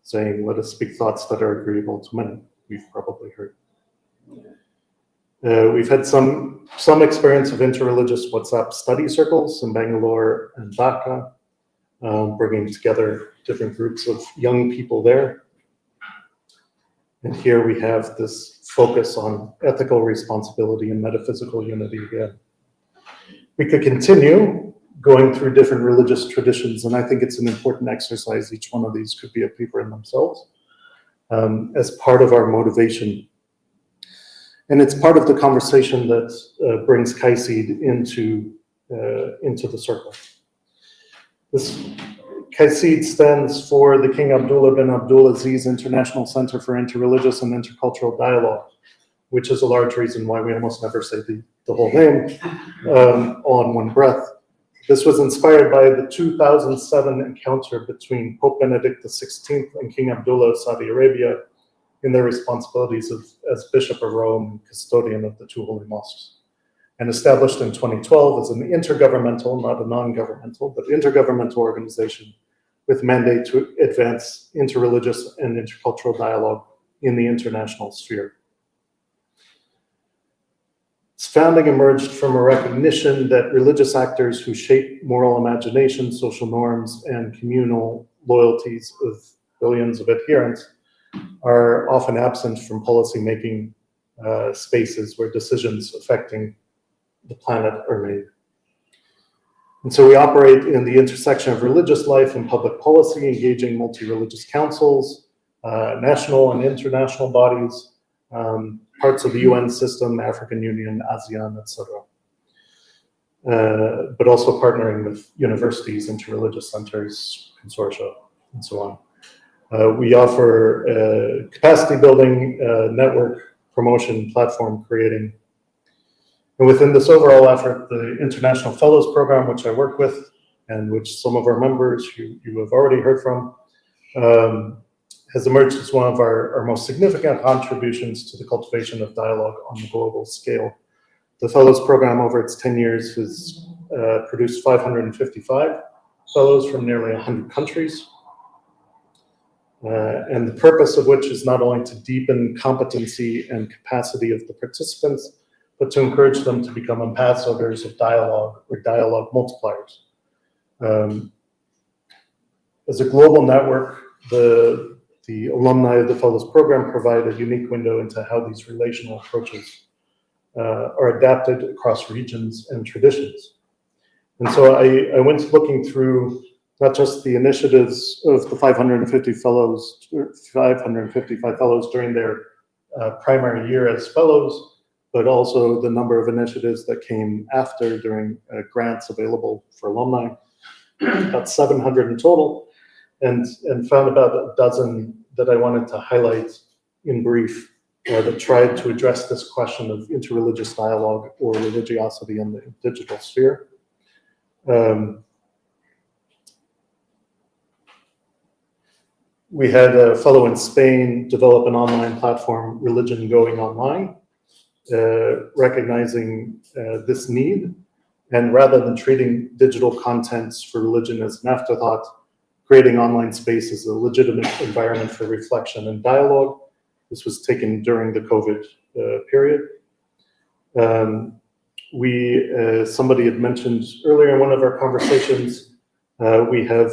saying, let us speak thoughts that are agreeable to many. We've probably heard. We've had some experience of interreligious WhatsApp study circles in Bangalore and Dhaka, bringing together different groups of young people there. And here we have this focus on ethical responsibility and metaphysical unity again. We could continue going through different religious traditions, and I think it's an important exercise. Each one of these could be a paper in themselves as part of our motivation. And it's part of the conversation that brings Kaiciid into the circle. This Kaiciid stands for the King Abdullah bin Abdul Aziz International Center for Interreligious and Intercultural Dialogue, which is a large reason why we almost never say the whole name all in one breath. This was inspired by the 2007 encounter between Pope Benedict XVI and King Abdullah of Saudi Arabia in their responsibilities as Bishop of Rome and custodian of the two holy mosques. And established in 2012 as an intergovernmental, not a non-governmental, but intergovernmental organization with mandate to advance interreligious and intercultural dialogue in the international sphere. Its founding emerged from a recognition that religious actors who shape moral imagination, social norms, and communal loyalties of billions of adherents are often absent from policy-making spaces where decisions affecting the planet are made. And so we operate in the intersection of religious life and public policy, engaging multi-religious councils, national and international bodies, parts of the UN system, African Union, ASEAN, etc. But also partnering with universities, interreligious centers, consortia, and so on. We offer capacity building, network promotion, platform creating. And within this overall effort, the International Fellows Program, which I work with, and which some of our members you have already heard from, has emerged as one of our most significant contributions to the cultivation of dialogue on the global scale. The Fellows Program over its 10 years has produced 555 fellows from nearly 100 countries. And the purpose of which is not only to deepen competency and capacity of the participants, but to encourage them to become ambassadors of dialogue or dialogue multipliers. As a global network, the alumni of the Fellows Program provide a unique window into how these relational approaches are adapted across regions and traditions. And so I went looking through not just the initiatives of the 555 fellows during their primary year as fellows, but also the number of initiatives that came after during grants available for alumni, about 700 in total, and found about a dozen that I wanted to highlight in brief that tried to address this question of interreligious dialogue or religiosity in the digital sphere. We had a fellow in Spain develop an online platform, Religion Going Online, recognizing this need, and rather than treating digital contents for religion as an afterthought, creating online space as a legitimate environment for reflection and dialogue. This was taken during the COVID period. Somebody had mentioned earlier in one of our conversations, we have,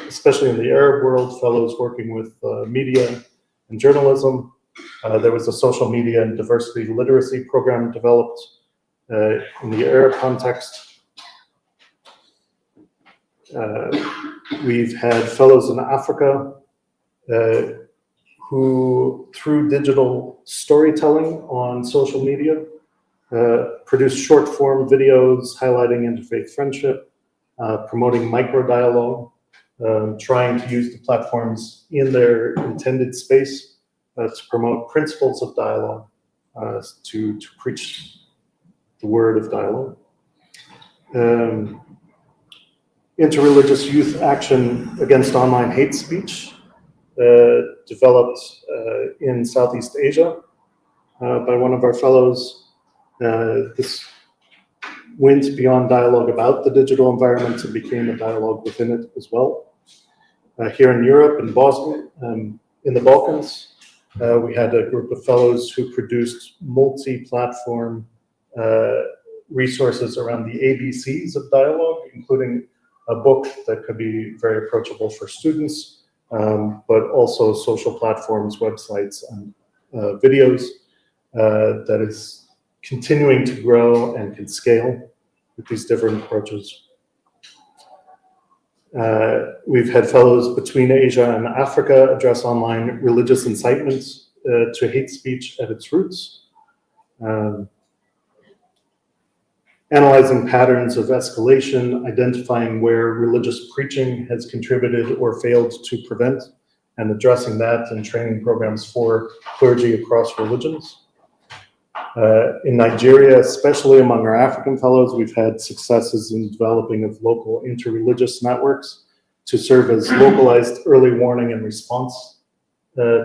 especially in the Arab world, fellows working with media and journalism. There was a social media and diversity literacy program developed in the Arab context. We've had fellows in Africa who, through digital storytelling on social media, produced short-form videos highlighting interfaith friendship, promoting micro-dialogue, trying to use the platforms in their intended space to promote principles of dialogue, to preach the word of dialogue. Interreligious youth action against online hate speech, developed in Southeast Asia by one of our fellows. This went beyond dialogue about the digital environment and became a dialogue within it as well. Here in Europe, in Bosnia, in the Balkans, we had a group of fellows who produced multi-platform resources around the ABCs of dialogue, including a book that could be very approachable for students, but also social platforms, websites, and videos that is continuing to grow and can scale with these different approaches. We've had fellows between Asia and Africa address online religious incitement to hate speech at its roots. Analyzing patterns of escalation, identifying where religious preaching has contributed or failed to prevent, and addressing that in training programs for clergy across religions. In Nigeria, especially among our African fellows, we've had successes in developing of local interreligious networks to serve as localized early warning and response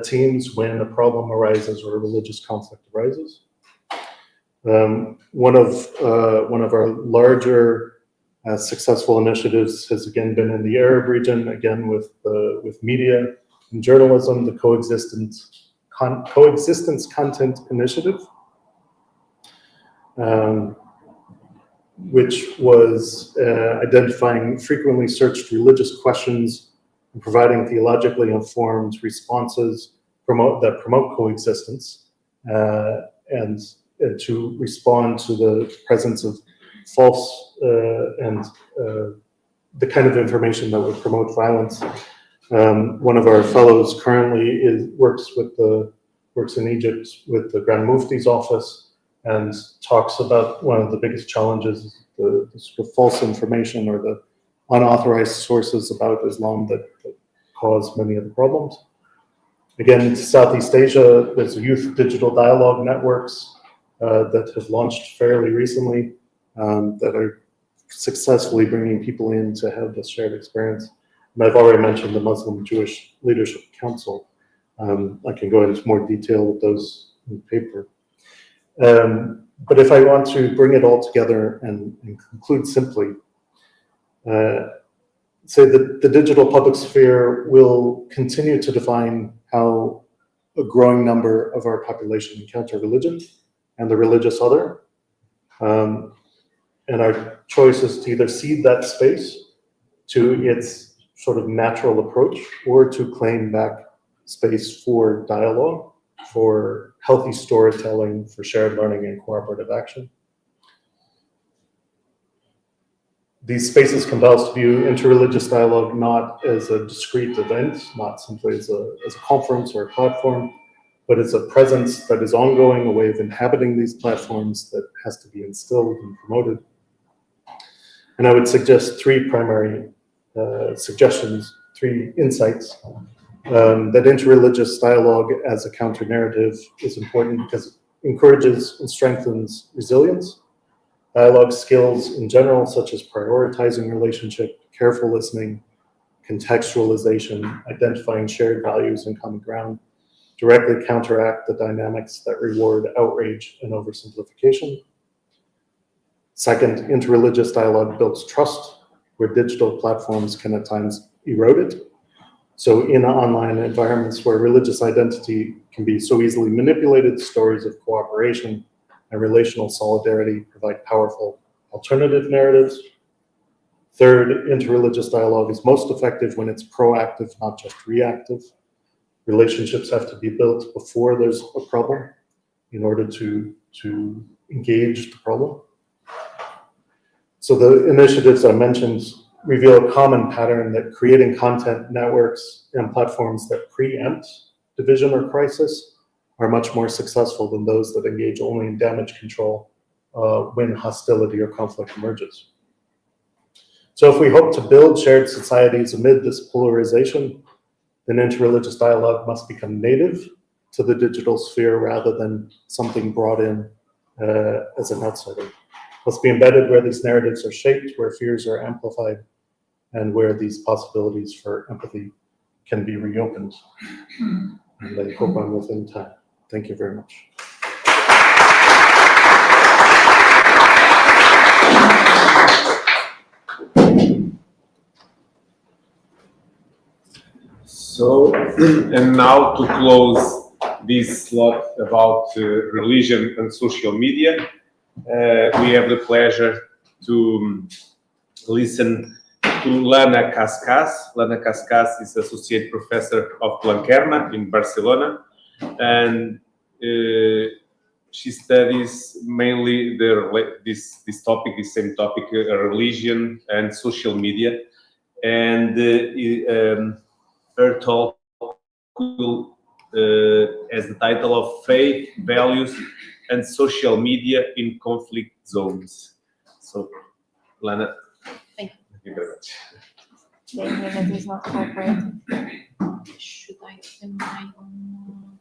teams when a problem arises or a religious conflict arises. One of our larger successful initiatives has again been in the Arab region, again with media and journalism, the Coexistence Content Initiative, which was identifying frequently searched religious questions and providing theologically informed responses that promote coexistence and to respond to the presence of false and the kind of information that would promote violence. One of our fellows currently works in Egypt with the Grand Mufti's office and talks about one of the biggest challenges, the sort of false information or the unauthorized sources about Islam that cause many of the problems. Again, in Southeast Asia, there's youth digital dialogue networks that have launched fairly recently that are successfully bringing people in to have this shared experience. And I've already mentioned the Muslim Jewish Leadership Council. I can go into more detail with those in the paper. But if I want to bring it all together and conclude simply, say that the digital public sphere will continue to define how a growing number of our population encounter religion and the religious other. And our choice is to either cede that space to its sort of natural approach or to claim back space for dialogue for healthy storytelling, for shared learning and cooperative action. These spaces compel us to view interreligious dialogue not as a discrete event, not simply as a conference or a platform, but as a presence that is ongoing, a way of inhabiting these platforms that has to be instilled and promoted. And I would suggest three primary suggestions, three insights. That interreligious dialogue as a counter-narrative is important because it encourages and strengthens resilience. Dialogue skills in general, such as prioritizing relationship, careful listening, contextualization, identifying shared values and common ground, directly counteract the dynamics that reward outrage and oversimplification. Second, interreligious dialogue builds trust, where digital platforms can at times erode it. So in online environments where religious identity can be so easily manipulated, stories of cooperation and relational solidarity provide powerful alternative narratives. Third, interreligious dialogue is most effective when it's proactive, not just reactive. Relationships have to be built before there's a problem in order to engage the problem. So the initiatives I mentioned reveal a common pattern that creating content networks and platforms that preempt division or crisis are much more successful than those that engage only in damage control when hostility or conflict emerges. So if we hope to build shared societies amid this polarization, then interreligious dialogue must become native to the digital sphere rather than something brought in as an outsider. Must be embedded where these narratives are shaped, where fears are amplified, and where these possibilities for empathy can be reopened. And I hope I'm within time. Thank you very much. So, and now to close this slot about religion and social media, we have the pleasure to listen to LANA KAZKAZ. LANA KAZKAZ is Associate Professor of Blanquerna in Barcelona, and she studies mainly this same topic, religion and social media. And her talk will, as the title of Faith, Values, and Social Media in Conflict Zones. So, Lana, thank you very much. The internet is not cooperating. Should I open my own?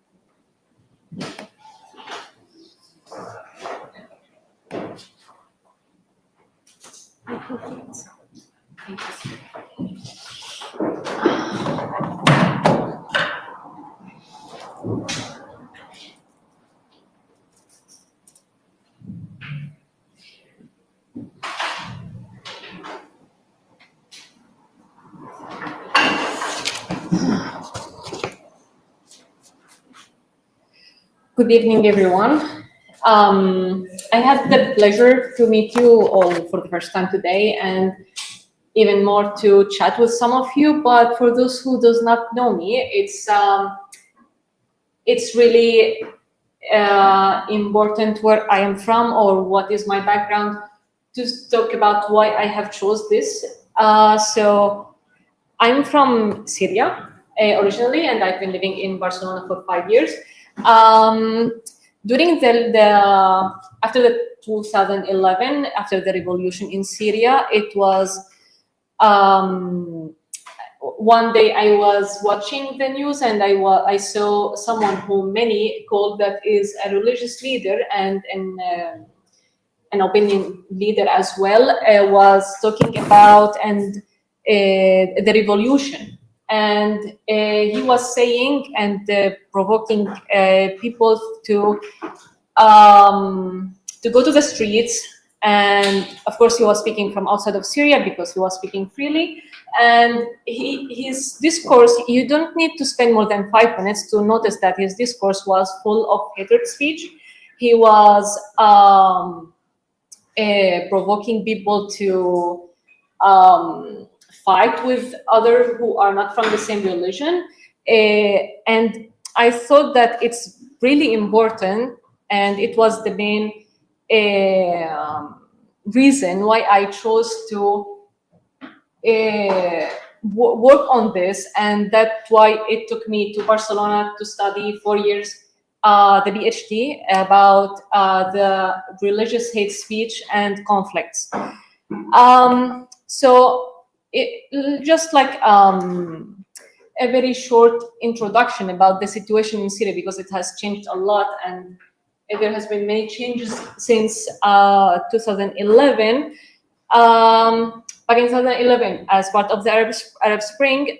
Good evening, everyone. I had the pleasure to meet you all for the first time today, and even more to chat with some of you. But for those who does not know me, it's really important where I am from or what is my background to talk about why I have chose this. So I'm from Syria originally, and I've been living in Barcelona for 5 years. During after the 2011, after the revolution in Syria, it was one day I was watching the news and I saw someone who many called that is a religious leader and an opinion leader as well, was talking about the revolution. And he was saying and provoking people to go to the streets. And of course, he was speaking from outside of Syria because he was speaking freely. And his discourse, you don't need to spend more than 5 minutes to notice that his discourse was full of hatred speech. He was provoking people to fight with others who are not from the same religion. And I thought that it's really important, and it was the main reason why I chose to work on this, and that's why it took me to Barcelona to study 4 years the PhD about the religious hate speech and conflicts. So just like a very short introduction about the situation in Syria, because it has changed a lot and there has been many changes since 2011. Back in 2011, as part of the Arab Spring,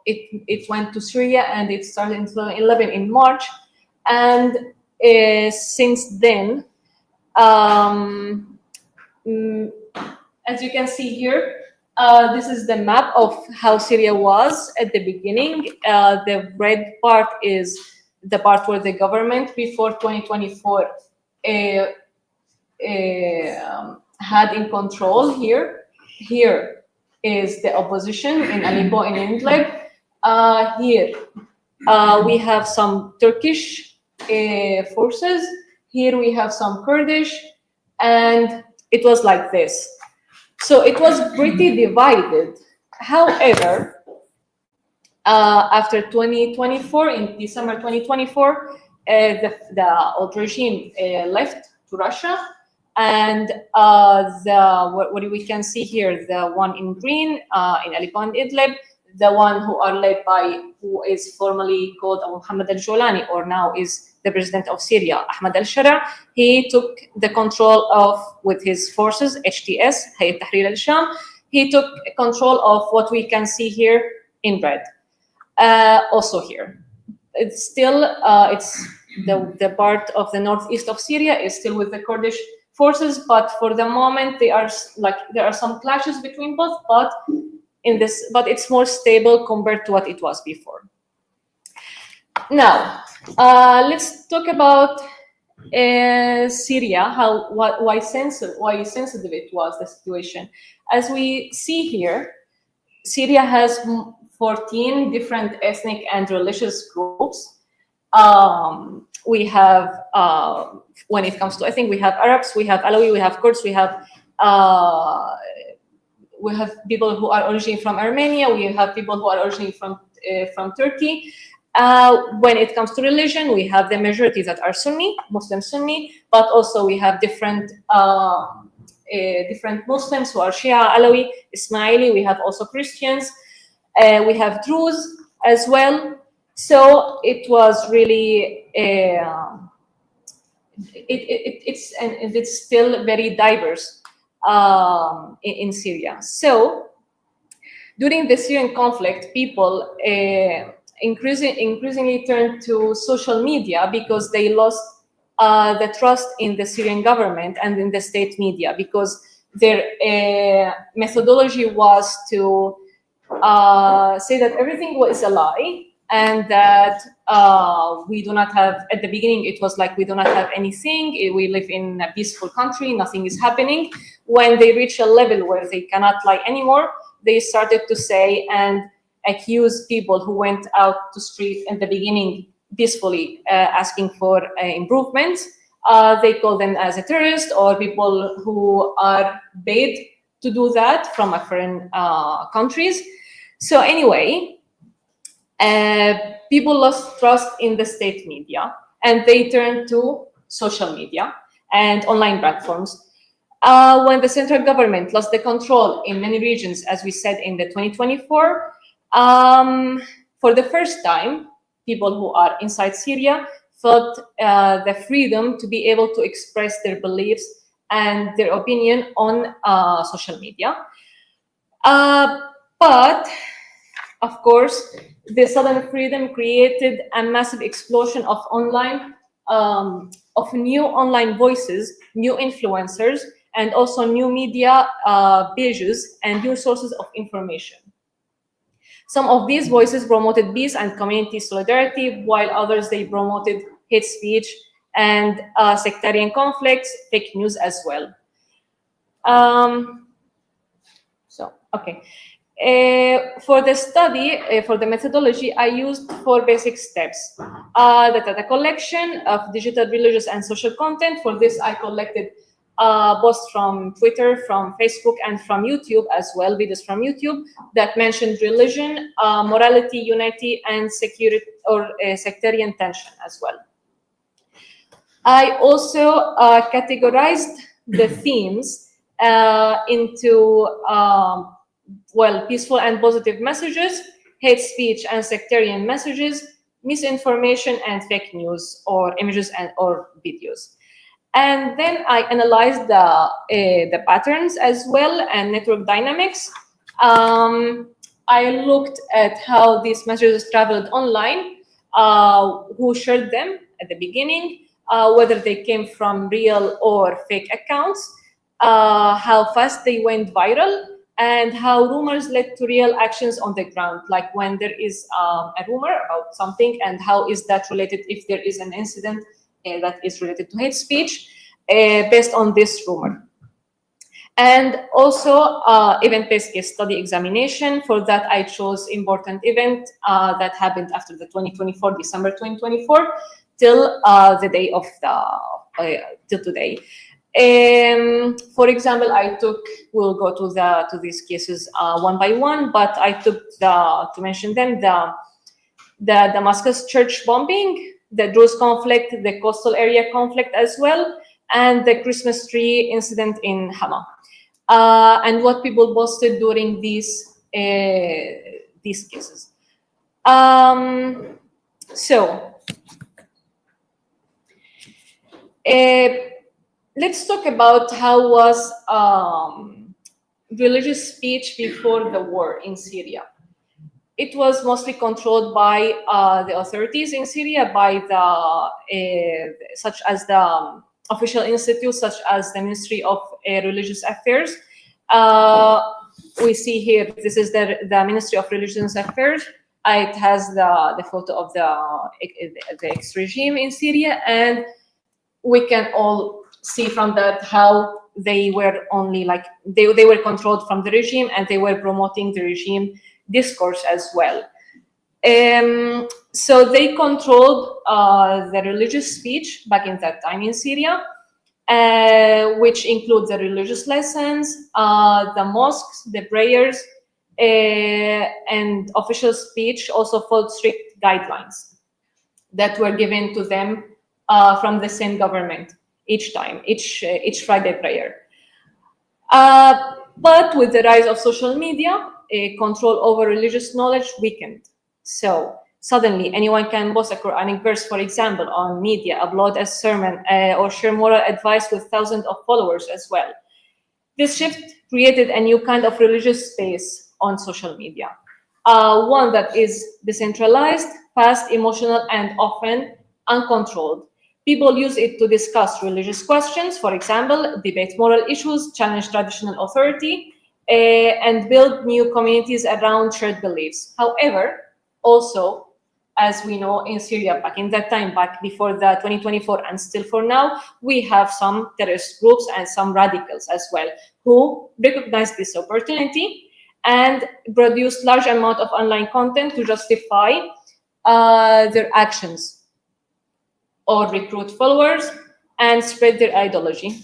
it went to Syria, and it started in 2011 in March. And since then, as you can see here, this is the map of how Syria was at the beginning. The red part is the part where the government before 2024 had in control here. Here is the opposition in Aleppo and Idlib. Here we have some Turkish forces. Here we have some Kurdish, and it was like this. So it was pretty divided. However, after 2024, in December 2024, the old regime left to Russia, and what we can see here, the one in green in Aleppo and Idlib, the one who are led by who is formerly called Muhammad al-Jolani, or now is the president of Syria, Ahmad al-Shara. He took the control of, with his forces, HTS, Hayat Tahrir al-Sham. He took control of what we can see here in red. Also here, it's still it's the part of the northeast of Syria is still with the Kurdish forces, but for the moment they are like there are some clashes between both, but it's more stable compared to what it was before. Now let's talk about Syria, why sensitive it was, the situation. As we see here, Syria has 14 different ethnic and religious groups. We have, when it comes to, I think we have Arabs, we have Alawi, we have Kurds, we have people who are originally from Armenia, we have people who are originally from Turkey. When it comes to religion, we have the majority that are Sunni, Muslim Sunni, but also we have different Muslims who are Shia, Alawi, Ismaili. We have also Christians. We have Druze as well. So it was really it's still very diverse in Syria. So during the Syrian conflict, people increasingly turned to social media because they lost the trust in the Syrian government and in the state media, because their methodology was to say that everything was a lie, and that we do not have, at the beginning it was like we do not have anything, we live in a peaceful country, nothing is happening. When they reach a level where they cannot lie anymore, they started to say and accuse people who went out to street in the beginning peacefully asking for improvements. They call them as a terrorist, or people who are paid to do that from foreign countries. So anyway, people lost trust in the state media, and they turned to social media and online platforms. When the central government lost the control in many regions, as we said in the 2024, for the first time, people who are inside Syria felt the freedom to be able to express their beliefs and their opinion on social media. But of course, the sudden freedom created a massive explosion of new online voices, new influencers, and also new media pages and new sources of information. Some of these voices promoted peace and community solidarity, while others, they promoted hate speech and sectarian conflicts, fake news as well. For the study, for the methodology, I used 4 basic steps. The data collection of digital, religious, and social content. For this, I collected posts from Twitter, from Facebook, and from YouTube as well, videos from YouTube that mentioned religion, morality, unity, and security or sectarian tension as well. I also categorized the themes into well, peaceful and positive messages, hate speech and sectarian messages, misinformation and fake news, or images and or videos. And then I analyzed the patterns as well and network dynamics. I looked at how these messages traveled online, who shared them at the beginning, whether they came from real or fake accounts, how fast they went viral, and how rumors led to real actions on the ground, like when there is a rumor about something, and how is that related if there is an incident that is related to hate speech based on this rumor. And also event-based case study examination. For that, I chose important event that happened after the 2024, December 2024, till the day of the, till today. For example, we'll go to these cases one by one, but I took to mention them, the Damascus church bombing, the Druze conflict, the coastal area conflict as well, and the Christmas tree incident in Hama, and what people posted during these cases. Let's talk about how was religious speech before the war in Syria. It was mostly controlled by the authorities in Syria, by the such as the official institutes, such as the Ministry of Religious Affairs. We see here, this is the Ministry of Religious Affairs. It has the photo of the ex-regime in Syria, and we can all see from that how they were only like, they were controlled from the regime, and they were promoting the regime discourse as well. So they controlled the religious speech back in that time in Syria, which include the religious lessons, the mosques, the prayers, and official speech also followed strict guidelines that were given to them from the same government each time, each Friday prayer. But with the rise of social media, control over religious knowledge weakened. So suddenly anyone can post a Quranic verse, for example, on media, upload a sermon, or share moral advice with thousands of followers as well. This shift created a new kind of religious space on social media, one that is decentralized, fast, emotional, and often uncontrolled. People use it to discuss religious questions, for example, debate moral issues, challenge traditional authority, and build new communities around shared beliefs. However, also, as we know in Syria back in that time, back before the 2024 and still for now, we have some terrorist groups and some radicals as well who recognize this opportunity and produce large amount of online content to justify their actions, or recruit followers and spread their ideology.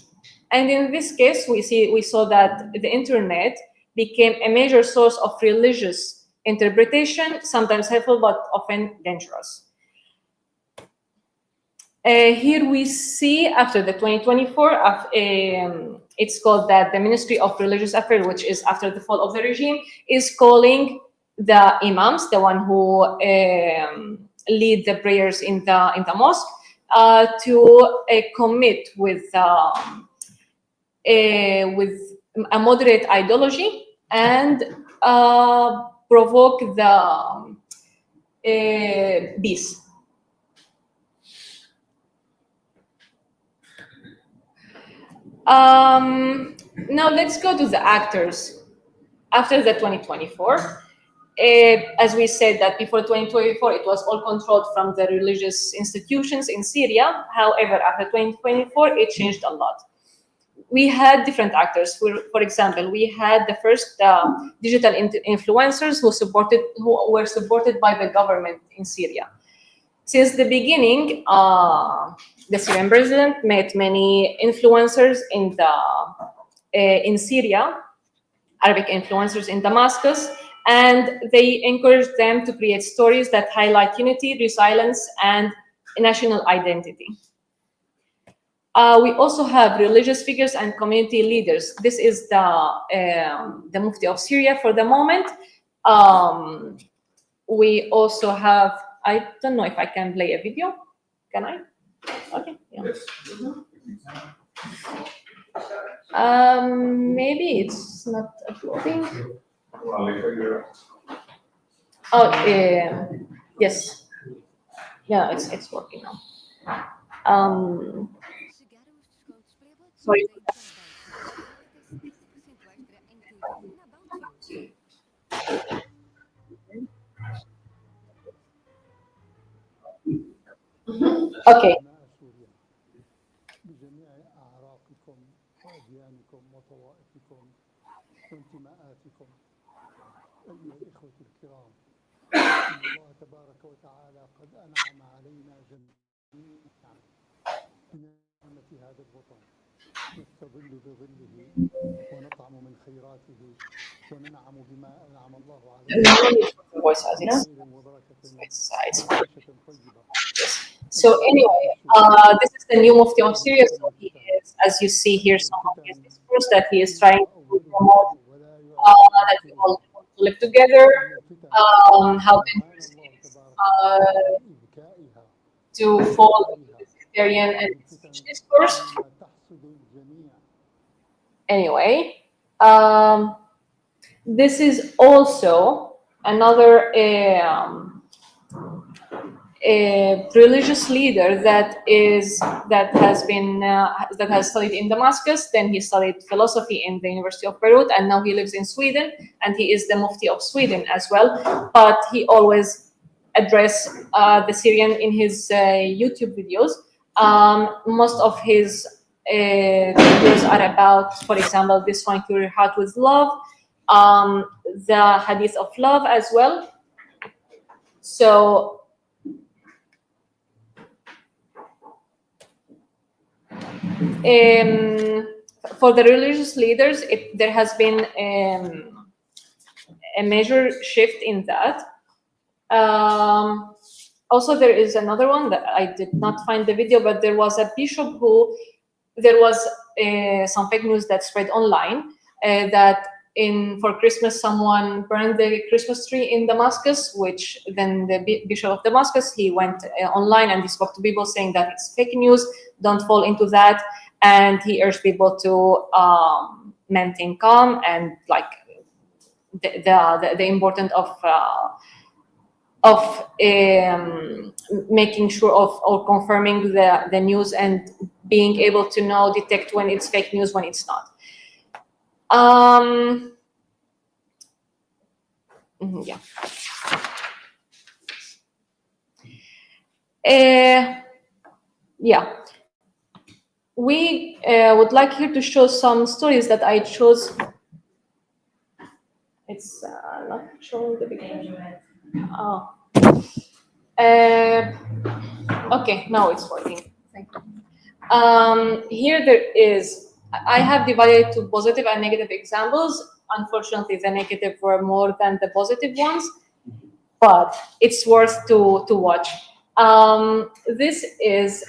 And in this case, we saw that the internet became a major source of religious interpretation, sometimes helpful but often dangerous. Here we see after the 2024, it's called that the Ministry of Religious Affairs, which is after the fall of the regime, is calling the imams, the one who lead the prayers in the mosque, to commit with a moderate ideology and provoke the peace. Now let's go to the actors after the 2024. As we said that before 2024, it was all controlled from the religious institutions in Syria. However, after 2024, it changed a lot. we had different actors. For example, we had the first digital influencers who were supported by the government in Syria. Since the beginning, the Syrian president met many influencers in Syria, Arabic influencers in Damascus, and they encouraged them to create stories that highlight unity, resilience, and national identity. We also have religious figures and community leaders. This is the Mufti of Syria for the moment. We also have, I don't know if I can play a video. Can I? Okay. Yeah. Yes. Maybe it's not uploading. Oh, yes. Yeah, it's working now. Sorry. Okay. بجميع أعراقكم وأديانكم وطوائفكم وانتماءاتكم أيها الإخوة الكرام إن الله تبارك وتعالى قد أنعم علينا جميعا بنعمة هذا الوطن نستظل بظله ونطعم من خيراته وننعم بما أنعم الله علينا So anyway, this is the new Mufti of Syria. So he is, as you see here, some of his discourse that he is trying to promote that we all want to live together, how dangerous it is to fall into the sectarian and speech discourse. Anyway, this is also another a religious leader that has studied in Damascus. Then he studied philosophy in the University of Beirut, and now he lives in Sweden, and he is the Mufti of Sweden as well. But he always addressed the Syrian in his YouTube videos. Most of his videos are about, for example, this one, Cure Your Heart with Love, the Hadith of Love as well. So for the religious leaders, there has been a major shift in that. Also, there is another one that I did not find the video, but there was a bishop who, there was some fake news that spread online that for Christmas someone burned the Christmas tree in Damascus, which then the Bishop of Damascus, he went online and he spoke to people saying that it's fake news, don't fall into that, and he urged people to maintain calm and like the importance of making sure of or confirming the news and being able to detect when it's fake news, when it's not. Yeah. Yeah. We would like here to show some stories that I chose. It's not showing the beginning. Oh. Okay, now it's working. Thank you. Here there is. I have divided to positive and negative examples. Unfortunately, the negative were more than the positive ones, but it's worth to watch. This is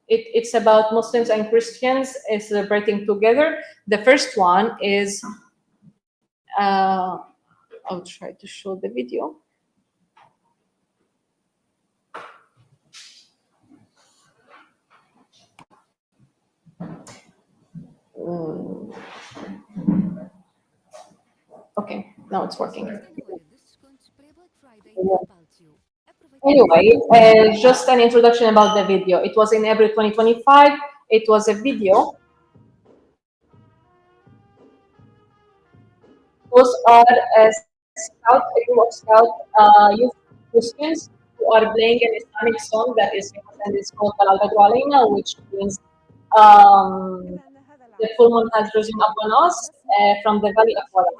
it's about Muslims and Christians celebrating together. The first one is I'll try to show the video. Okay, now it's working. Anyway, just an introduction about the video. It was in April 2025. It was a video. Those are a group of Scout youth Christians who are playing an Islamic song that is famous and it's called Talal Badru Alayna, which means the full moon has risen upon us from the valley of Wada.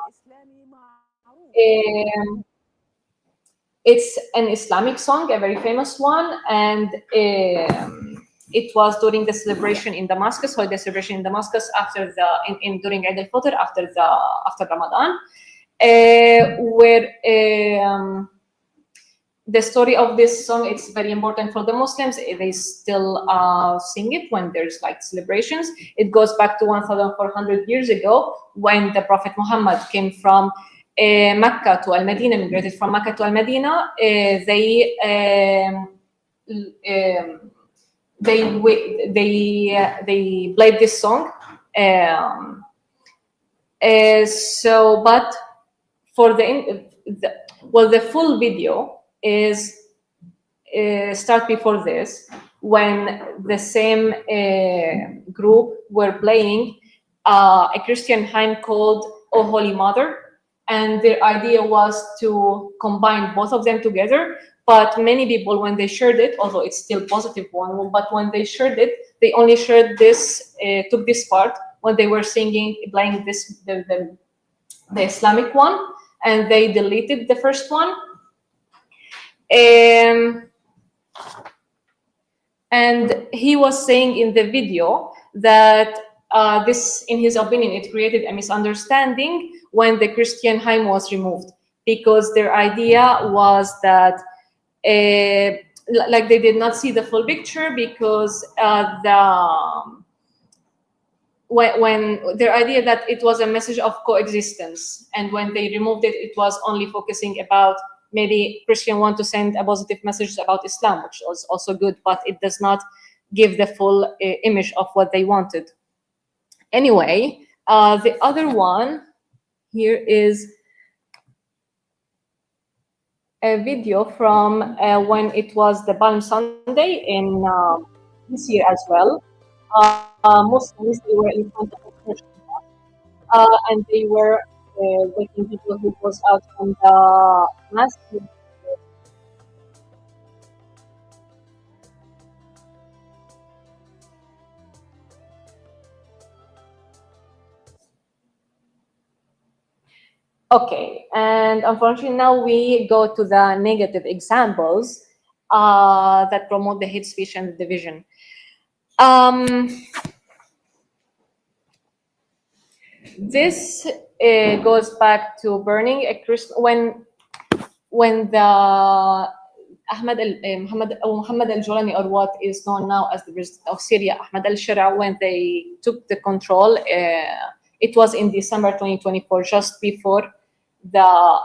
It's an Islamic song, a very famous one, and it was during the celebration in Damascus, holiday celebration in Damascus after the during Eid al-Fitr, after Ramadan, where the story of this song, it's very important for the Muslims. They still sing it when there's like celebrations. It goes back to 1,400 years ago when the Prophet Muhammad came from Mecca to Al-Medina, migrated from Mecca to Al-Medina. They played this song. But for the full video is start before this, when the same group were playing a Christian hymn called "O Holy Mother," and their idea was to combine both of them together. But many people, when they shared it, although it's still positive one, but when they shared it, they only shared this, took this part when they were singing, playing this the Islamic one, and they deleted the first one. And he was saying in the video that this, in his opinion, it created a misunderstanding when the Christian hymn was removed, because their idea was that like they did not see the full picture, because when their idea that it was a message of coexistence, and when they removed it, it was only focusing about maybe Christian want to send a positive message about Islam, which was also good, but it does not give the full image of what they wanted. Anyway, the other one here is a video from when it was the Palm Sunday in this year as well. Muslims, they were in front of the church, and they were waking people who was out from the mosque. Okay, and unfortunately now we go to the negative examples that promote the hate speech and the division. This goes back to burning a when the Muhammad al-Julani, or what is known now as the president of Syria, Ahmad al-Shara, when they took the control, it was in December 2024, just before the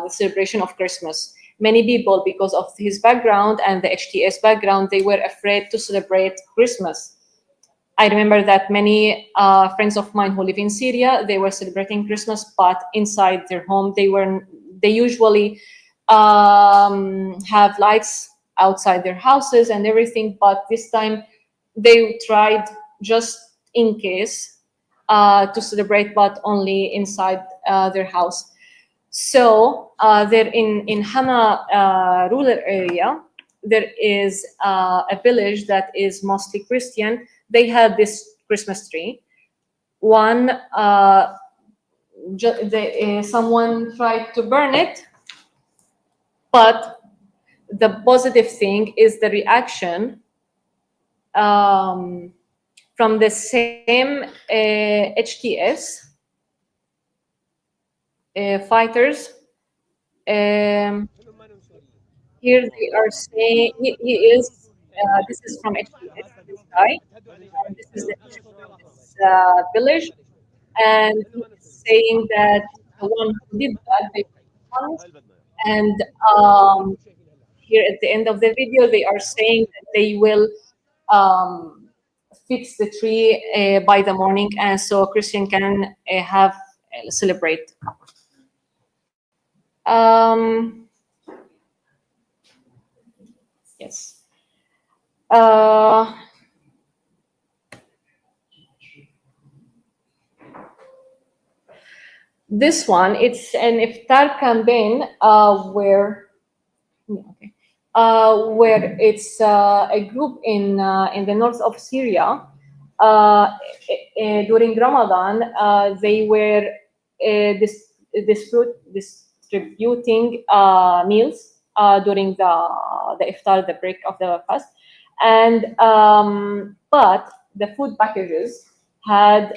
celebration of Christmas. Many people, because of his background and the HTS background, they were afraid to celebrate Christmas. I remember that many friends of mine who live in Syria, they were celebrating Christmas, but inside their home, they usually have lights outside their houses and everything, but this time they tried, just in case, to celebrate, but only inside their house. So there in Hama rural area, there is a village that is mostly Christian. They had this Christmas tree. Someone tried to burn it, but the positive thing is the reaction from the same HTS fighters. Here they are saying he is. This is from HTS, this guy. And this is the this village, and he's saying that the one who did that, they were punished. And here at the end of the video, they are saying that they will fix the tree by the morning, and so Christian can celebrate. Yes. This one, it's an iftar campaign where where it's a group in the north of Syria. During Ramadan, they were distributing meals during the iftar, the break of the fast, and but the food packages had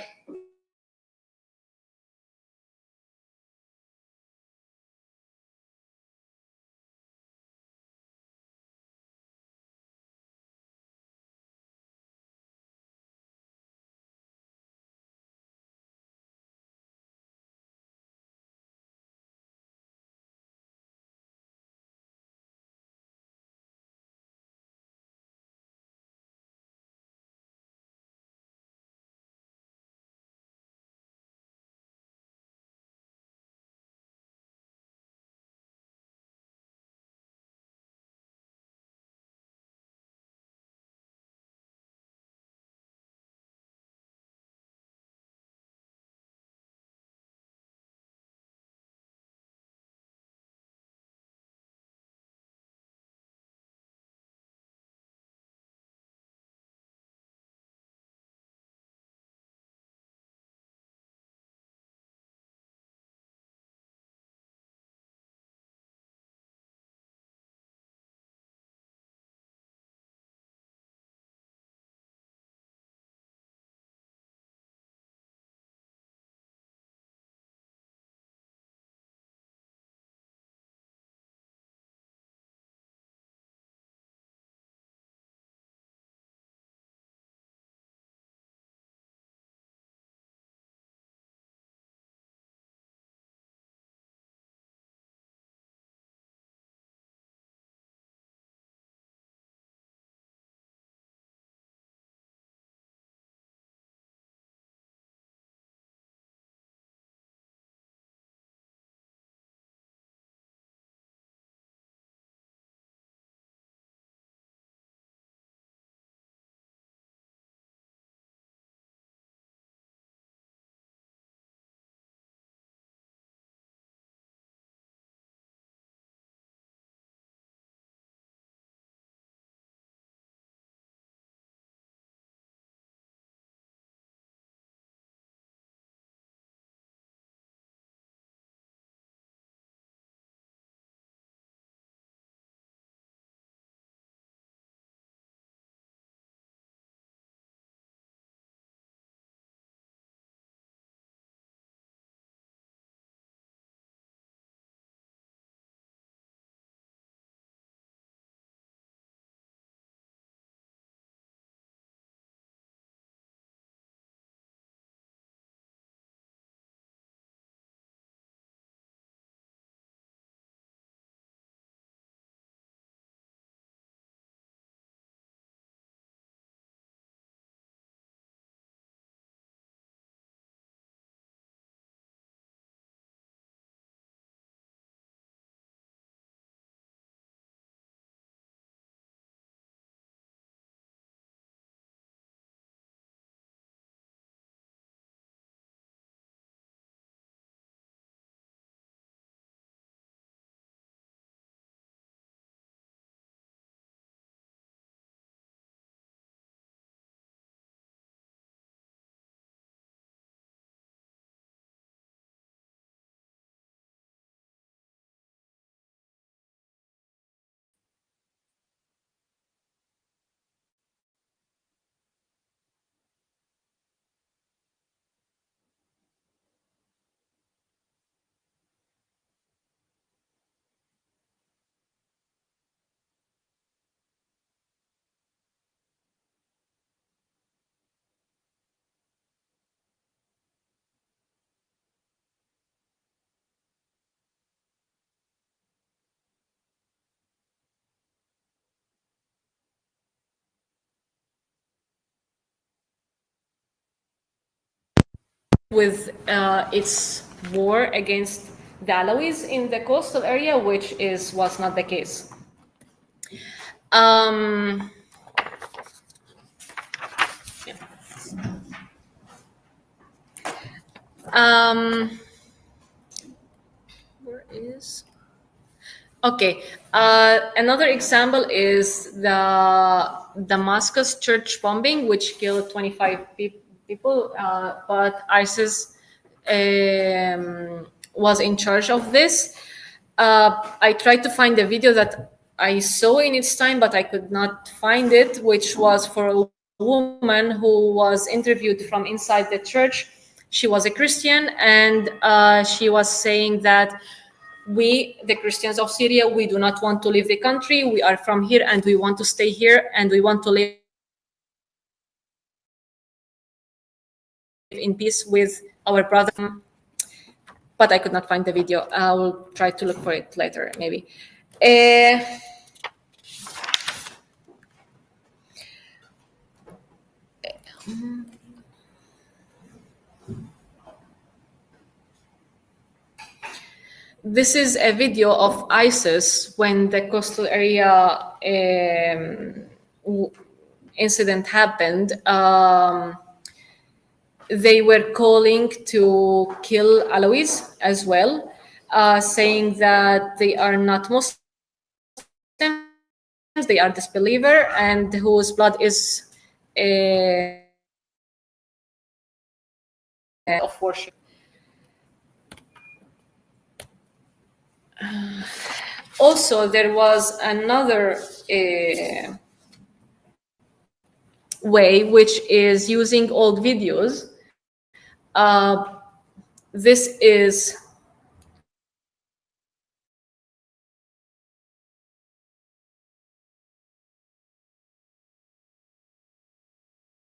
with its war against the Alawis in the coastal area, which was not the case. Where is? Okay. Another example is the Damascus church bombing, which killed 25 people, but ISIS was in charge of this. I tried to find the video that I saw in its time, but I could not find it, which was for a woman who was interviewed from inside the church. She was a Christian, and she was saying that we, the Christians of Syria, we do not want to leave the country. We are from here and we want to stay here and we want to live in peace with our brother. But I could not find the video. I will try to look for it later, maybe. This is a video of ISIS when the coastal area incident happened. They were calling to kill Alawis as well, saying that they are not Muslims, they are disbeliever, and whose blood is of worship. Also, there was another way, which is using old videos. This is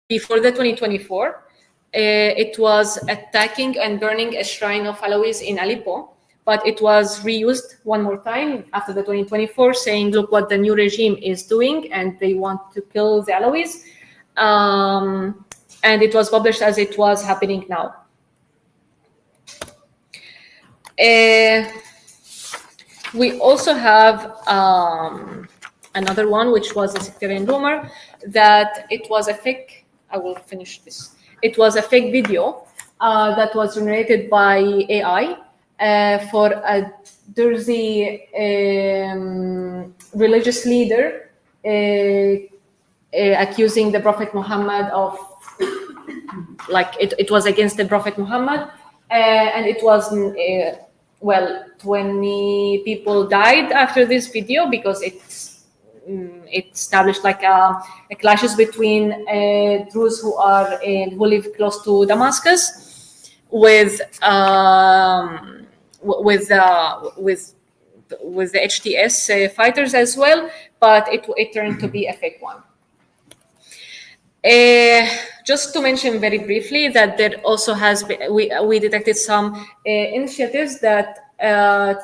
before the 2024. It was attacking and burning a shrine of Alawis in Aleppo, but it was reused one more time after the 2024, saying, look what the new regime is doing, and they want to kill the Alawis. And it was published as it was happening now. We also have another one, which was a sectarian rumor, that it was a fake, I will finish this. It was a fake video that was generated by AI for a Durzi religious leader accusing the Prophet Muhammad of, like, it was against the Prophet Muhammad, and it was, well, 20 people died after this video because it established like a clashes between Druze who live close to Damascus with the HTS fighters as well, but it turned to be a fake one. Just to mention very briefly that there also has been, we detected some initiatives that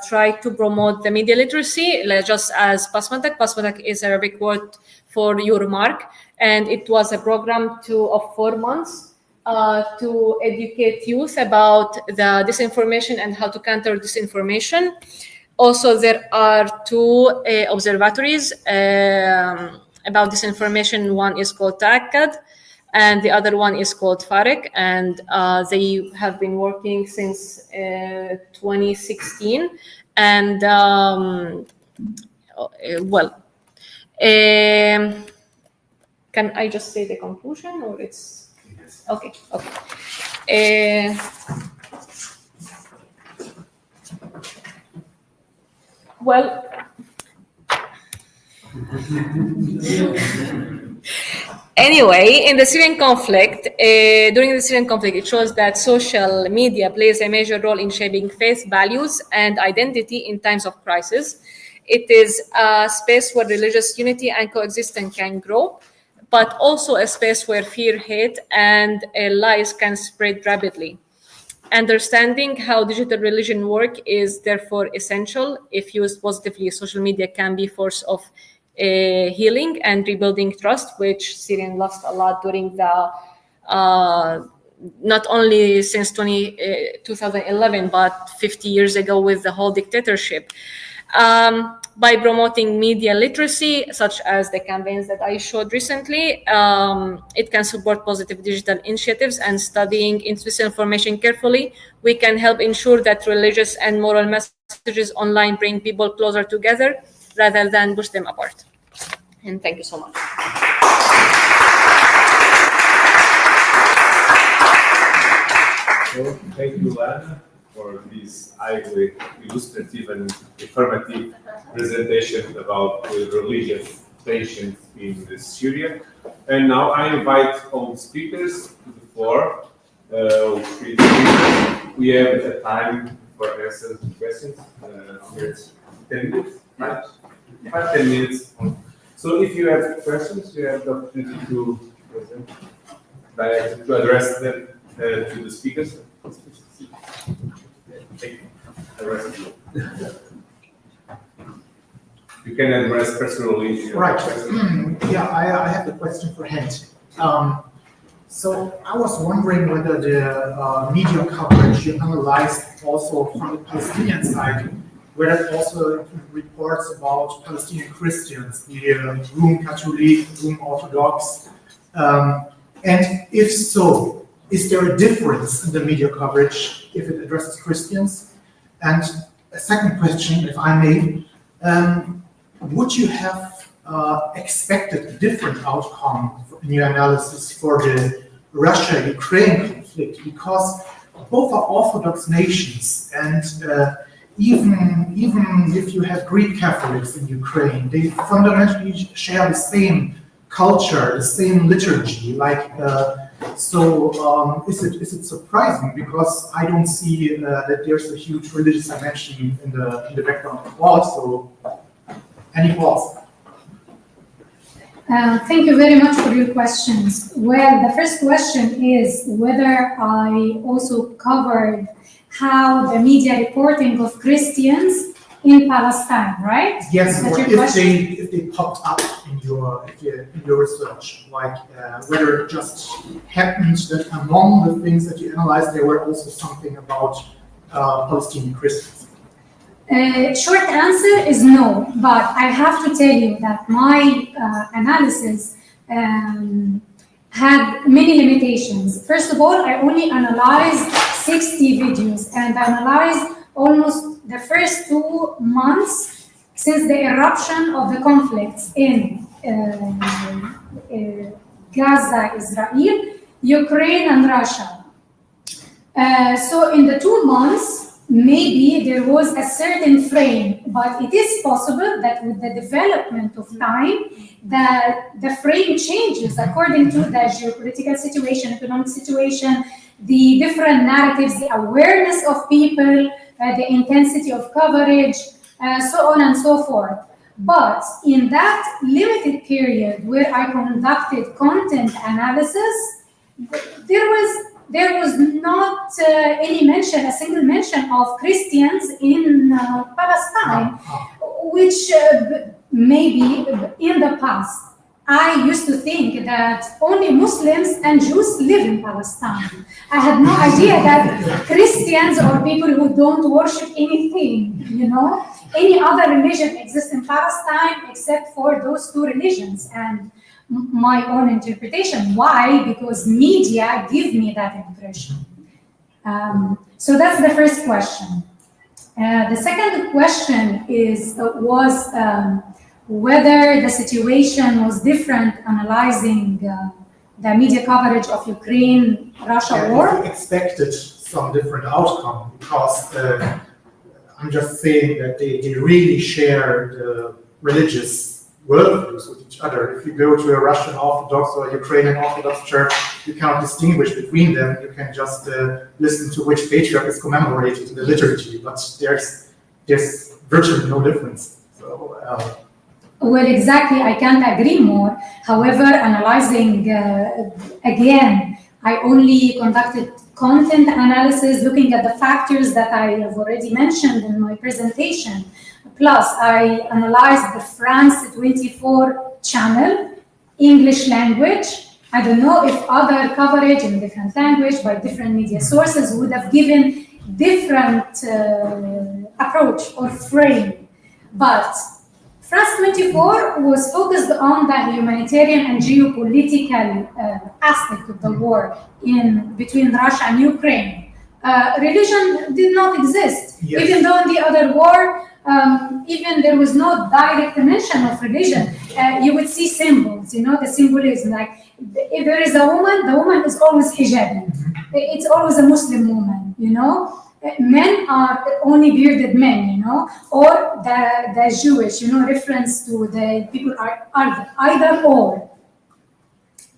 try to promote the media literacy, just as Basmatak. Basmatak is Arabic word for your mark, and it was a program of 4 months to educate youth about the disinformation and how to counter disinformation. Also, there are 2 observatories about disinformation. One is called KAZKAZ, and the other one is called FAREC, and they have been working since 2016. And can I just say the conclusion, or it's okay? Okay. Well. Anyway, in the Syrian conflict, during the Syrian conflict, it shows that social media plays a major role in shaping faith, values, and identity in times of crisis. It is a space where religious unity and coexistence can grow, but also a space where fear, hate, and lies can spread rapidly. Understanding how digital religion work is therefore essential. If used positively, social media can be a force of healing and rebuilding trust, which Syrians lost a lot during the not only since 2011, but 50 years ago with the whole dictatorship. By promoting media literacy, such as the campaigns that I showed recently, it can support positive digital initiatives, and studying information carefully, we can help ensure that religious and moral messages online bring people closer together rather than push them apart. And thank you so much. Well, thank you, Lana, for this highly illustrative and informative presentation about the religious tensions in Syria. And now I invite all the speakers to the floor. We have a time for answers and questions. 10 minutes, right? 10 minutes. So if you have questions, you have the opportunity to present, to address them to the speakers. You can address personally. Right. Yeah, I have a question for HEND. So I was wondering whether the media coverage you analyzed also from the Palestinian side, whether it also reports about Palestinian Christians, the Room Catholic, Room Orthodox, and if so, is there a difference in the media coverage if it addresses Christians? And a second question, if I may, would you have expected a different outcome in your analysis for the Russia-Ukraine conflict? Because both are Orthodox nations, and even if you have Greek Catholics in Ukraine, they fundamentally share the same culture, the same liturgy. Is it surprising? Because I don't see that there's a huge religious dimension in the background of all. So, any thoughts? Thank you very much for your questions. Well, the first question is whether I also covered how the media reporting of Christians in Palestine, right? Yes, or if they popped up in your research, whether it just happened that among the things that you analyzed, there were also something about Palestinian Christians. Short answer is no, but I have to tell you that my analysis had many limitations. First of all, I only analyzed 60 videos, and I analyzed almost the first 2 months since the eruption of the conflicts in Gaza, Israel, Ukraine, and Russia. So in the 2 months, maybe there was a certain frame, but it is possible that with the development of time, that the frame changes according to the geopolitical situation, economic situation, the different narratives, the awareness of people, the intensity of coverage, so on and so forth. But in that limited period where I conducted content analysis, there was not any mention, a single mention of Christians in Palestine, which maybe in the past, I used to think that only Muslims and Jews live in Palestine. I had no idea that Christians or people who don't worship anything, any other religion exists in Palestine except for those 2 religions. And my own interpretation. Why? Because media give me that impression. So that's the first question. The second question was whether the situation was different analyzing the media coverage of Ukraine-Russia war. I expected some different outcome because I'm just saying that they really share the religious worldviews with each other. If you go to a Russian Orthodox or Ukrainian Orthodox church, you cannot distinguish between them. You can just listen to which patriarch is commemorated in the liturgy, but there's virtually no difference. So, well, exactly, I can't agree more. However, analyzing, again, I only conducted content analysis, looking at the factors that I have already mentioned in my presentation. Plus, I analyzed the France 24 channel, English language. I don't know if other coverage in different language by different media sources would have given different approach or frame. But France 24 was focused on the humanitarian and geopolitical aspect of the war between Russia and Ukraine. Religion did not exist, yes. Even though in the other war, even there was no direct mention of religion. You would see symbols, the symbolism. Like if there is a woman, the woman is always hijabi. It's always a Muslim woman, Men are only bearded men, or the Jewish, reference to the people are either or.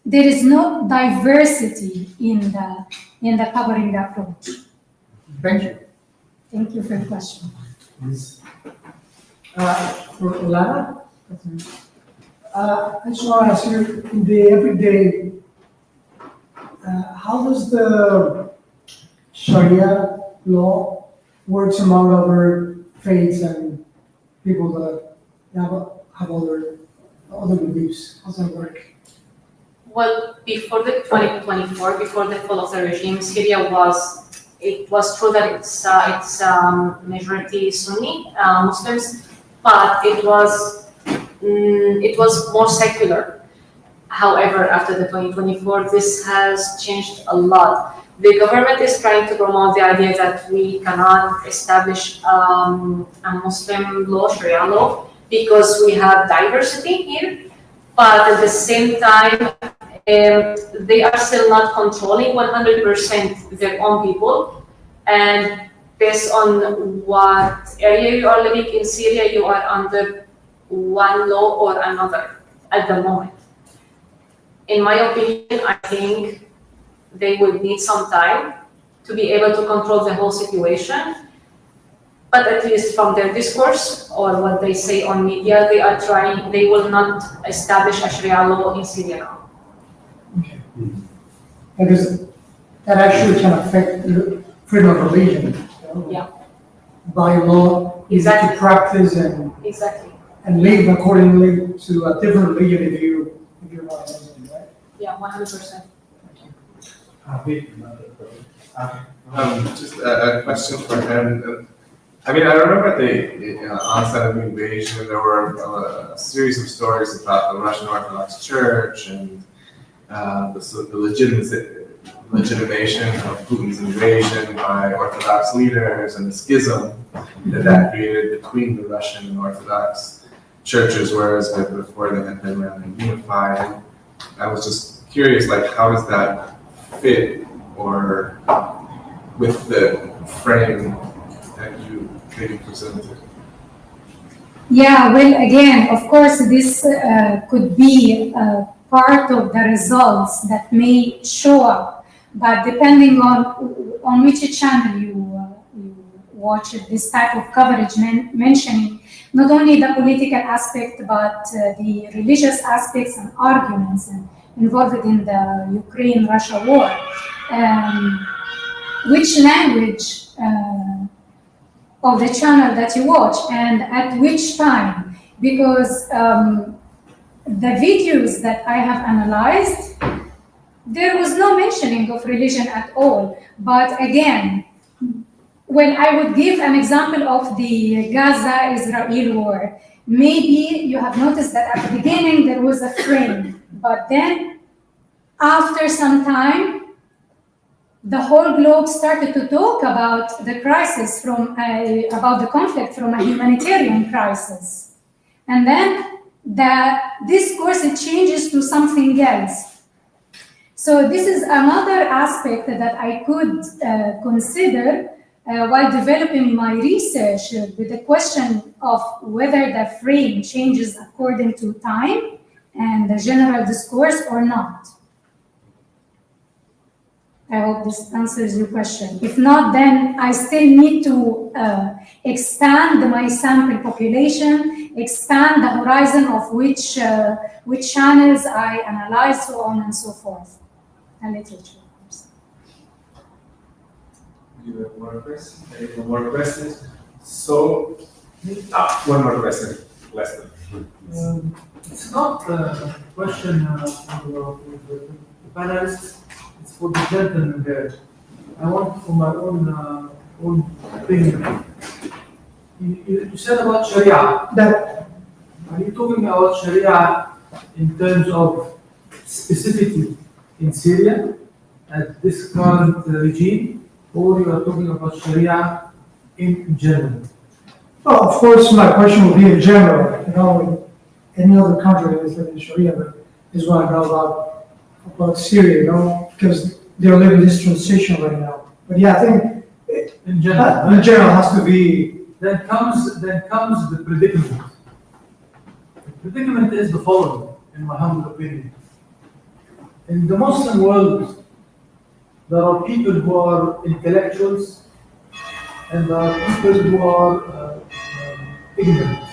There is no diversity in the covering approach. Thank you. Thank you for the question. For LANA, I just want to ask you, in the everyday, how does the Sharia law works among other faiths and people that have other beliefs? How does that work? Well, before the 2024, before the fall of the regime, Syria was true that it's majority Sunni Muslims, but it was more secular. However, after the 2024, this has changed a lot. The government is trying to promote the idea that we cannot establish a Muslim law, Sharia law, because we have diversity here, but at the same time, they are still not controlling 100% their own people, and based on what area you are living in Syria, you are under one law or another at the moment. In my opinion, I think they would need some time to be able to control the whole situation, but at least from their discourse or what they say on media, they will not establish a Sharia law in Syria now. Okay. Because that actually can affect the freedom of religion. Yeah. By law, Exactly. to practice and Exactly. and live accordingly to a different religion if you're not a Muslim, right? Yeah, 100%. Just a question for him. I mean, I remember the onset of the invasion, there were a series of stories about the Russian Orthodox Church and the legitimation of Putin's invasion by Orthodox leaders and the schism that created between the Russian and Orthodox churches, whereas before they had been rather unified. And I was just curious, like, how does that fit or with the frame that you maybe presented? Yeah, well, again, of course, this could be part of the results that may show up, but depending on which channel you watch this type of coverage mentioning not only the political aspect, but the religious aspects and arguments involved in the Ukraine-Russia war. Which language of the channel that you watch and at which time, because the videos that I have analyzed, there was no mentioning of religion at all. But again, when I would give an example of the Gaza-Israel war, maybe you have noticed that at the beginning there was a frame, but then after some time, the whole globe started to talk about the crisis about the conflict from a humanitarian crisis. And then the discourse, it changes to something else. So this is another aspect that I could consider while developing my research with the question of whether the frame changes according to time and the general discourse or not. I hope this answers your question. If not, then I still need to expand my sample population, expand the horizon of which channels I analyze, so on and so forth, and literature. You have more questions? Any more questions? So, one more question. Last one. It's not a question for the panelists. It's for the gentleman there. I want for my own opinion. You said about Sharia. That are you talking about Sharia in terms of specificity in Syria at this current regime, or you are talking about Sharia in general? Well, of course, my question would be in general, you know, in any other country that is living in Sharia, but is what I know about Syria, you know, because they're living this transition right now. But yeah, I think In general, in general has to be. then comes the predicament. The predicament is the following, in my humble opinion. In the Muslim world, there are people who are intellectuals and there are people who are ignorant.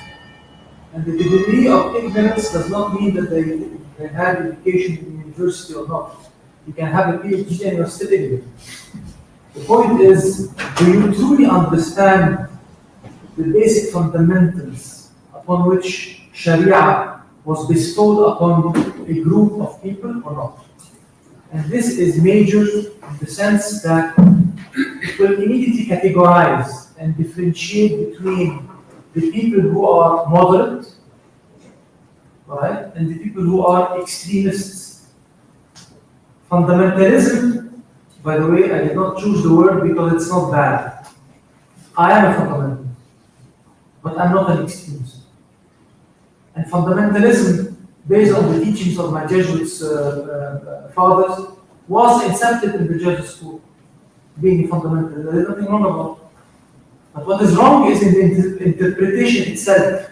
And the degree of ignorance does not mean that they had education in university or not. You can have a PhD and you're still ignorant. The point is, do you truly understand the basic fundamentals upon which Sharia was bestowed upon a group of people or not? And this is major in the sense that it will immediately categorize and differentiate between the people who are moderate, right, and the people who are extremists. Fundamentalism, by the way, I did not choose the word because it's not bad. I am a fundamentalist, but I'm not an extremist. And fundamentalism, based on the teachings of my Jesuit fathers, was accepted in the Jesuit school, being a fundamentalist. There is nothing wrong about it. But what is wrong is in the interpretation itself.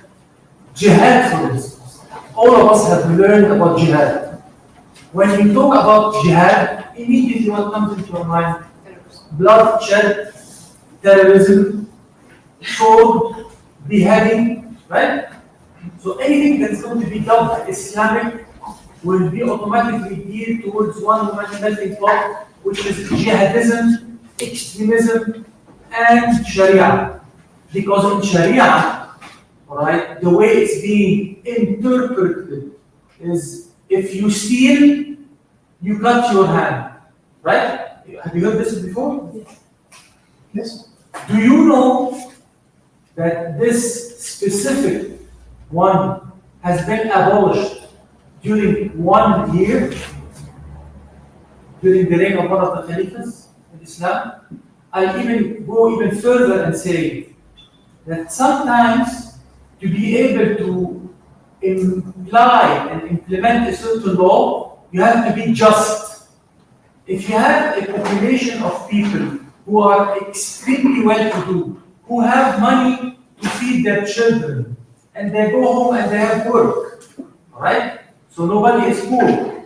Jihad, for instance. All of us have learned about jihad. When you talk about jihad, immediately what comes into your mind? Bloodshed, terrorism, sword, beheading, right? So anything that's going to be dubbed Islamic will be automatically geared towards one melting pot, which is jihadism, extremism, and Sharia. Because in Sharia, right, the way it's being interpreted is if you steal, you cut your hand, right? Have you heard this before? Yes. Yes. Do you know that this specific one has been abolished during 1 year, during the reign of one of the Khalifas in Islam? I'll even go even further and say that sometimes to be able to imply and implement a certain law, you have to be just. If you have a population of people who are extremely well-to-do, who have money to feed their children, and they go home and they have work, all right? So nobody is poor,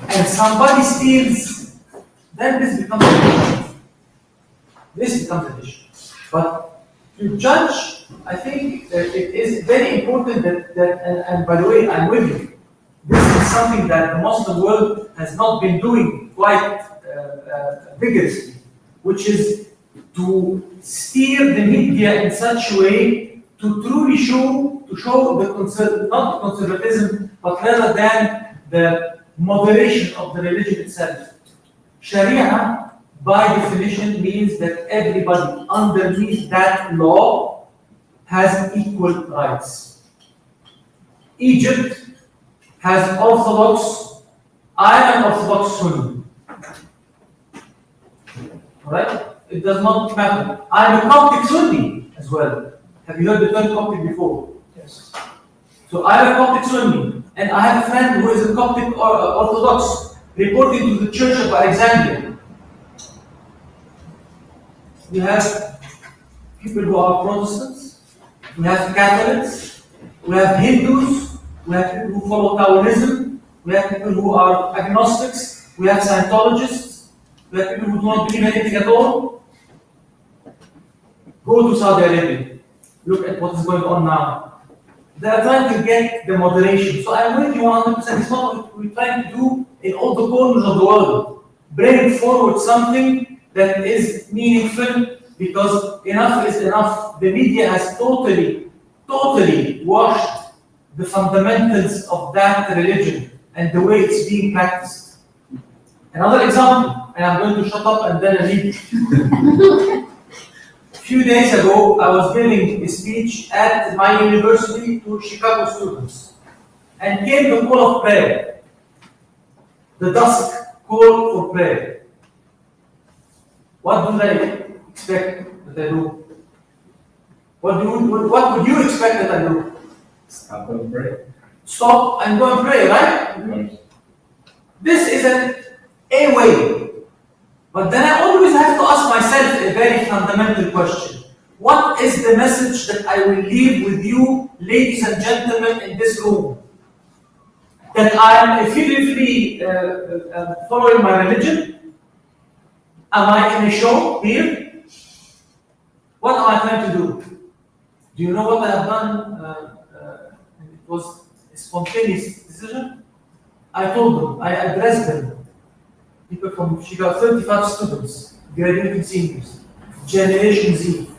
and somebody steals, then this becomes an issue. This becomes an issue. But to judge, I think that it is very important and by the way, I'm with you. This is something that the Muslim world has not been doing quite vigorously, which is to steer the media in such a way to truly show the not conservatism, but rather than the moderation of the religion itself. Sharia, by definition, means that everybody underneath that law has equal rights. Egypt has Orthodox, I am Orthodox Sunni. Right? It does not matter. I'm a Coptic Sunni as well. Have you heard the term Coptic before? Yes. So I'm a Coptic Sunni, and I have a friend who is a Coptic Orthodox reporting to the Church of Alexandria. We have people who are Protestants, we have Catholics, we have Hindus, we have people who follow Taoism, we have people who are agnostics, we have Scientologists, we have people who do not believe anything at all. Go to Saudi Arabia, look at what is going on now. They are trying to get the moderation. So I'm with you 100%. It's not what we're trying to do in all the corners of the world. Bring forward something that is meaningful, because enough is enough. The media has totally washed the fundamentals of that religion and the way it's being practiced. Another example, and I'm going to shut up and then I leave. A few days ago, I was giving a speech at my university to Chicago students, and came the call of prayer, the dusk call for prayer. What do they expect that I do? What would you expect that I do? Stop and pray. Stop and go and pray, right? This is a way. But then I always have to ask myself a very fundamental question. What is the message that I will leave with you, ladies and gentlemen, in this room? That I am effectively following my religion? Am I in a show here? What am I trying to do? Do you know what I have done? It was a spontaneous decision. I told them, I addressed them. People from Chicago, 35 students, graduating seniors, Generation Z.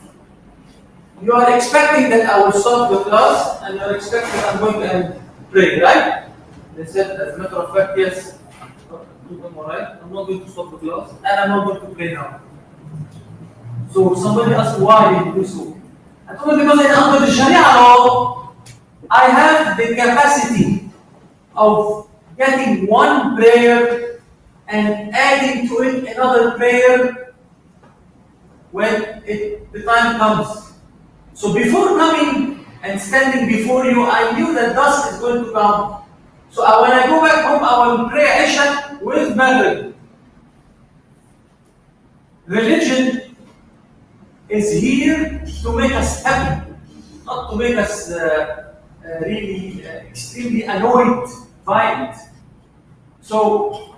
You are expecting that I will start the class and you are expecting that I'm going to pray, right? They said, as a matter of fact, yes. Alright, I'm not going to stop the class and I'm not going to pray now. So somebody asked why did you do so? I told them because under the Sharia law, I have the capacity of getting one prayer and adding to it another prayer when the time comes. So before coming and standing before you, I knew that dust is going to come. So when I go back home, I will pray Isha with Maghrib. Religion is here to make us happy, not to make us really extremely annoyed by it. So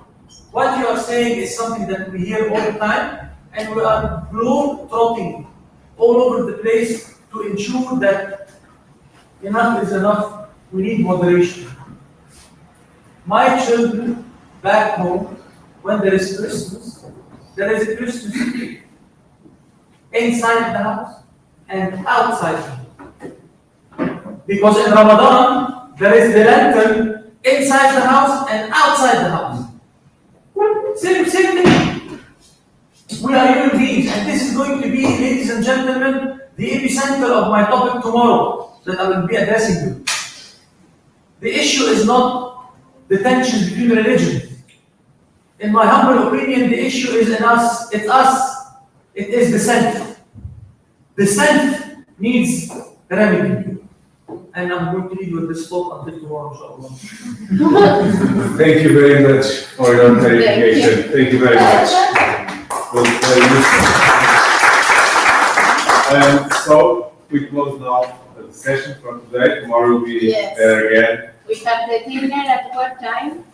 what you are saying is something that we hear all the time, and we are globe-trotting all over the place to ensure that enough is enough. We need moderation. My children back home, when there is Christmas, there is a Christmas tree inside the house and outside. Because in Ramadan, there is the lantern inside the house and outside the house. Same thing. We are human beings, and this is going to be, ladies and gentlemen, the epicenter of my topic tomorrow that I will be addressing you. The issue is not the tension between religions. In my humble opinion, the issue is in us. It's us. It is the self. The self needs remedy. And I'm going to leave you with this thought until tomorrow, inshallah. Thank you very much for your clarification. Thank you very much. It was very useful. So we close now the session from today. Tomorrow we'll be there again. We have the dinner at what time?